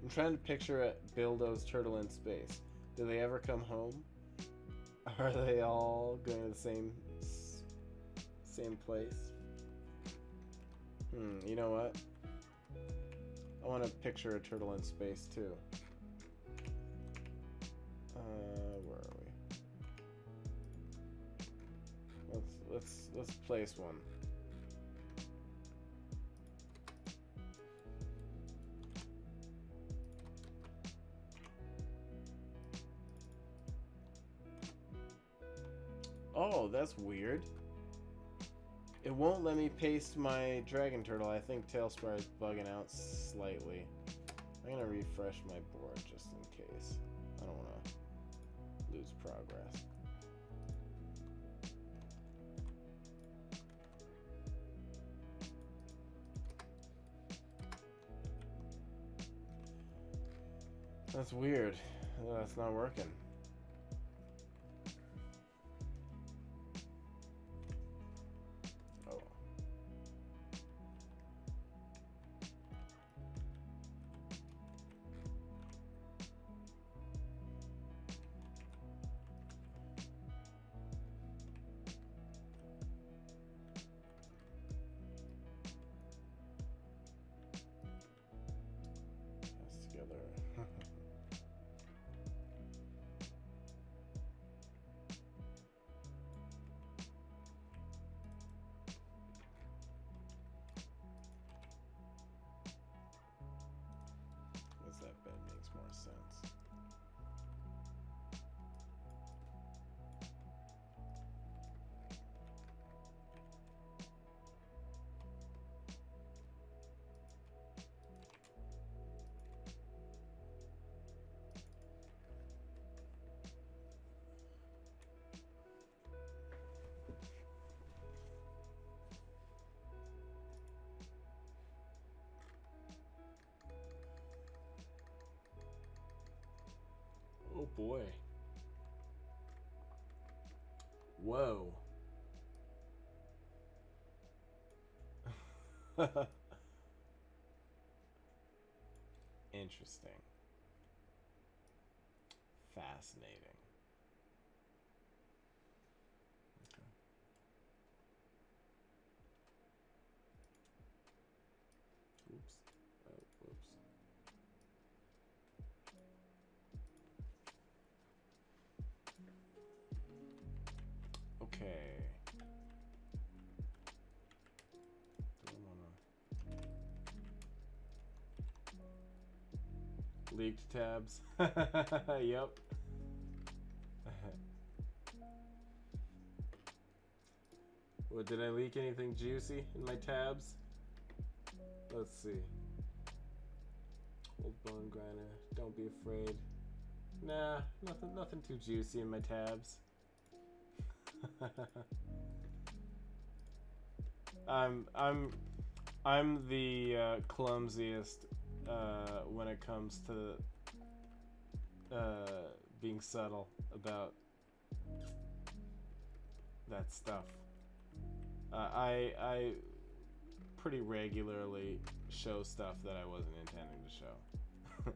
I'm trying to picture Bildo's turtle in space. Do they ever come home? Are they all going to the same place? You know what? I want to picture a turtle in space too. Where are we? Let's place one. Oh, that's weird. It won't let me paste my dragon turtle. I think TaleSpire is bugging out slightly. I'm gonna refresh my board just in case. I don't want to lose progress. That's weird. That's not working. Oh. That's together. Guess that bed makes more sense. Oh boy. Whoa. Interesting. fascinating. Oops. Oh, whoops. Okay. Don't wanna... Leaked tabs. Yep. What, did I leak anything juicy in my tabs? Let's see. Old Bonegrinder, don't be afraid. Nah, nothing too juicy in my tabs. I'm the clumsiest when it comes to being subtle about that stuff. I pretty regularly show stuff that I wasn't intending to show. I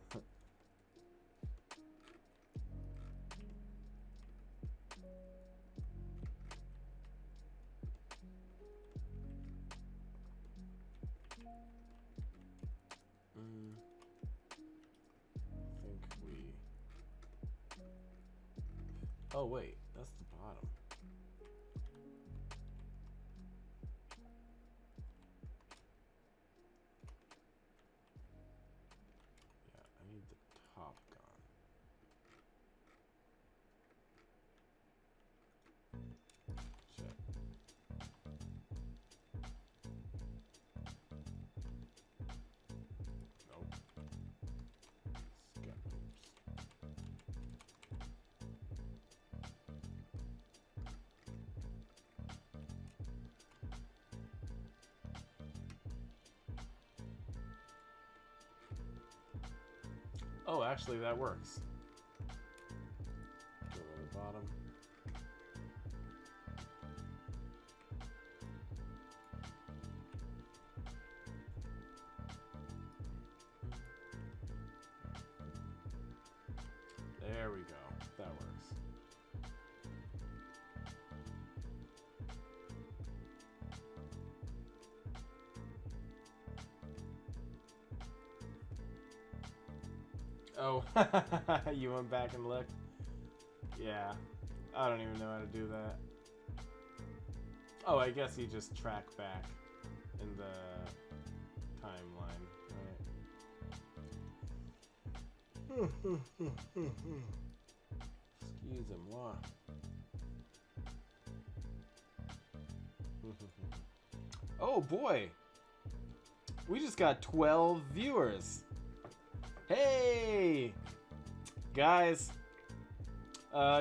think we... Oh wait, that's the bottom. Yeah, I need the top gone. Shit. Nope. Skip. Oops. Oh, actually, that works. Go to the bottom. There we go. That works. Oh, you went back and looked? Yeah, I don't even know how to do that. Oh, I guess you just track back in the timeline, right? Excusez-moi. Oh boy! We just got 12 viewers! Hey! Guys,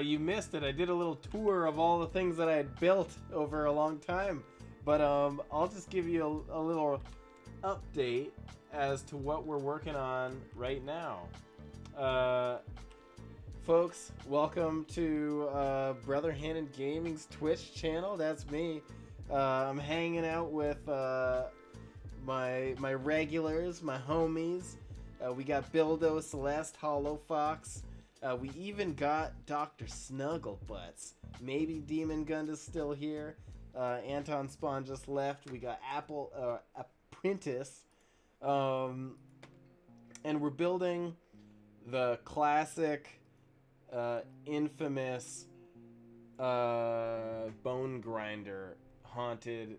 you missed it. I did a little tour of all the things that I had built over a long time. But I'll just give you a little update as to what we're working on right now. Folks, welcome to Brother Hannon Gaming's Twitch channel. That's me. I'm hanging out with my regulars, my homies. We got Bildo, Celeste, Hollow Fox. We even got Dr. Snugglebutts. Maybe Demon Gunda's still here. Anton Spawn just left. We got Apprentice. And we're building the classic, infamous Bonegrinder haunted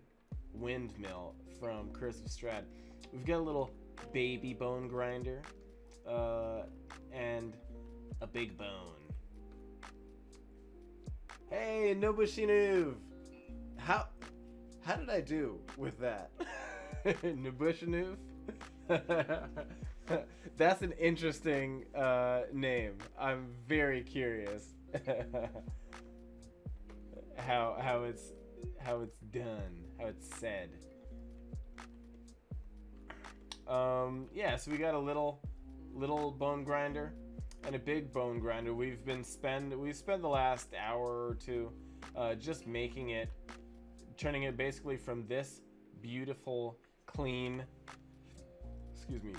windmill from Curse of Strahd. We've got a little baby Bonegrinder and a big bone. Hey, Nobushinuv! How did I do with that? Nobushinuv? That's an interesting name. I'm very curious how it's done, how it's said. Yeah, so we got a little Bonegrinder and a big Bonegrinder. We spent the last hour or two just making it, turning it basically from this beautiful, clean,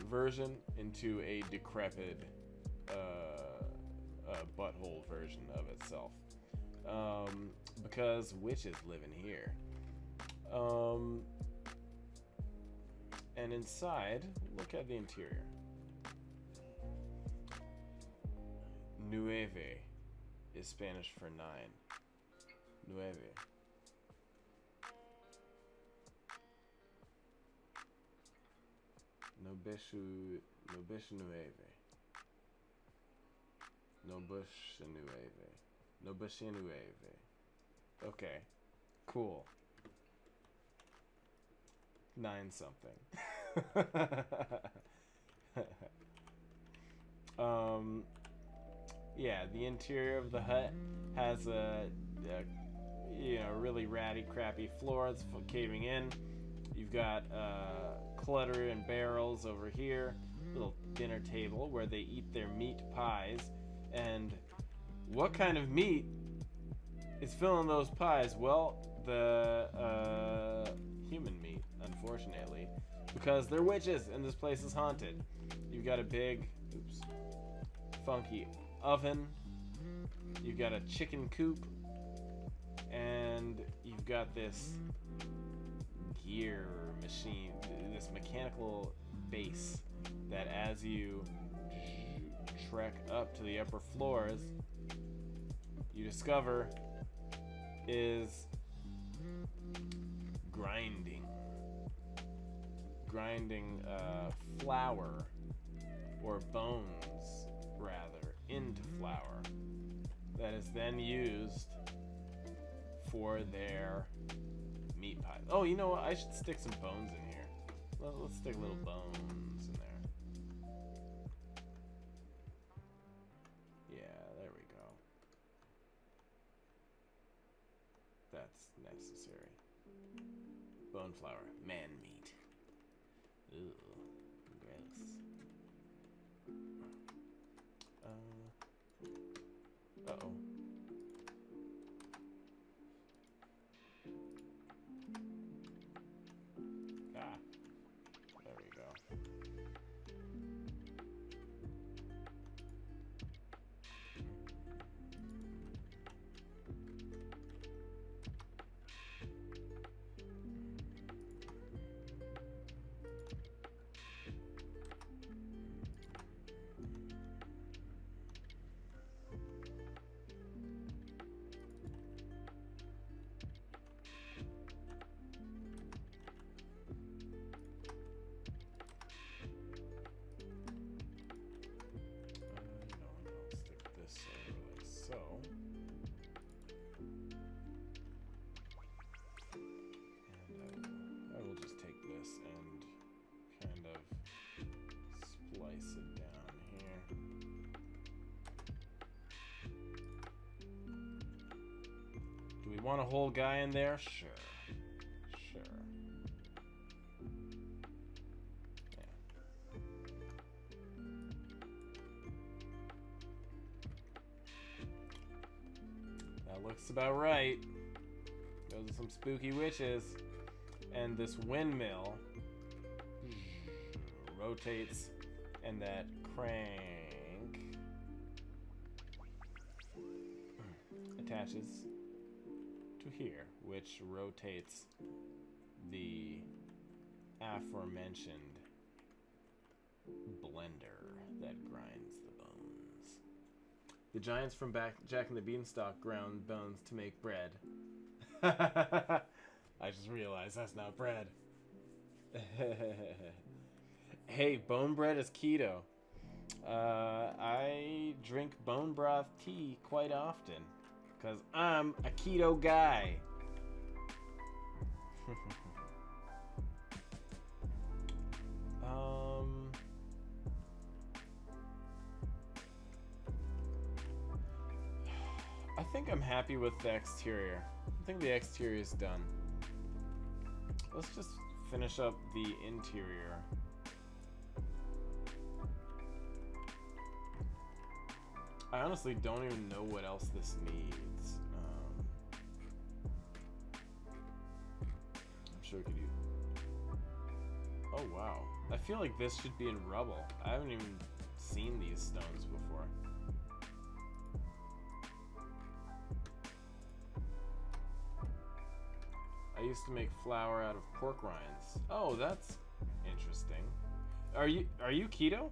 version into a decrepit butthole version of itself. Because witches live in here. And inside, look at the interior. Nueve is Spanish for 9. Nueve. No beshu nueve. No bush nueve. No bush nueve. Okay. Cool. 9 something. Yeah, the interior of the hut has a really ratty, crappy floor that's caving in. You've got clutter and barrels over here. Little dinner table where they eat their meat pies. And what kind of meat is filling those pies? Well, the human meat, unfortunately, because they're witches and this place is haunted. You've got a big, funky oven. You've got a chicken coop, and you've got this gear machine, this mechanical base that as you trek up to the upper floors, you discover is grinding flour, or bones rather, into flour that is then used for their meat pies. Oh, you know what? I should stick some bones in here. Let's stick little bones in there. Yeah, there we go. That's necessary. Bone flour. Man meat. Ew. Gross. Uh-oh. Ah. There we go. Want a whole guy in there? Sure. Yeah. That looks about right. Those are some spooky witches. And this windmill rotates, and that crank attaches to here, which rotates the aforementioned blender that grinds the bones. The giants from Jack and the Beanstalk ground bones to make bread. I just realized that's not bread. Hey, bone bread is keto. I drink bone broth tea quite often. Because I'm a keto guy. I think I'm happy with the exterior. I think the exterior is done. Let's just finish up the interior. I honestly don't even know what else this needs. I'm sure we could do. Oh wow. I feel like this should be in rubble. I haven't even seen these stones before. used to make flour out of pork rinds. Oh, that's interesting. Are you keto?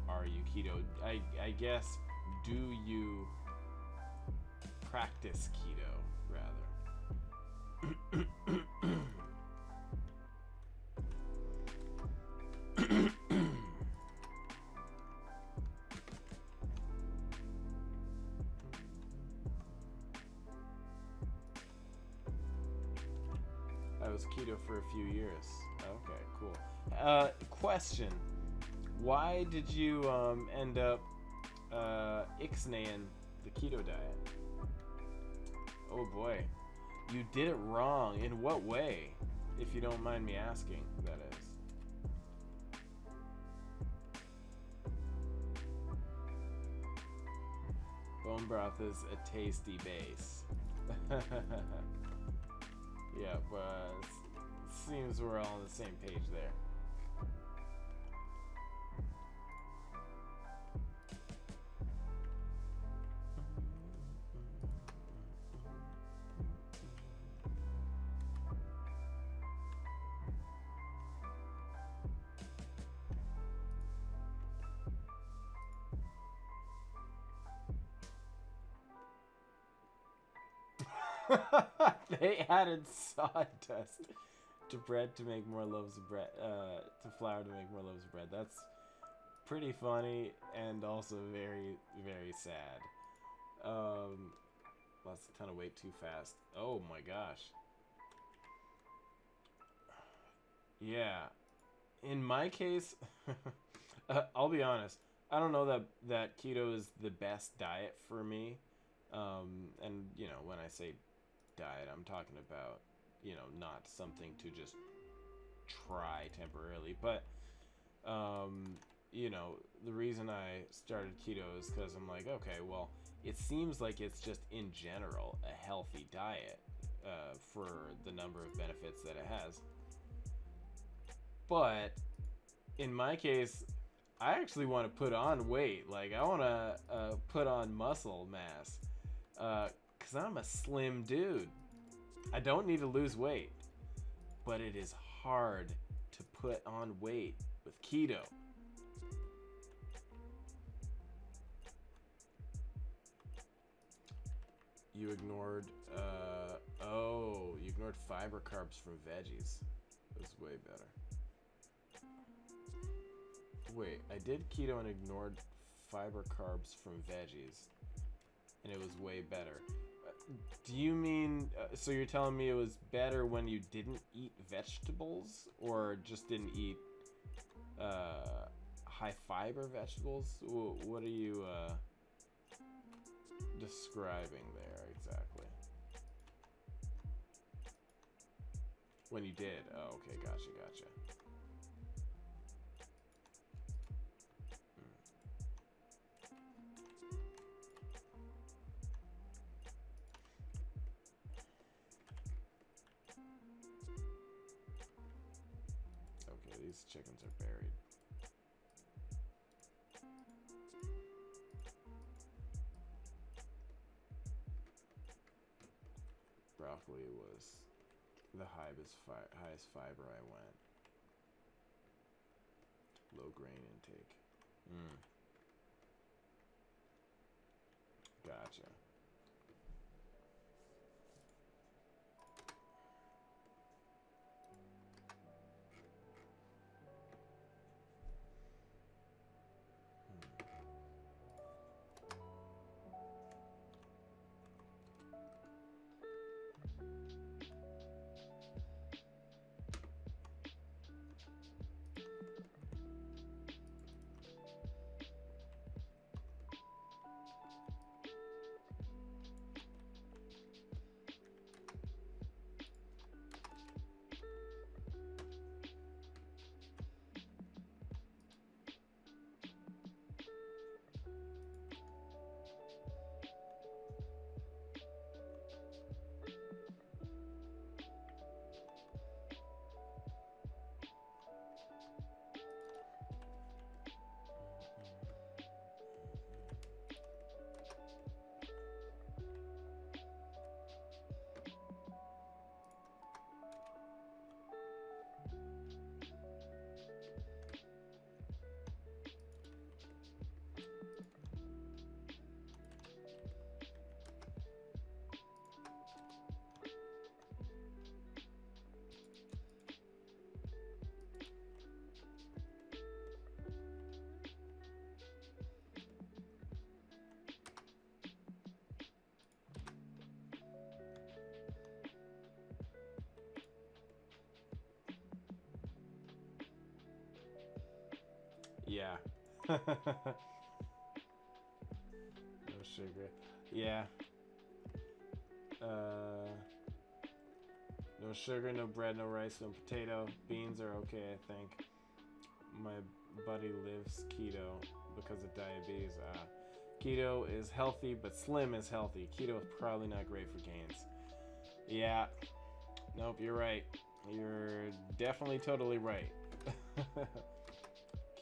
Are you keto? I guess, do you practice keto, rather? I was keto for a few years. Okay, cool. Question. Why did you end up ixnaying the keto diet? Oh boy. You did it wrong. In what way? If you don't mind me asking, that is. Bone broth is a tasty base. Yeah, but it seems we're all on the same page there. They added sawdust to bread to make more loaves of bread, to flour to make more loaves of bread. That's pretty funny and also very, very sad. Lost a ton of weight too fast. Oh my gosh. Yeah. In my case, I'll be honest. I don't know that keto is the best diet for me. And, you know, when I say diet, I'm talking about, you know, not something to just try temporarily. But, you know, the reason I started keto is because I'm like, okay, well, it seems like it's just in general a healthy diet for the number of benefits that it has. But in my case, I actually want to put on weight. Like, I want to put on muscle mass. Because I'm a slim dude. I don't need to lose weight. But it is hard to put on weight with keto. You ignored, you ignored fiber carbs from veggies. It was way better. Wait, I did keto and ignored fiber carbs from veggies. And it was way better. Do you mean, so you're telling me it was better when you didn't eat vegetables? Or just didn't eat high fiber vegetables? What are you describing there exactly? When you did? Oh, okay, gotcha. Okay, these chickens are buried. Broccoli was the highest fiber I went. Low grain intake. Gotcha. Yeah. No sugar. Yeah. No sugar, no bread, no rice, no potato. Beans are okay, I think. My buddy lives keto because of diabetes. Keto is healthy, but slim is healthy. Keto is probably not great for gains. Yeah. Nope, you're right. You're definitely totally right.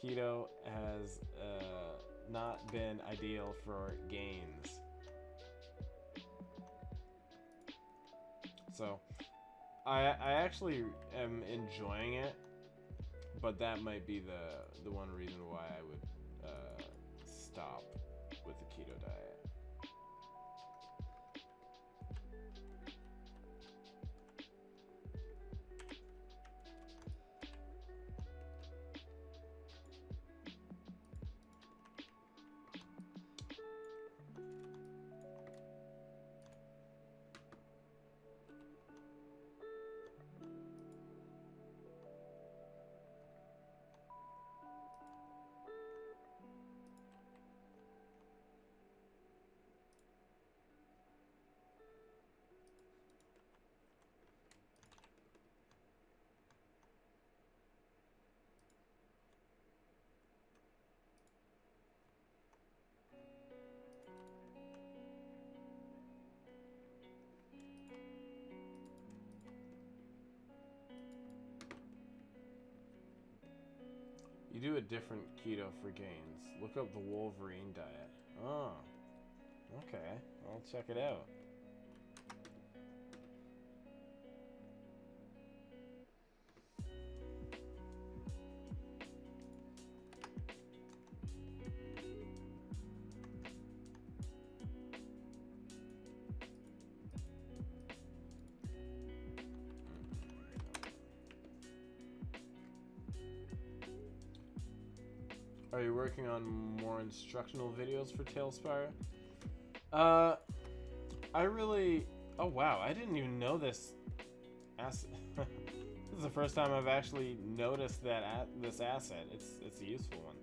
Keto has not been ideal for gains. So, I actually am enjoying it, but that might be the one reason why I would stop with the keto diet. You do a different keto for gains. Look up the Wolverine diet. Oh, okay. I'll check it out. Are you working on more instructional videos for TaleSpire? I really... Oh wow, I didn't even know this asset. This is the first time I've actually noticed that this asset. It's a useful one.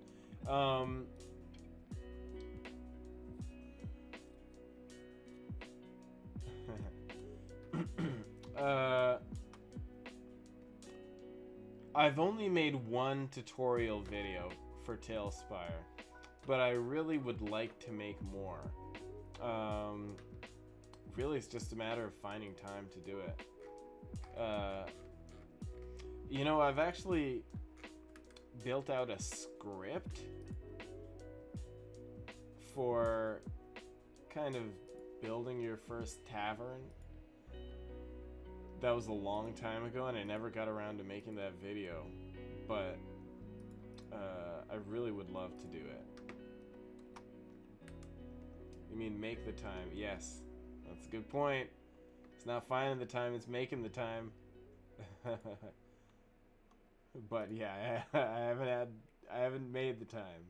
I've only made one tutorial video for TaleSpire, but I really would like to make more. Really, it's just a matter of finding time to do it. You know, I've actually built out a script for kind of building your first tavern. That was a long time ago, and I never got around to making that video, but I really would love to do it. You mean make the time? Yes, that's a good point. It's not finding the time, it's making the time. But yeah, I haven't made the time.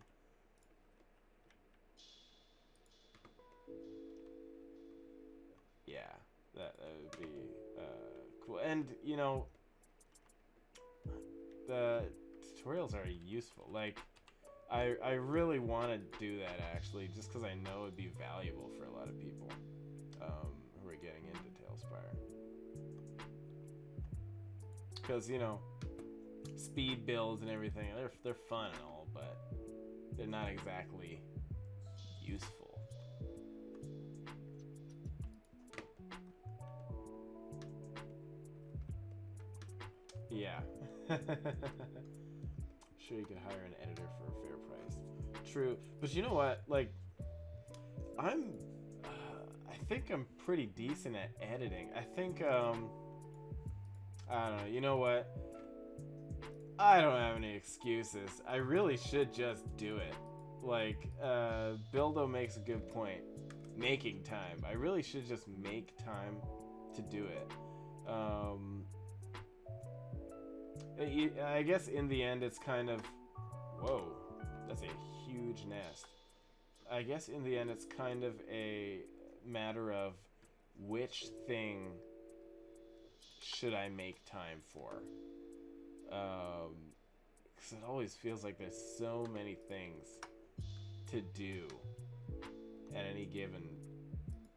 Yeah, that would be cool. And you know, the tutorials are useful. Like, I really want to do that actually, just because I know it'd be valuable for a lot of people who are getting into TaleSpire. Because, you know, speed builds and everything, they're fun and all, but they're not exactly useful. Yeah. Sure, you could hire an editor for a fair price. True, but you know what? Like, I think I'm pretty decent at editing. I think, I don't know. You know what? I don't have any excuses. I really should just do it. Like, Bildo makes a good point. Making time. I really should just make time to do it. I guess in the end it's kind of... Whoa, that's a huge nest. I guess in the end it's kind of a matter of which thing should I make time for. Because it always feels like there's so many things to do at any given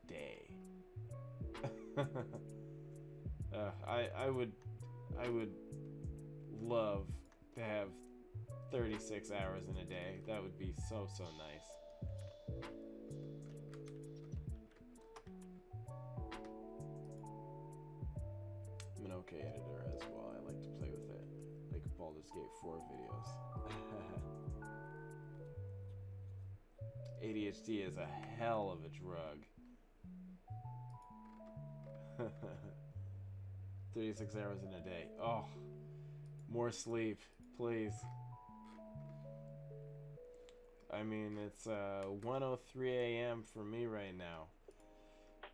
day. I would love to have 36 hours in a day. That would be so nice. I'm an okay editor as well. I like to play with it, like Baldur's Gate 4 videos. ADHD is a hell of a drug. 36 hours in a day. Oh, more sleep, please. I mean, it's 1:03 a.m. for me right now.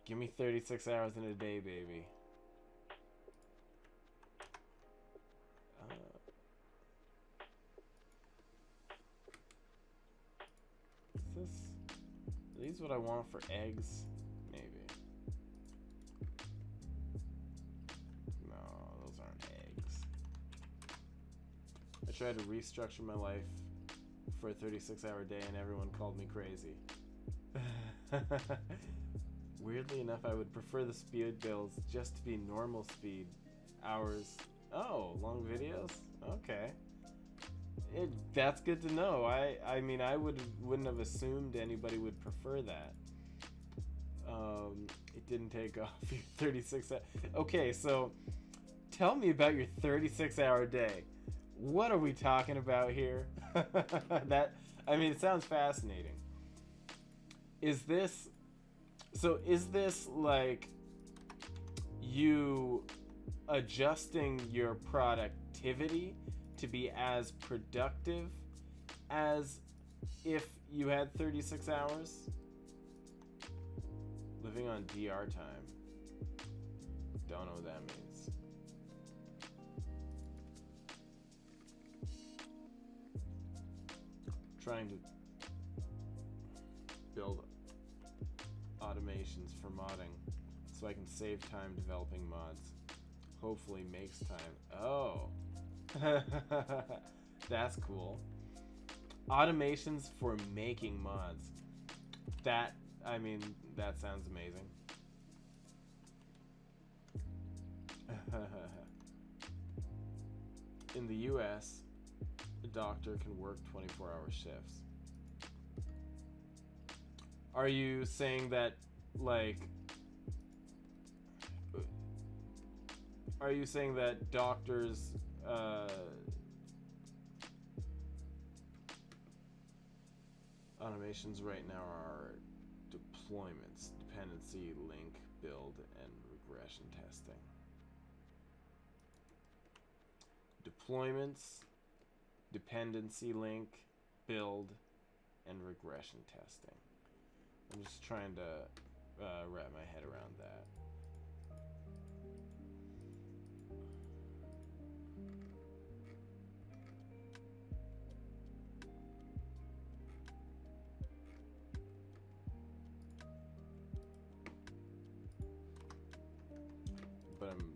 Give me 36 hours in a day, baby. Are these what I want for eggs? Maybe. No, those aren't eggs. I tried to restructure my life for a 36-hour day and everyone called me crazy. Weirdly enough, I would prefer the speed builds just to be normal speed hours. Oh, long videos? Okay. That's good to know. I mean, I wouldn't have assumed anybody would prefer that. It didn't take off your 36 hours. Okay, so tell me about your 36-hour day. What are we talking about here? I mean, it sounds fascinating. Is this like you adjusting your productivity to be as productive as if you had 36 hours? Living on DR time. Don't know what that means. Trying to build automations for modding so I can save time developing mods. Hopefully makes time. Oh. That's cool. Automations for making mods. That sounds amazing. In the US, a doctor can work 24-hour shifts. Are you saying that, like, doctors automations right now are deployments, dependency, link, build, and regression testing. Deployments, dependency link, build, and regression testing. I'm just trying to wrap my head around that. But I'm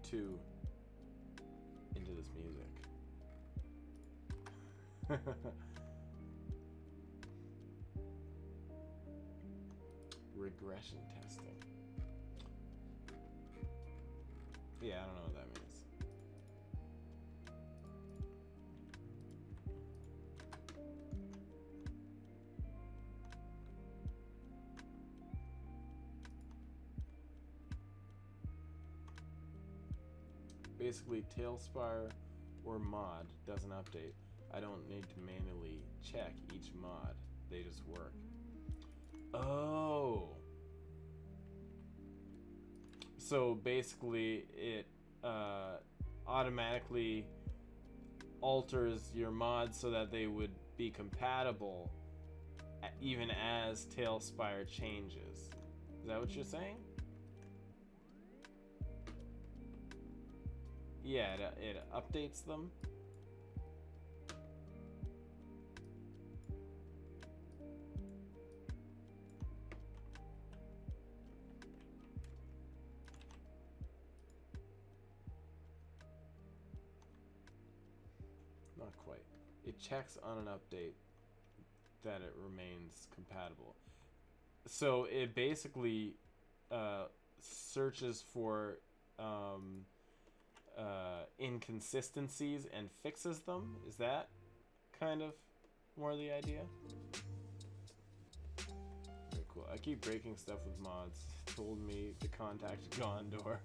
too into this music. Regression testing. Yeah, I don't know what that means. Basically, TaleSpire or mod doesn't update. I don't need to manually check each mod. They just work. Oh. So basically, it automatically alters your mods so that they would be compatible even as TaleSpire changes. Is that what you're saying? Yeah, it updates them. Not quite. It checks on an update that it remains compatible. So it basically searches for inconsistencies and fixes them. Is that kind of more the idea? Very cool. I keep breaking stuff with mods. Told me to contact Gondor.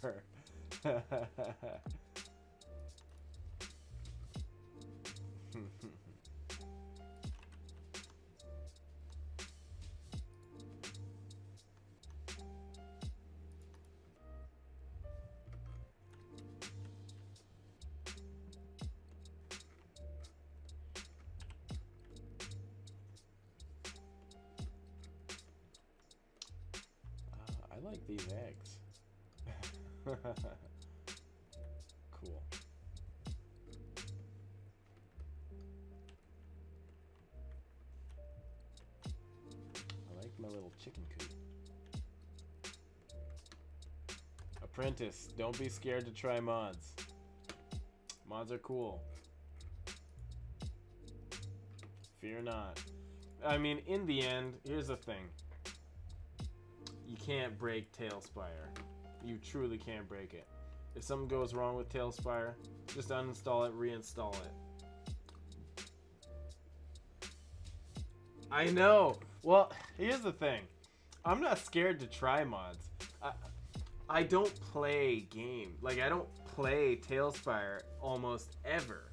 I like these eggs. Cool. I like my little chicken coop. Apprentice, don't be scared to try mods. Mods are cool. Fear not. I mean, in the end, here's the thing. You can't break TaleSpire. You truly can't break it. If something goes wrong with TaleSpire, just uninstall it, reinstall it. I know. Well, here's the thing. I'm not scared to try mods. I don't play games. Like, I don't play TaleSpire almost ever.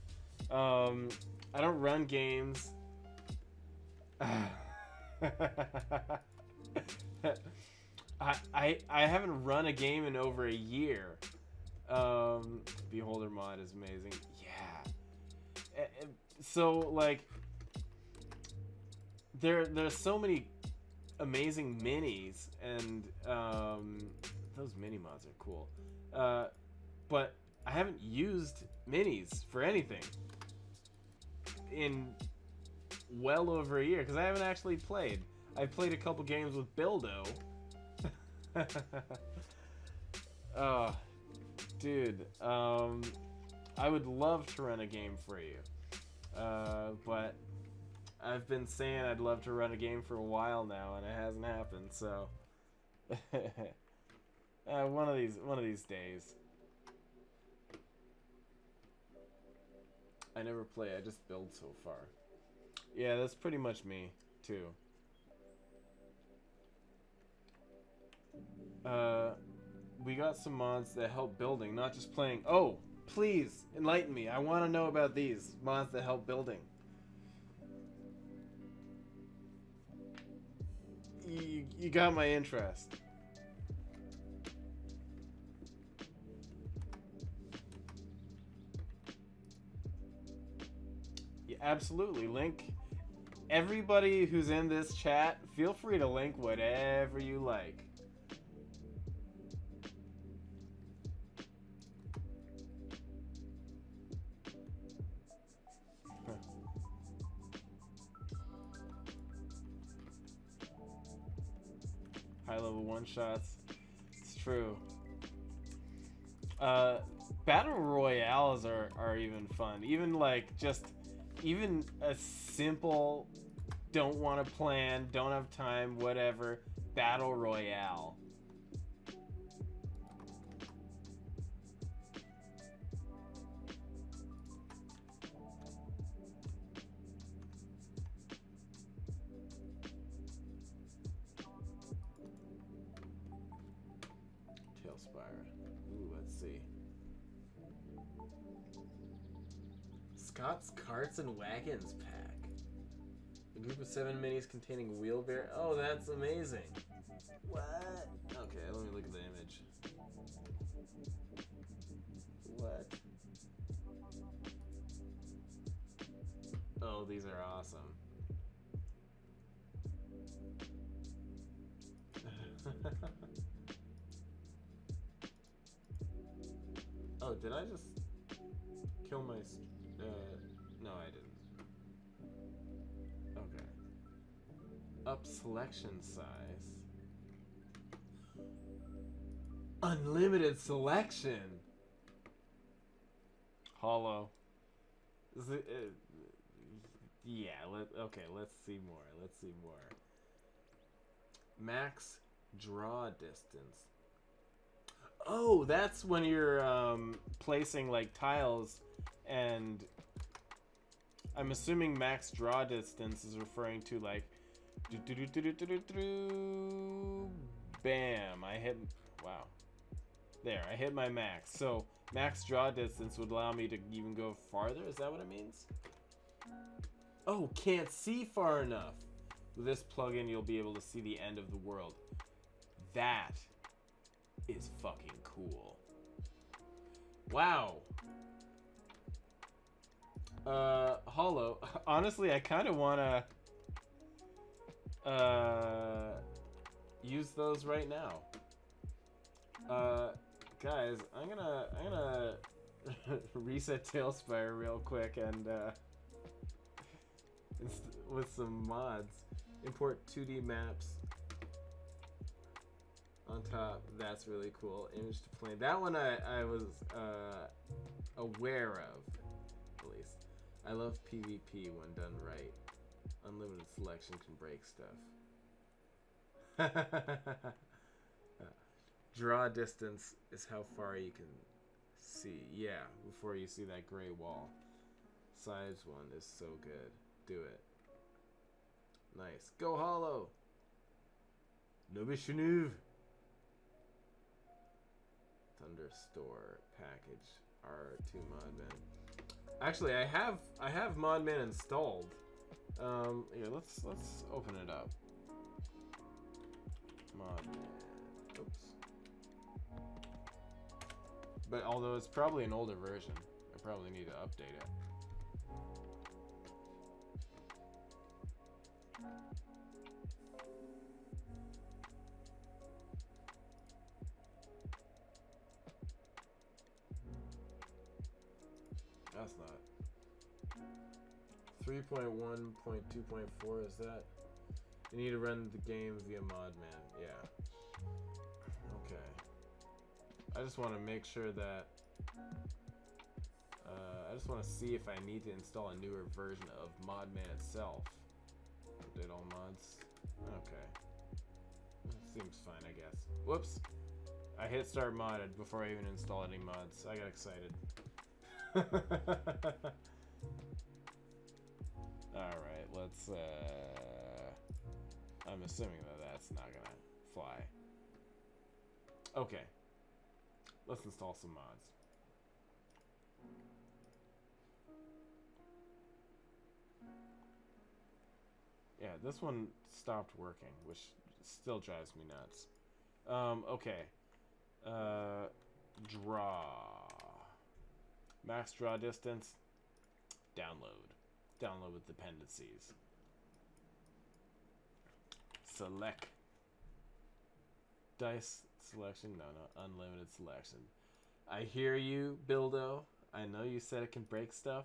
I don't run games. I haven't run a game in over a year. Beholder mod is amazing. Yeah. So like there's so many amazing minis, and those mini mods are cool. But I haven't used minis for anything in well over a year because I haven't actually played. I played a couple games with Bildo. Oh, dude, I would love to run a game for you, but I've been saying I'd love to run a game for a while now, and it hasn't happened. So, one of these days. I never play. I just build so far. Yeah, that's pretty much me too. We got some mods that help building, not just playing. Oh, please enlighten me. I want to know about these mods that help building. You got my interest. Yeah, absolutely. Link everybody who's in this chat. Feel free to link whatever you like. High level one shots. It's true. Battle royales are even fun. Even like even a simple don't want to plan, don't have time, whatever battle royale. TaleSpire. Ooh, let's see. Scott's Carts and Wagons pack. A group of 7 minis containing wheelbarrow. Oh, that's amazing. What? Okay, let me look at the image. What? Oh, these are awesome. Oh, did I just kill my... no, I didn't. Okay. Up selection size. Unlimited selection! Hollow. Yeah, okay, let's see more. Let's see more. Max draw distance. Oh, that's when you're placing like tiles, and I'm assuming max draw distance is referring to like bam, I hit, wow. There, I hit my max. So max draw distance would allow me to even go farther. Is that what it means? Oh, can't see far enough. With this plugin, you'll be able to see the end of the world. That is fucking cool. Wow. Hollow. Honestly, I kind of want to use those right now. Guys, I'm gonna reset TaleSpire real quick and with some mods, import 2D maps on top. That's really cool. Image to plane. That one I was aware of, at least. I love PvP when done right. Unlimited selection can break stuff. Draw distance is how far you can see. Yeah, before you see that gray wall. Size one is so good. Do it. Nice. Go Hollow! Nobishanuv! Thunderstore package R2 Modman. Actually, I have Modman installed. Yeah, let's open it up. Modman. Oops. But although it's probably an older version, I probably need to update it. That's not. 3.1.2.4 is that? You need to run the game via Modman. Yeah. Okay. I just want to make sure that I just want to see if I need to install a newer version of Modman itself. Update all mods. Okay. Seems fine, I guess. Whoops. I hit start modded before I even installed any mods. I got excited. Alright, let's I'm assuming that that's not gonna fly. Okay. Let's install some mods. Yeah, this one stopped working, which still drives me nuts. Okay. Draw. Max draw distance. Download. Download with dependencies. Select. Dice selection. No, unlimited selection. I hear you, Bildo. I know you said it can break stuff,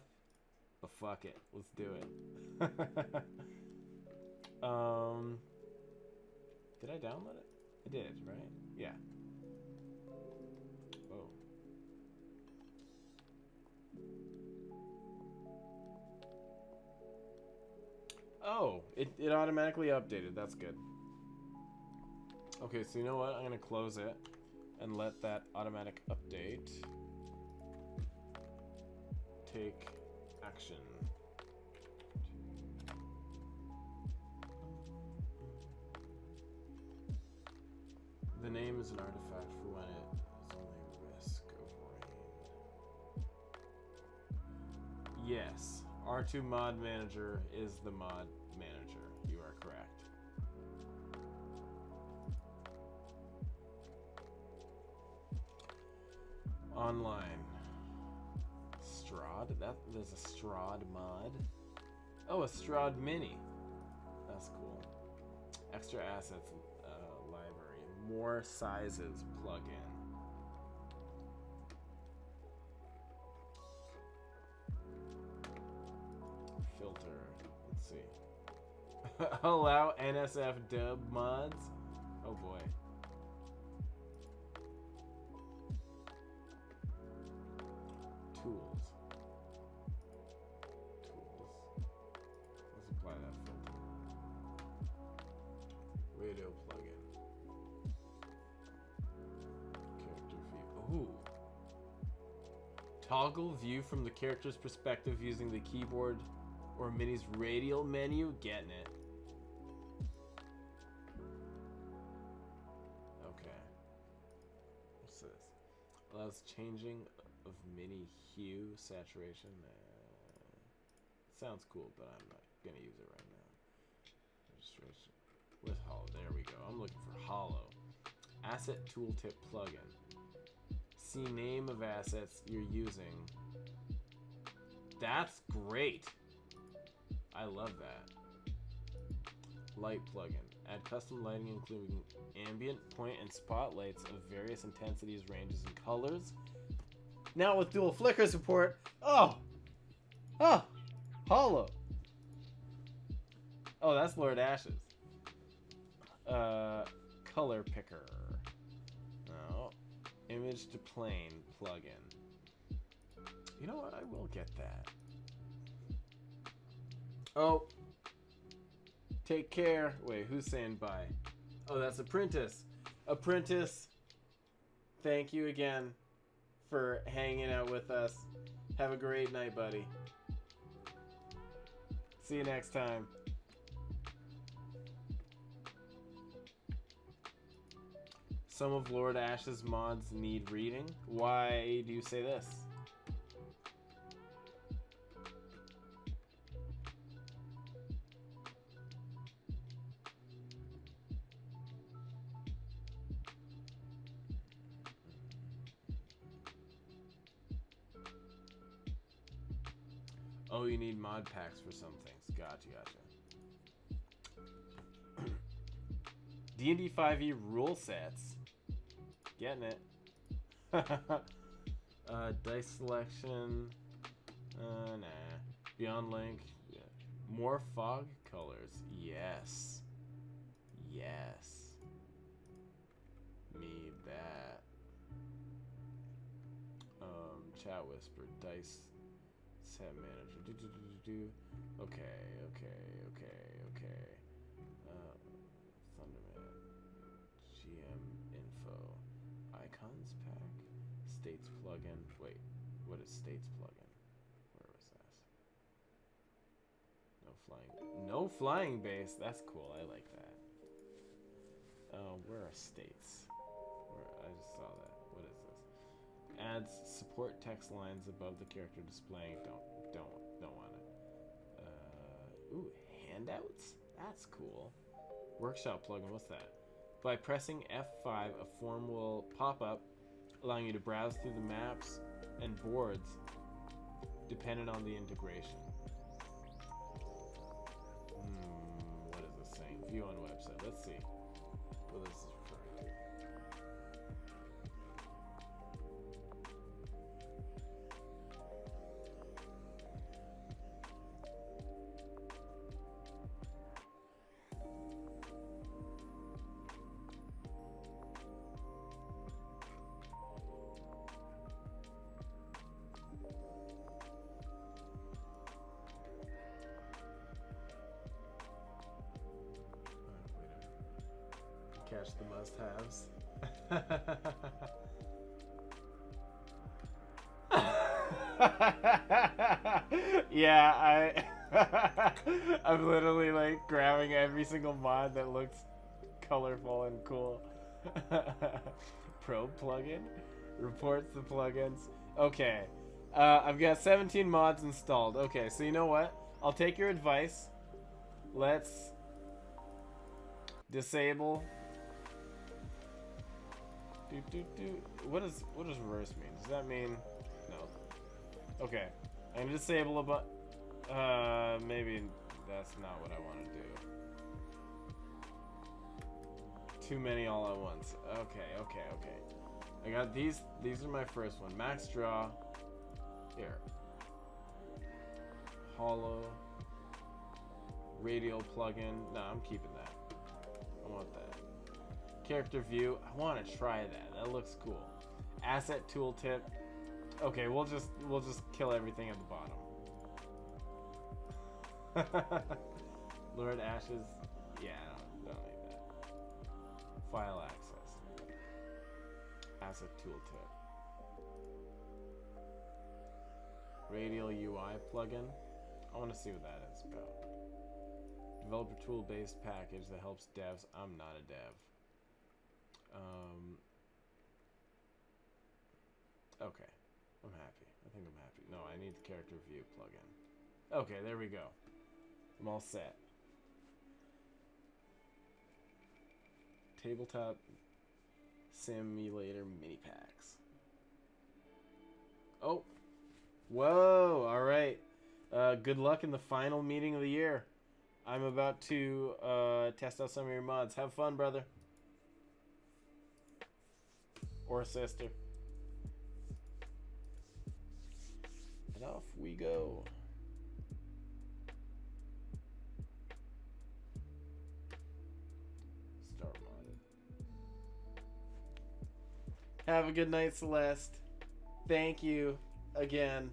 but fuck it. Let's do it. Did I download it? I did, right? Yeah. Oh. Oh, it automatically updated. That's good. Okay, so you know what? I'm gonna close it and let that automatic update take action. The name is an artifact for when it is only risk of rain. Yes, R2 Mod Manager is the mod manager. You are correct. Online. Strahd? There's a Strahd mod? Oh, a Strahd Mini. That's cool. Extra assets library. More sizes plugin. Filter. Let's see. Allow NSF dub mods? Oh boy. Tools. Toggle view from the character's perspective using the keyboard or Mini's radial menu. Getting it. Okay. What's this? Allows changing of Mini hue, saturation. Sounds cool, but I'm not gonna use it right now. Registration. With Hollow. There we go. I'm looking for Hollow. Asset tooltip plugin. See name of assets you're using. That's great. I love that. Light plugin. Add custom lighting including ambient, point, and spotlights of various intensities, ranges, and colors. Now with dual flicker support. Oh! Hollow. Oh, that's Lord Ashes. Color picker. No. Image to plane plugin. You know what? I will get that. Oh. Take care. Wait, who's saying bye? Oh, that's Apprentice. Apprentice, thank you again for hanging out with us. Have a great night, buddy. See you next time. Some of Lord Ash's mods need reading. Why do you say this? Oh, you need mod packs for some things. Gotcha. D&D 5e rule sets. Getting it. Dice selection. Nah. Beyond Link. Yeah. More fog colors. Yes. Need that. Chat whisper. Dice set manager. Okay. Thunderman. GM info. Icons pack. States plugin. Wait, what is States plugin? Where was that? No flying base. That's cool. I like that. Where are States? I just saw that. What is this? Adds support text lines above the character displaying. Don't want it. Ooh, handouts? That's cool. Workshop plugin. What's that? By pressing F5, a form will pop up, allowing you to browse through the maps and boards depending on the integration. What is this saying? View on website. Let's see what this is referring to. Catch the must-haves. Yeah, I'm literally like grabbing every single mod that looks colorful and cool. Pro plugin reports the plugins. Okay, I've got 17 mods installed. Okay, so you know what? I'll take your advice. Let's disable. What does reverse mean? Does that mean no? Okay, I'm gonna disable a maybe that's not what I want to do. Too many all at once. Okay. I got these. These are my first one. Max draw. Here. Hollow. Radial plugin. No, I'm keeping that. I want that. Character view. I want to try that. That looks cool. Asset tooltip. Okay, we'll just kill everything at the bottom. Lord Ashes. Yeah, don't need that. File access. Asset tooltip. Radial UI plugin. I want to see what that is about. Developer tool-based package that helps devs. I'm not a dev. Okay. I'm happy. I think I'm happy. No, I need the character view plugin. Okay, there we go. I'm all set. Tabletop simulator mini packs. Oh. Whoa. All right. Good luck in the final meeting of the year. I'm about to test out some of your mods. Have fun, brother. Or sister. And off we go. Start modded. Have a good night, Celeste. Thank you again.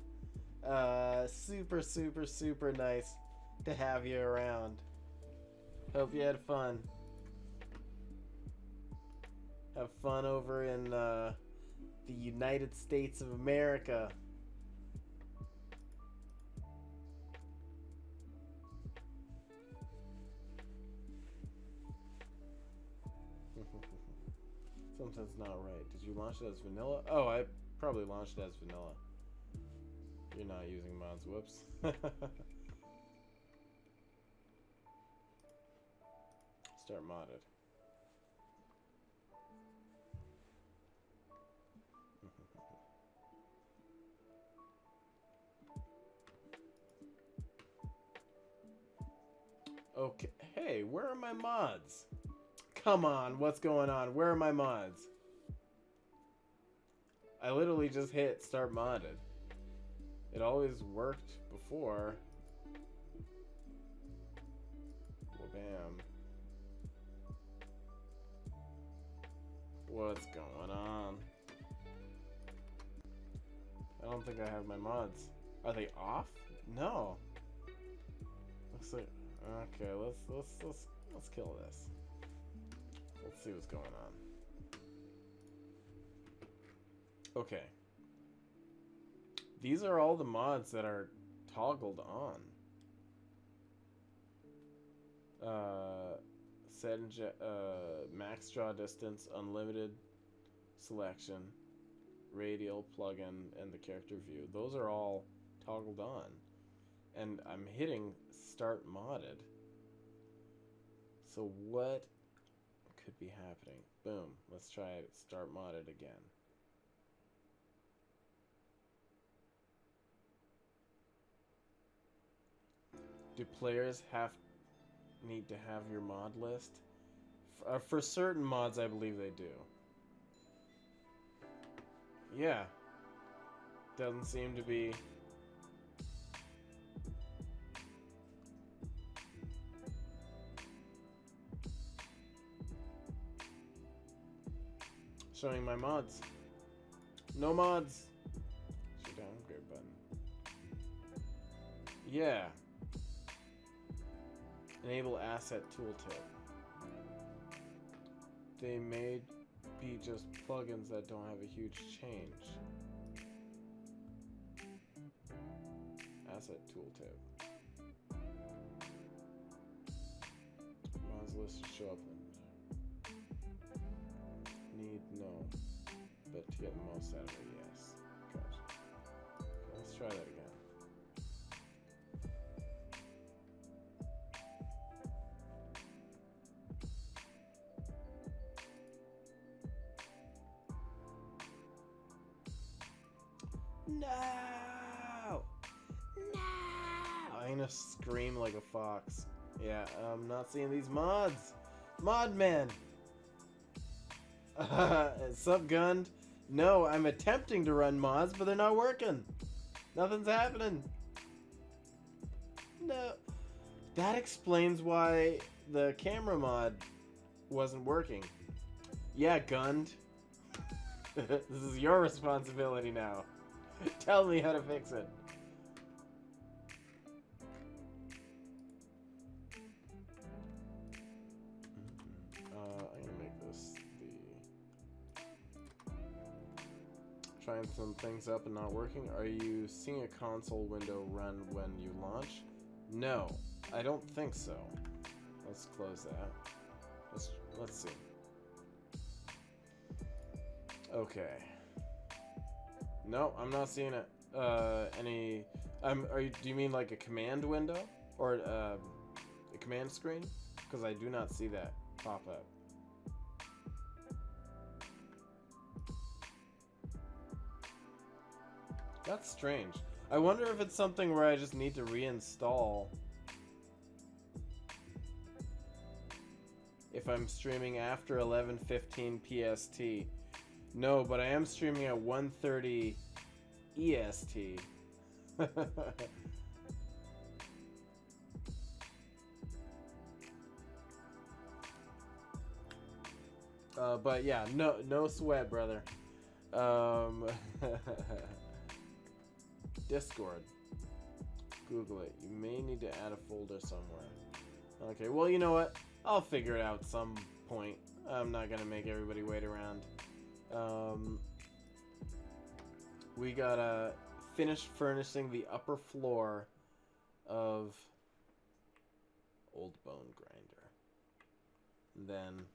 Super, super, super nice to have you around. Hope you had fun. Have fun over in the United States of America. Something's not right. Did you launch it as vanilla? Oh, I probably launched it as vanilla. You're not using mods. Whoops. Start modded. Okay. Hey, where are my mods? Come on, what's going on? Where are my mods? I literally just hit start modded. It always worked before. Well, bam. What's going on? I don't think I have my mods. Are they off? No. Looks like okay. Let's kill this. Let's see what's going on. Okay. These are all the mods that are toggled on. Set max draw distance, unlimited selection, radial plugin, and the character view. Those are all toggled on. And I'm hitting start modded. So what could be happening? Boom. Let's try it. Start modded again. Do players need to have your mod list? For certain mods, I believe they do. Yeah. Doesn't seem to be... showing my mods. No mods. Should downgrade button. Yeah. Enable asset tooltip. They may be just plugins that don't have a huge change. Asset tooltip. Mods list should show up in need no, but to get the most out of it, yes. Gotcha. Okay, let's try that again. No! No! I'm gonna scream like a fox. Yeah, I'm not seeing these mods. Mod man! Subgunned? No, I'm attempting to run mods, but they're not working. Nothing's happening. No. That explains why the camera mod wasn't working. Yeah, Gunned. This is your responsibility now. Tell me how to fix it. I'm gonna make this the Trying some things up and not working. Are you seeing a console window run when you launch? No, I don't think so. Let's close that. Let's see. Okay. No, I'm not seeing it. Any? Do you mean like a command window or a command screen? Because I do not see that pop up. That's strange. I wonder if it's something where I just need to reinstall if I'm streaming after 11:15 PST. No, but I am streaming at 1:30 EST. But yeah, no sweat, brother. Discord. Google it. You may need to add a folder somewhere. Okay, well, you know what? I'll figure it out some point. I'm not gonna make everybody wait around. We gotta finish furnishing the upper floor of Old Bonegrinder. Then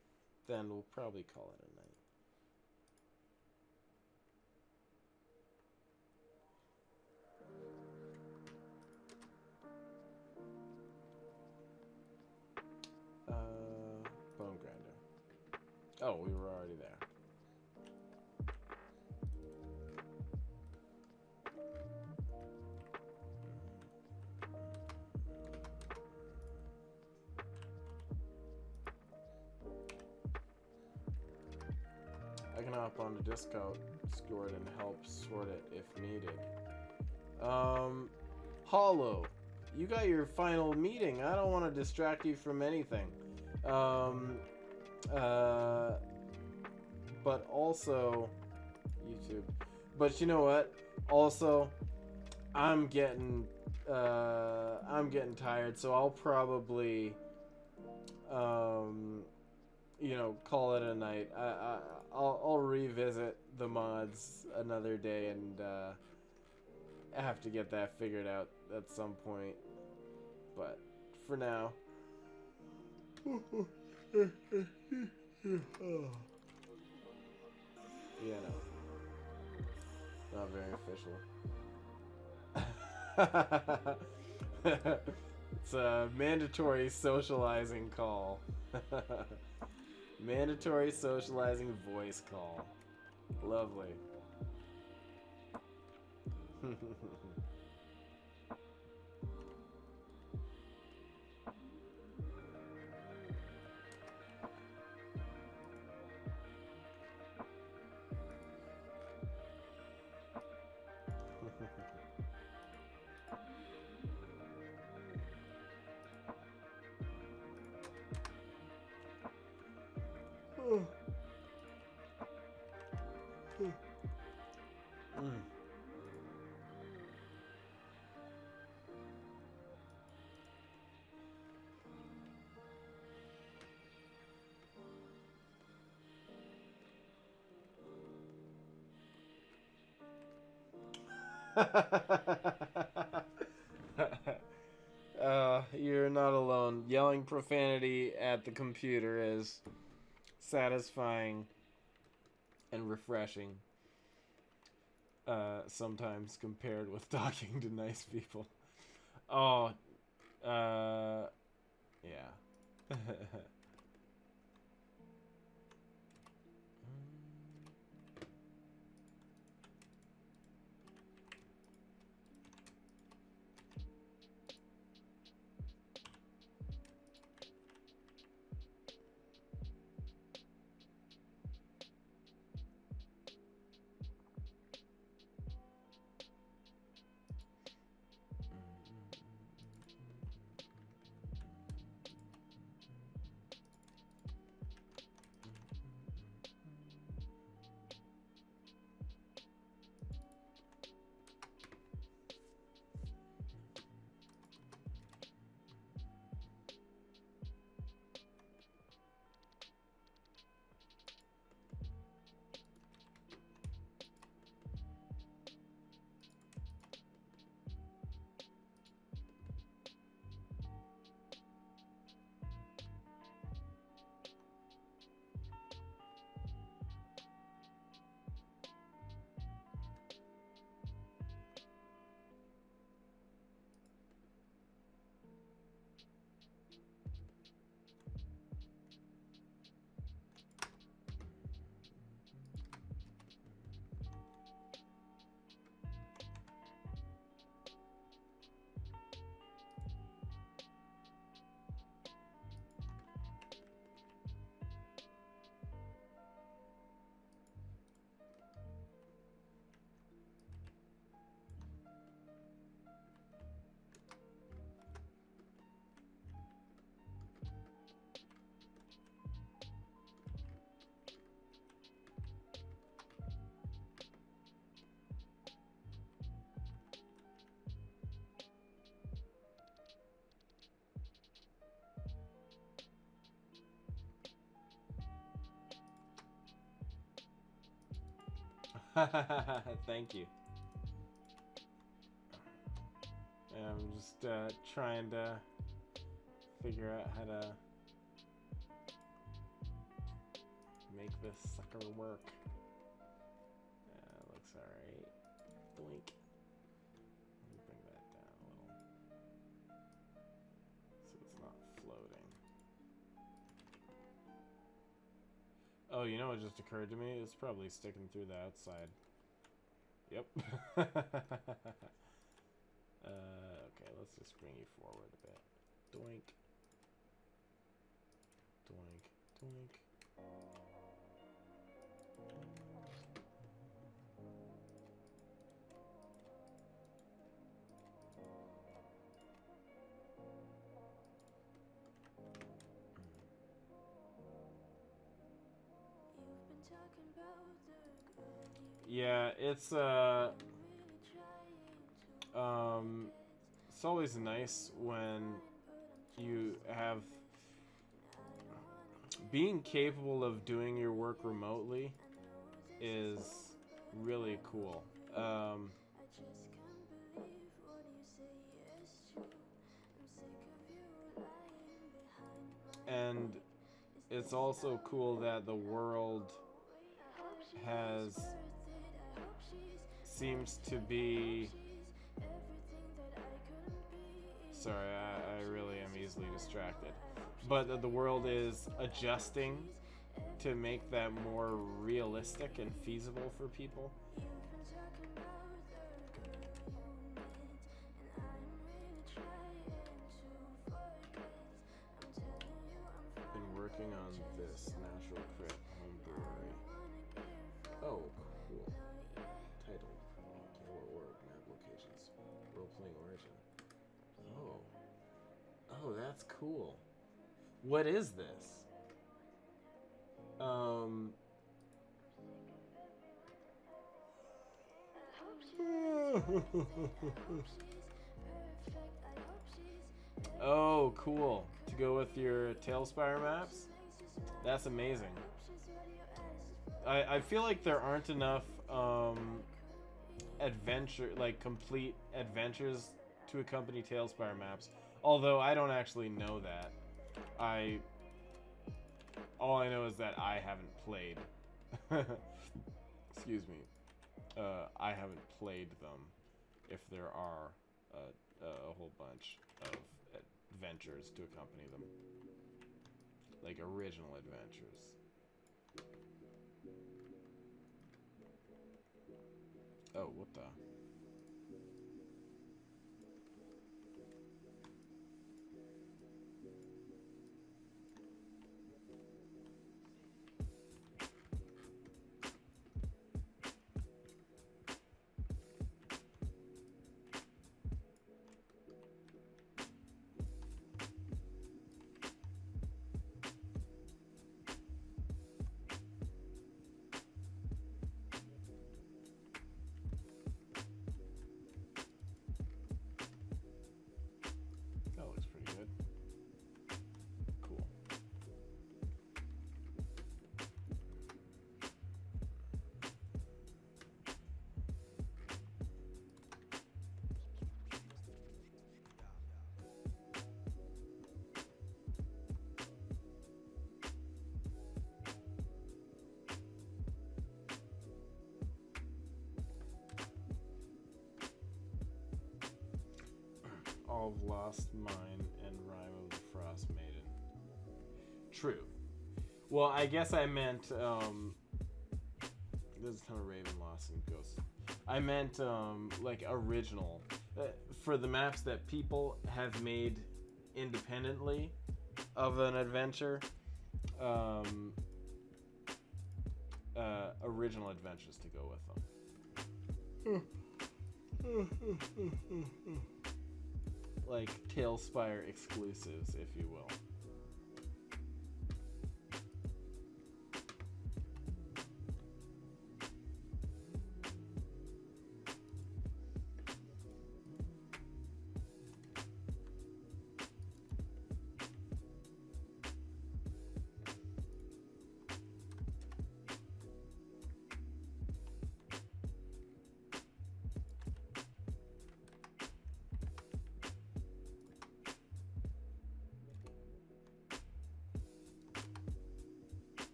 we'll probably call it a night. Bonegrinder. Oh, we were already there. I can hop onto Discord and help sort it if needed. Hollow, you got your final meeting. I don't want to distract you from anything. But also YouTube. But you know what? Also, I'm getting tired, so I'll probably you know, call it a night. I'll revisit the mods another day and I have to get that figured out at some point. But for now, yeah, no, not very official. It's a mandatory socializing call. Mandatory socializing voice call. Lovely. You're not alone. Yelling profanity at the computer is satisfying and refreshing. Sometimes compared with talking to nice people. Oh, yeah. Thank you. I'm just trying to figure out how to make this sucker work. Looks alright. Doink. Let me bring that down a little so it's not floating. Oh, you know what just occurred to me? It's probably sticking through the outside. Yep. Okay, let's just bring you forward a bit. Doink. Doink. Doink. Yeah, it's always nice when you have being capable of doing your work remotely is really cool. And it's also cool that the world seems to be... Sorry, I really am easily distracted. But the world is adjusting to make that more realistic and feasible for people. Been working on this natural crit home brewery. Oh, cool. Title: Yellow Orb, map locations, role-playing origin. Oh, that's cool. What is this? Oh, cool. To go with your TaleSpire maps? That's amazing. I feel like there aren't enough complete adventures to accompany TaleSpire maps. Although I don't actually know that. All I know is that I haven't played. Excuse me. I haven't played them. If there are a whole bunch of adventures to accompany them, like original adventures. Oh, what the? All of Lost Mine and Rime of the Frost Maiden. True. Well, I guess I meant, there's a ton of Raven Lost and Ghost. I meant, like, original. For the maps that people have made independently of an adventure, original adventures to go with them. Like TaleSpire exclusives, if you will.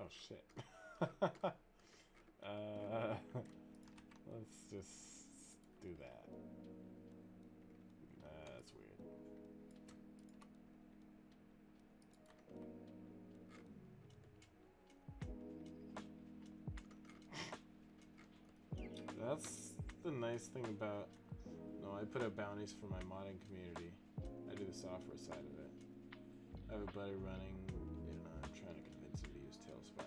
Oh shit. Let's just do that. That's weird. That's the nice thing about... No, I put out bounties for my modding community. I do the software side of it. I have a buddy running, and I'm trying to convince him to use TaleSpire.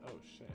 Oh shit.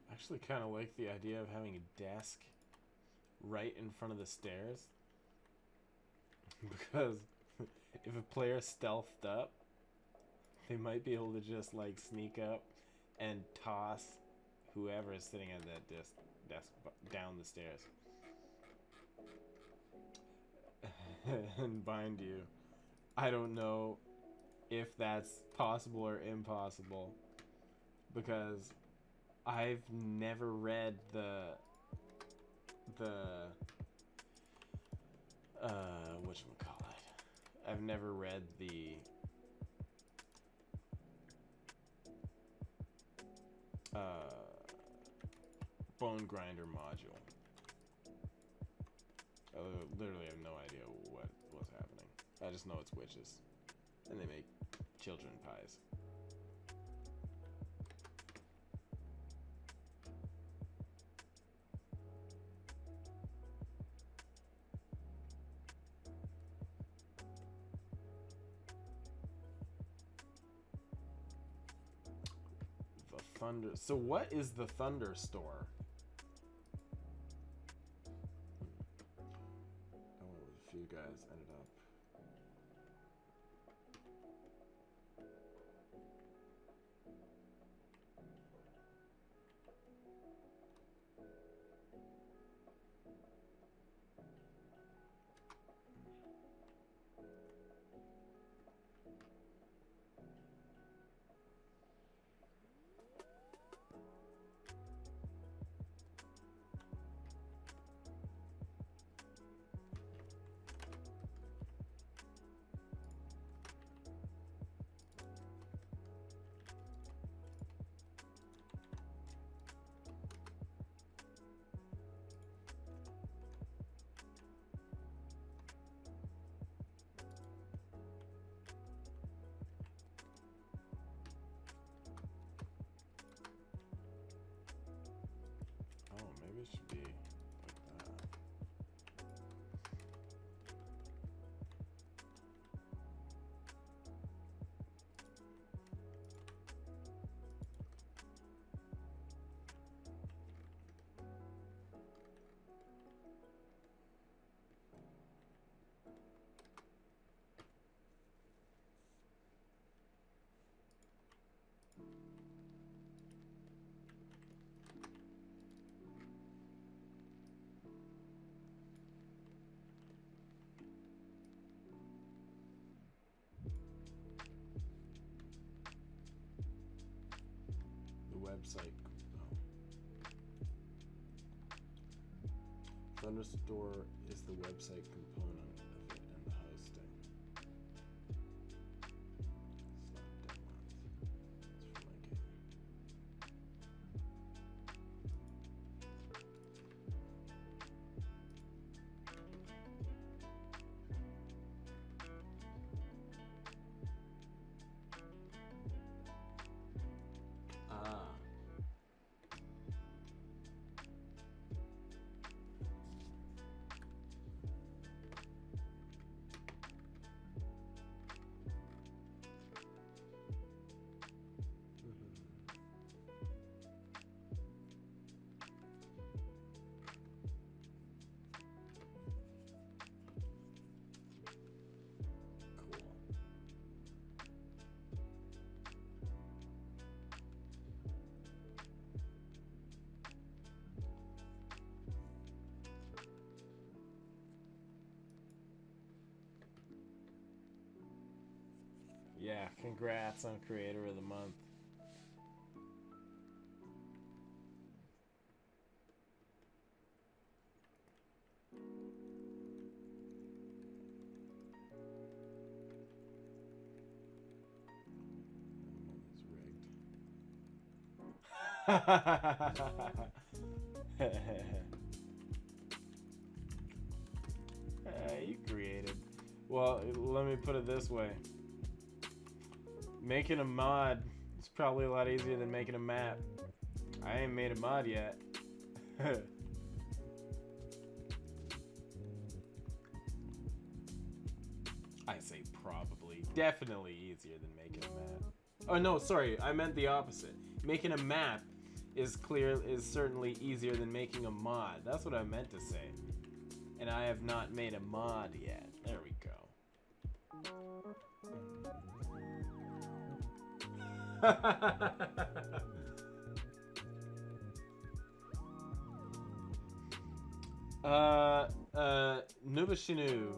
I actually kind of like the idea of having a desk right in front of the stairs. Because if a player stealthed up, they might be able to just like sneak up and toss whoever is sitting at that desk down the stairs. And bind you. I don't know if that's possible or impossible, because I've never read the whatchamacallit. I've never read the Bonegrinder module. I literally have no idea what's happening. I just know it's witches, and they make children pies. The Thunder. So what is the Thunder Store? Oh, a few guys ended up. store is the website component of it and the hosting? Slap deadlines. It's for my game. Ah. Cool. Yeah, congrats on Creator of the Month. You created. Well, let me put it this way. Making a mod is probably a lot easier than making a map. I ain't made a mod yet. I say probably. Definitely easier than making a map. Oh no, sorry, I meant the opposite. Making a map is certainly easier than making a mod. That's what I meant to say. And I have not made a mod yet. There we go. Nubashinu.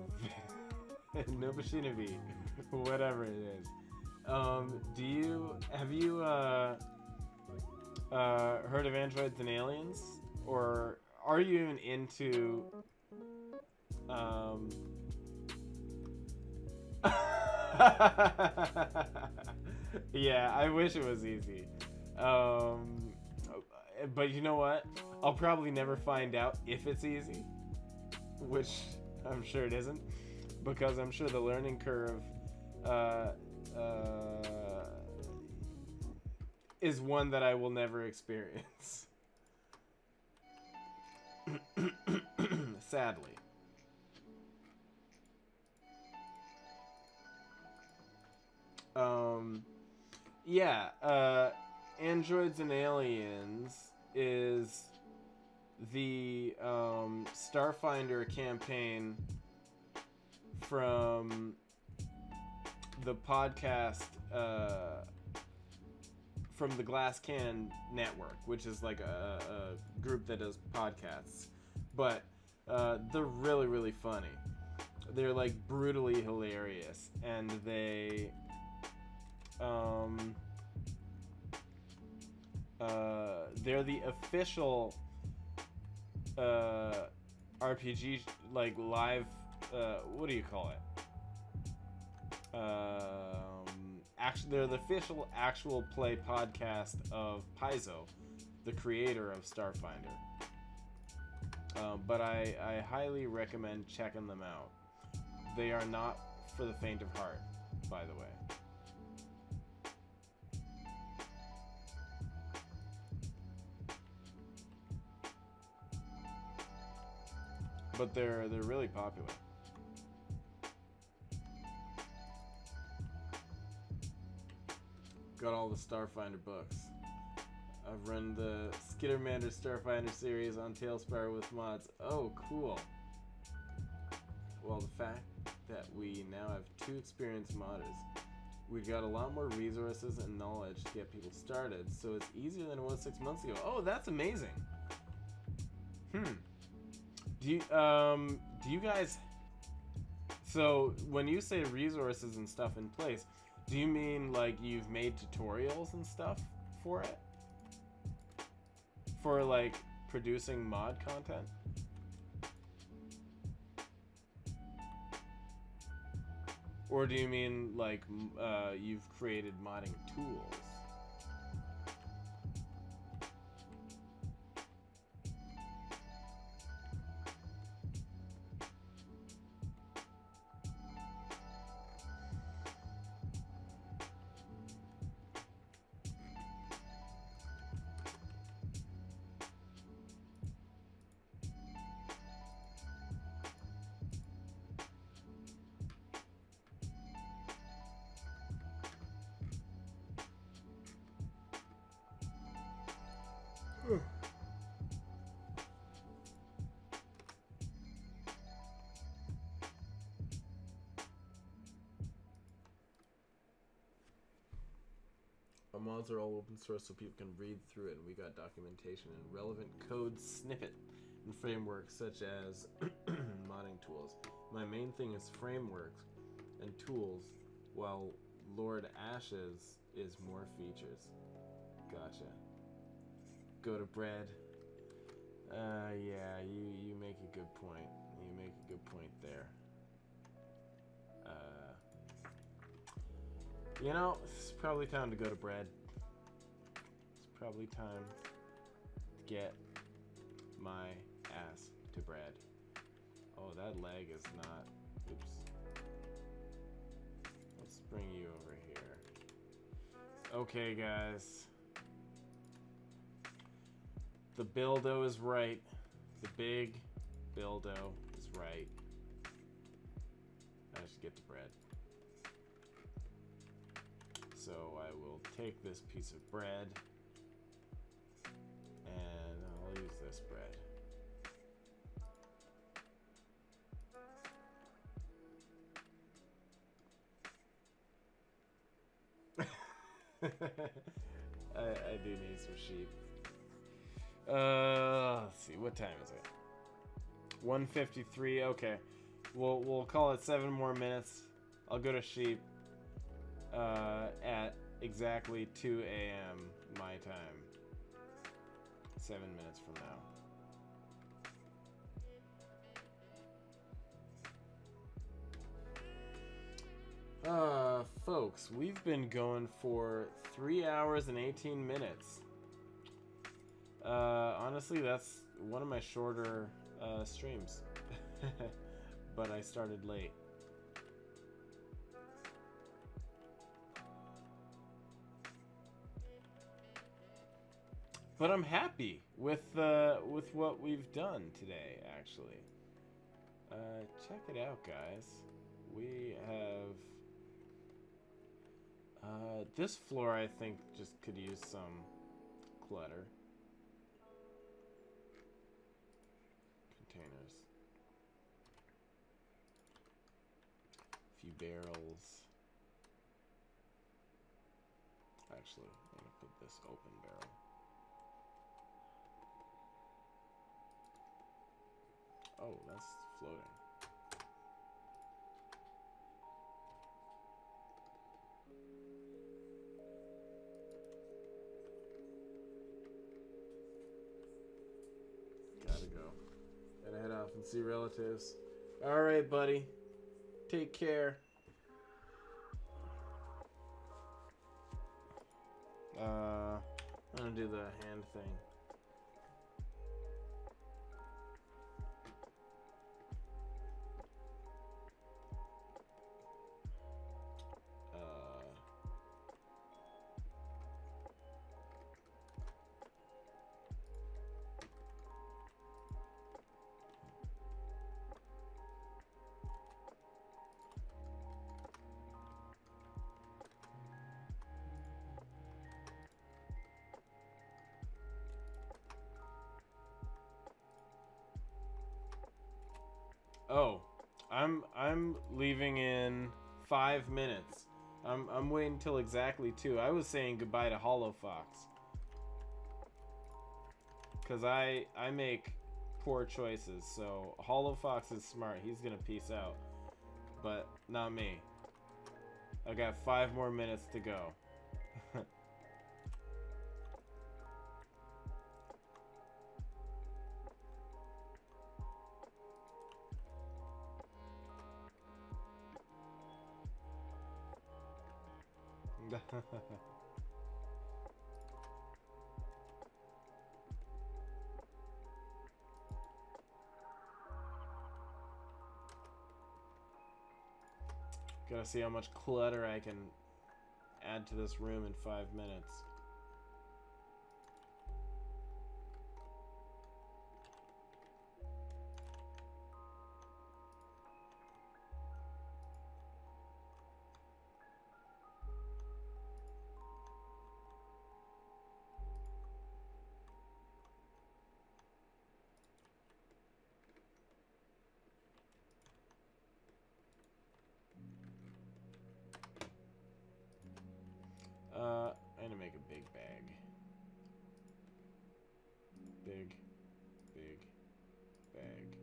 Nubashinavi. Whatever it is. Have you heard of Androids and Aliens? Or are you even into yeah, I wish it was easy. But you know what? I'll probably never find out if it's easy, which I'm sure it isn't, because I'm sure the learning curve is one that I will never experience. Sadly. Androids and Aliens is the Starfinder campaign from the podcast from the Glass Can Network, which is like a group that does podcasts. But they're really, really funny. They're like brutally hilarious, and they're the official RPG, like live, what do you call it? Actually, they're the official actual play podcast of Paizo, the creator of Starfinder. But I highly recommend checking them out. They are not for the faint of heart, by the way. But they're really popular. Got all the Starfinder books. I've run the Skittermander Starfinder series on TaleSpire with mods. Oh, cool. Well, the fact that we now have 2 experienced modders, we've got a lot more resources and knowledge to get people started, so it's easier than it was 6 months ago. Oh, that's amazing. Do you guys... So, when you say resources and stuff in place, do you mean, like, you've made tutorials and stuff for it? For, like, producing mod content? Or do you mean like you've created modding tools? Our mods are all open source so people can read through it, and we got documentation and relevant code snippet and frameworks such as modding tools. My main thing is frameworks and tools, while Lord Ashes is more features. Gotcha. Go to bread. Yeah, you make a good point. You make a good point there. You know, it's probably time to go to bed. It's probably time to get my ass to bed. Oh, that leg is not... Oops. Let's bring you over here. Okay, guys. The Bildo is right. The big Bildo is right. I should get to bread. So I will take this piece of bread and I'll use this bread. I do need some sheep. Let's see, what time is it? 1:53. Okay, we'll call it 7 more minutes. I'll go to sheep at exactly 2 a.m. my time. 7 minutes from now. Folks, we've been going for 3 hours and 18 minutes. Honestly, that's one of my shorter streams. But I started late. But I'm happy with what we've done today, actually. Check it out, guys. We have this floor, I think, just could use some clutter. Containers. A few barrels. Actually, I'm gonna put this open barrel. Oh, that's floating. Gotta go. Gotta head off and see relatives. Alright, buddy. Take care. I'm gonna do the hand thing. Oh, I'm leaving in 5 minutes. I'm waiting till exactly 2. I was saying goodbye to Hollow Fox. Cause I make poor choices, so Hollow Fox is smart. He's gonna peace out. But not me. I got 5 more minutes to go. Gotta see how much clutter I can add to this room in 5 minutes. I'm gonna make a big bag. Big bag.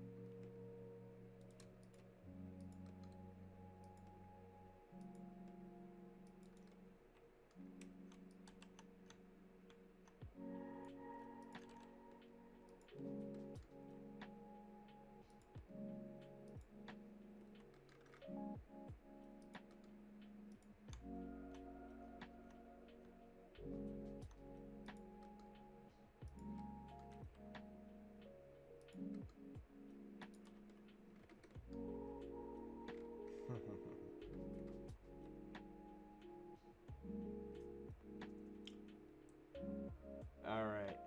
All right.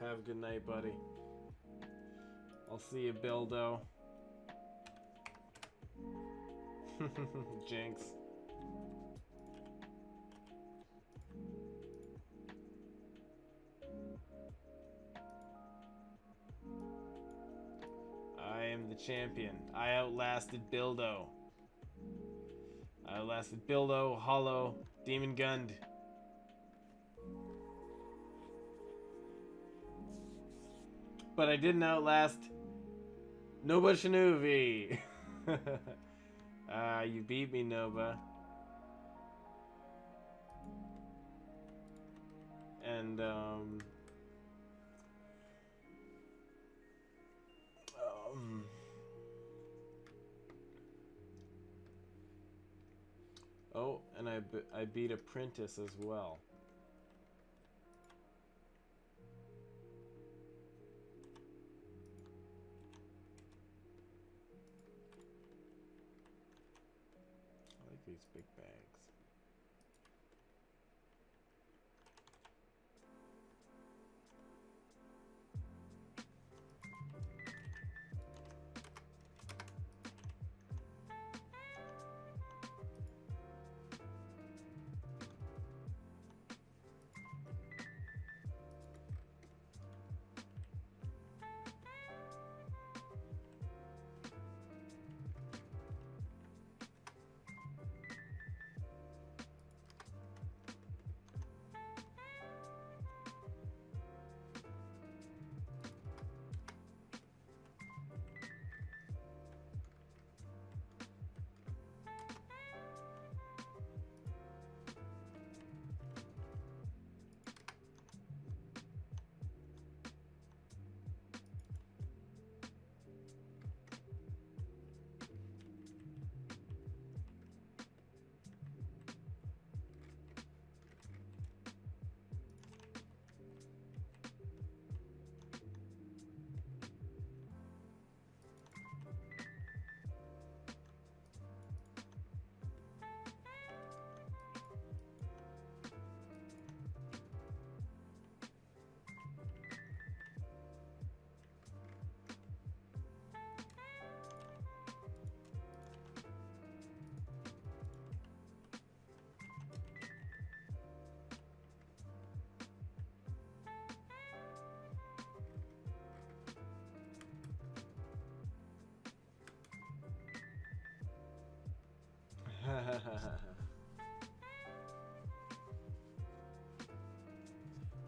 Have a good night, buddy. I'll see you, Bildo. Jinx. I am the champion. I outlasted Bildo. I outlasted Bildo, Hollow, Demon Gund. But I didn't outlast Noba Shinobi. You beat me, Noba. And, oh, and I beat Apprentice as well. I like these big bags.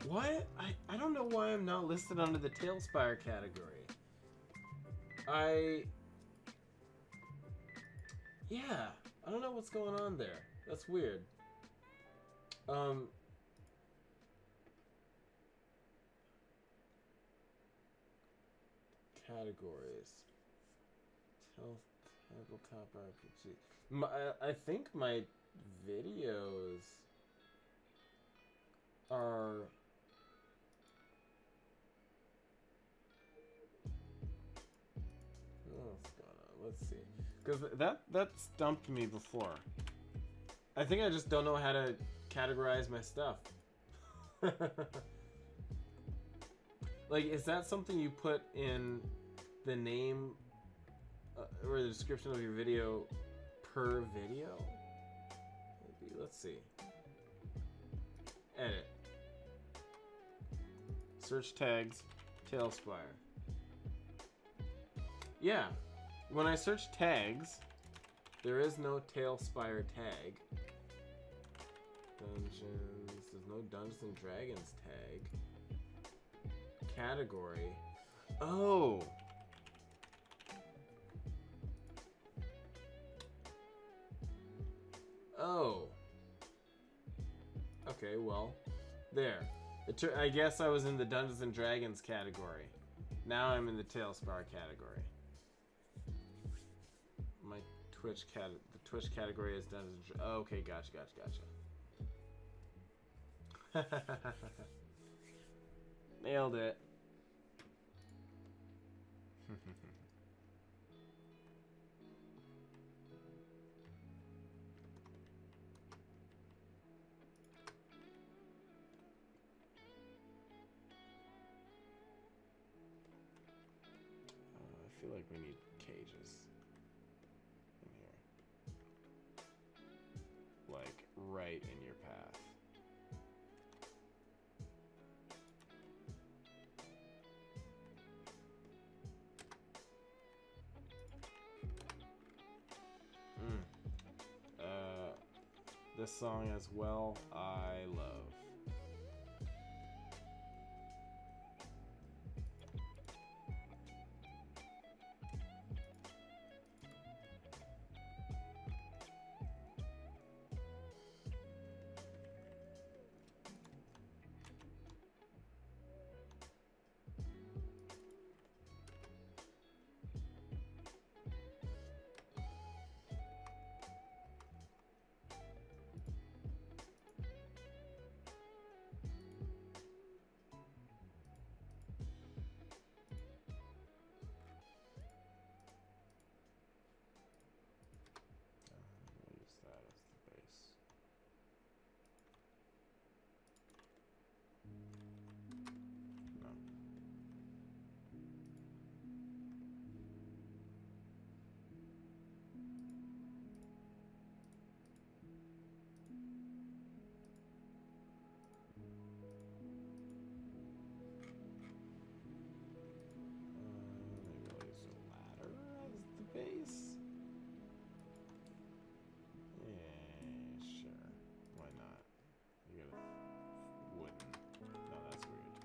What? I don't know why I'm not listed under the TaleSpire category. Yeah, I don't know what's going on there. That's weird. Categories. Health, tabletop RPG. I think my videos are... What's going on? Let's see. Because that stumped me before. I think I just don't know how to categorize my stuff. Like, is that something you put in the name or the description of your video per video? Maybe. Let's see. Edit. Search tags, TaleSpire. Yeah. When I search tags, there is no TaleSpire tag. Dungeons. There's no Dungeons and Dragons tag. Category. Oh. Oh. Okay, well, there. I guess I was in the Dungeons and Dragons category. Now I'm in the TaleSpire category. My the Twitch category is Dungeons and Dragons. Oh, okay, gotcha. Nailed it. I feel like we need cages in here. Like, right in your path. This song as well, I love. Base? Yeah, sure. Why not? You got a wooden. No, that's weird.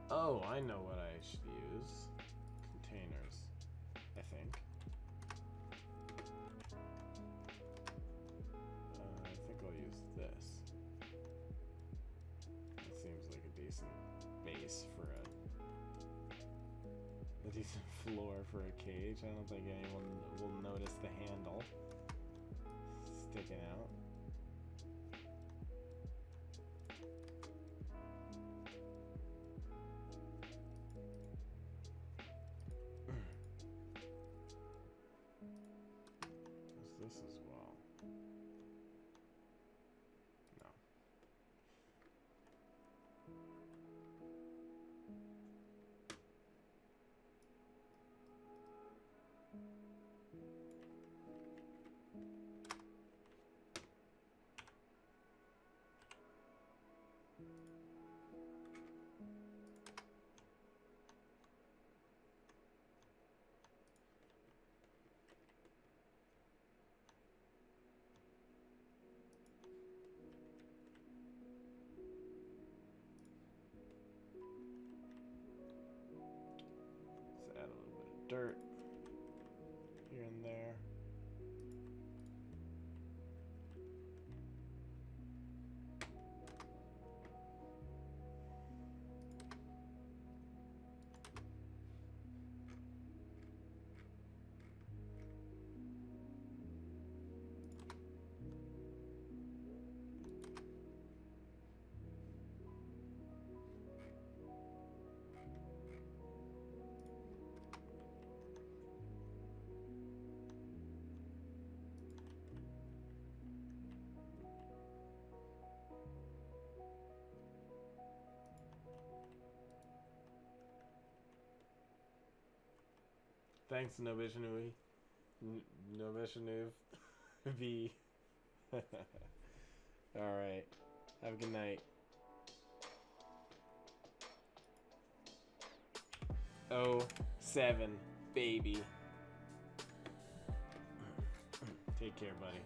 Oh, I know what I should use. Containers, I think. I think I'll use this. That seems like a decent base for a decent floor for a cage. I don't think anyone will notice the handle sticking out. This as well. No. dirt here and there. Thanks, Nobishanui. Nobishanuv. V. Alright. Have a good night. Oh, 7, baby. Take care, buddy.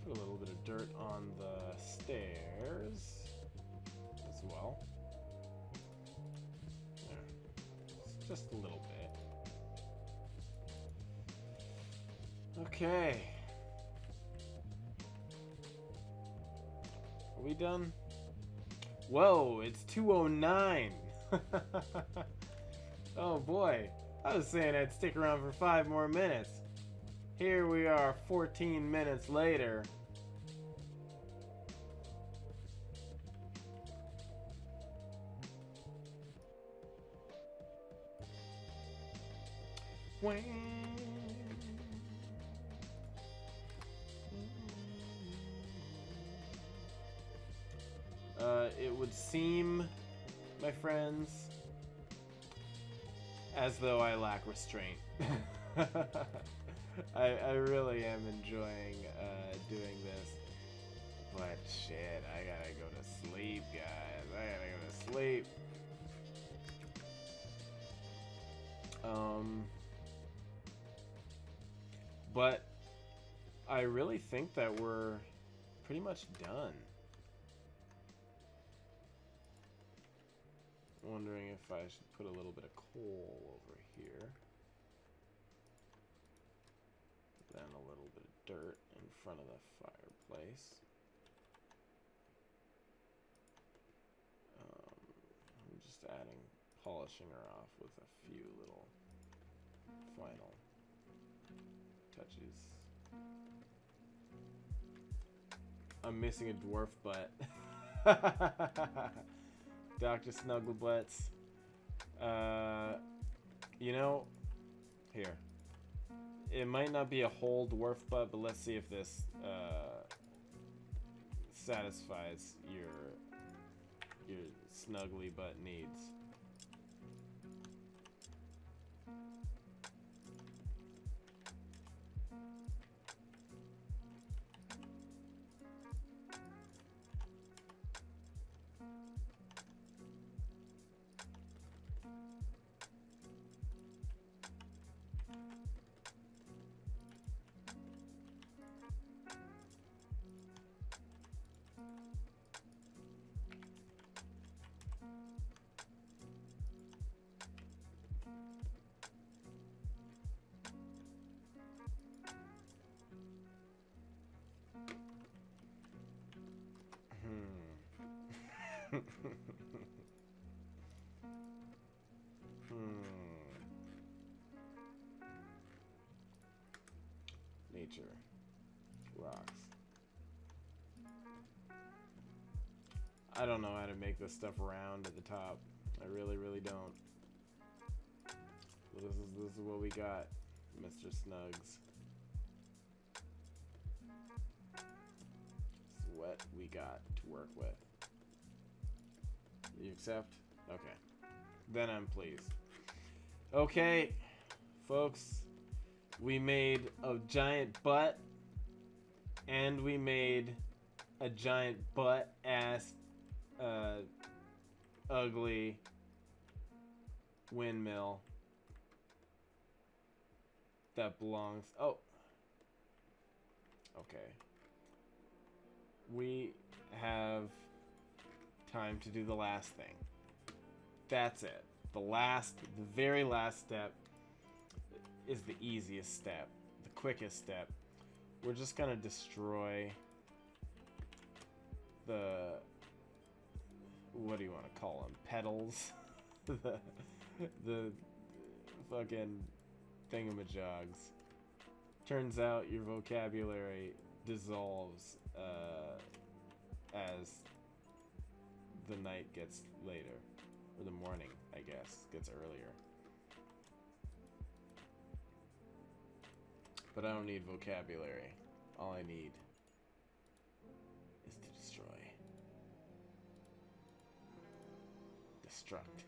Put a little bit of dirt on the stairs as well. There. Just a little bit. Okay. Are we done? Whoa, it's 2:09. Oh boy. I was saying I'd stick around for 5 more minutes. Here we are 14 minutes later. It would seem, my friends, as though I lack restraint. I really am enjoying doing this. But shit, I gotta go to sleep, guys. I gotta go to sleep. But I really think that we're pretty much done. Wondering if I should put a little bit of coal over here. Then a little bit of dirt in front of the fireplace. polishing her off with a few little final touches. I'm missing a dwarf butt. Dr. Snugglebutts. You know, here. It might not be a whole dwarf butt, but let's see if this satisfies your snuggly butt needs. Nature. Rocks. I don't know how to make this stuff round at the top. I really, really don't. So this is what we got, Mr. Snugs. This is what we got to work with. You accept? Okay. Then I'm pleased. Okay, folks. We made a giant butt. And we made a giant butt-ass, ugly windmill that belongs... Oh. Okay. We have time to do the last thing. That's it. The very last step is the easiest step, the quickest step. We're just gonna destroy the, what do you want to call them? Petals? the fucking thingamajogs. Turns out your vocabulary dissolves as the night gets later. Or the morning, I guess, gets earlier. But I don't need vocabulary. All I need is to destroy. Destruct.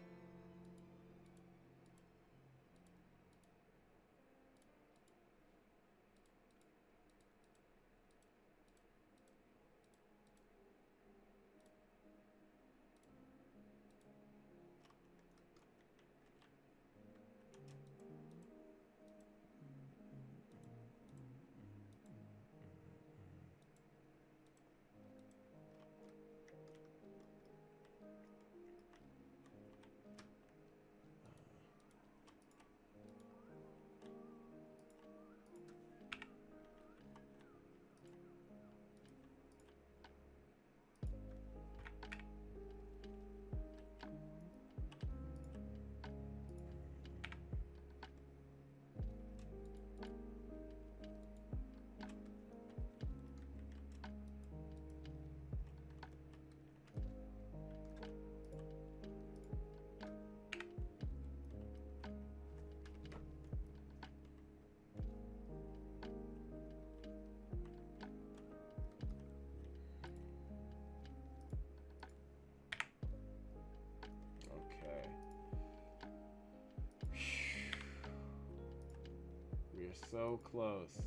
So close.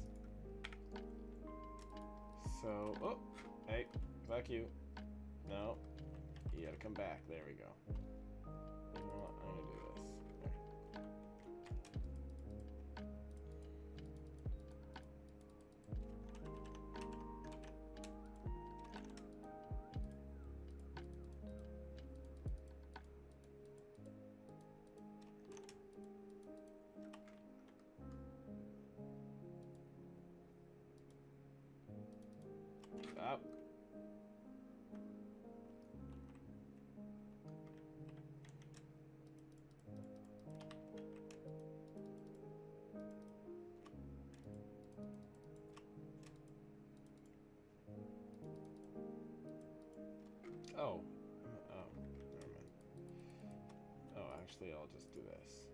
So, oh, hey, fuck you. No, you gotta come back. There we go. You know what? I'm gonna do this. Up. Oh. Oh, never mind. Oh, actually, I'll just do this.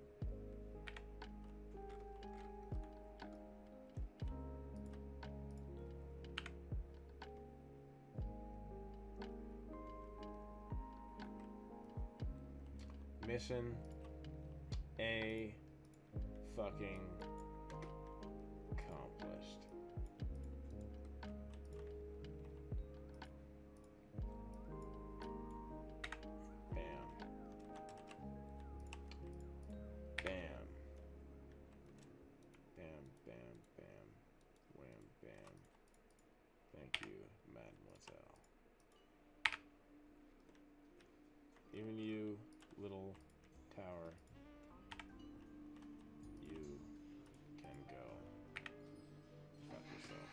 Mission A fucking accomplished. Bam. Bam. Bam, bam, bam. Wham, bam. Thank you, mademoiselle. Even you, little tower, you can go fuck yourself.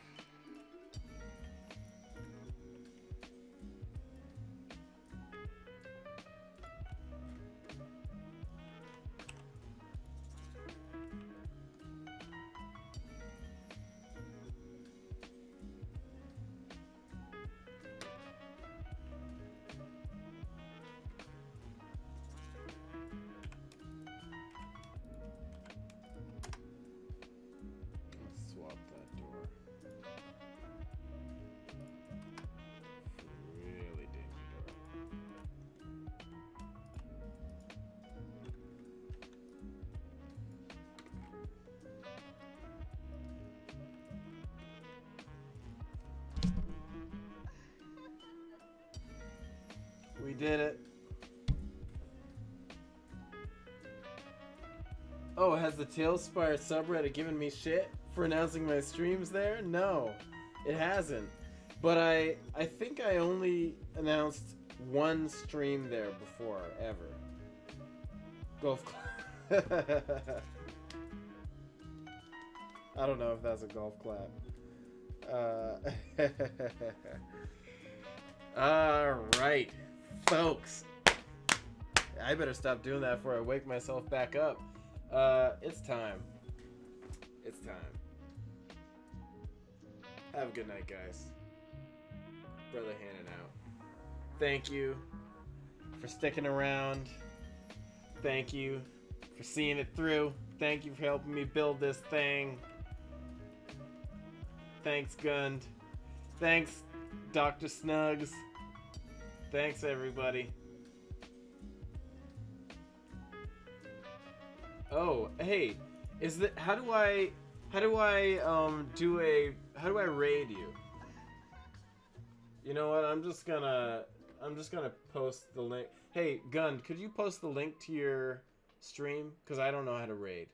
Let's swap that door. Really dingy door. We did it. Oh, has the TaleSpire subreddit given me shit for announcing my streams there? No, it hasn't. But I think I only announced one stream there before, ever. Golf clap. I don't know if that's a golf clap. Alright, folks. I better stop doing that before I wake myself back up. It's time. It's time. Have a good night, guys. Brother Hannon out. Thank you for sticking around. Thank you for seeing it through. Thank you for helping me build this thing. Thanks, Gund. Thanks, Dr. Snugs. Thanks, everybody. Oh, hey, is that how do I raid you? You know what? I'm just gonna post the link. Hey, Gund, could you post the link to your stream? Cause I don't know how to raid.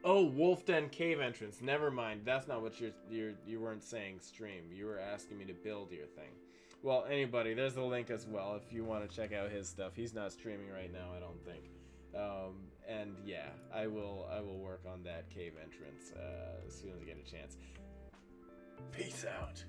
Oh, Wolf Den cave entrance. Never mind. That's not what you weren't saying stream. You were asking me to build your thing. Well, anybody, there's the link as well if you want to check out his stuff. He's not streaming right now, I don't think. And yeah, I will work on that cave entrance as soon as I get a chance. Peace out.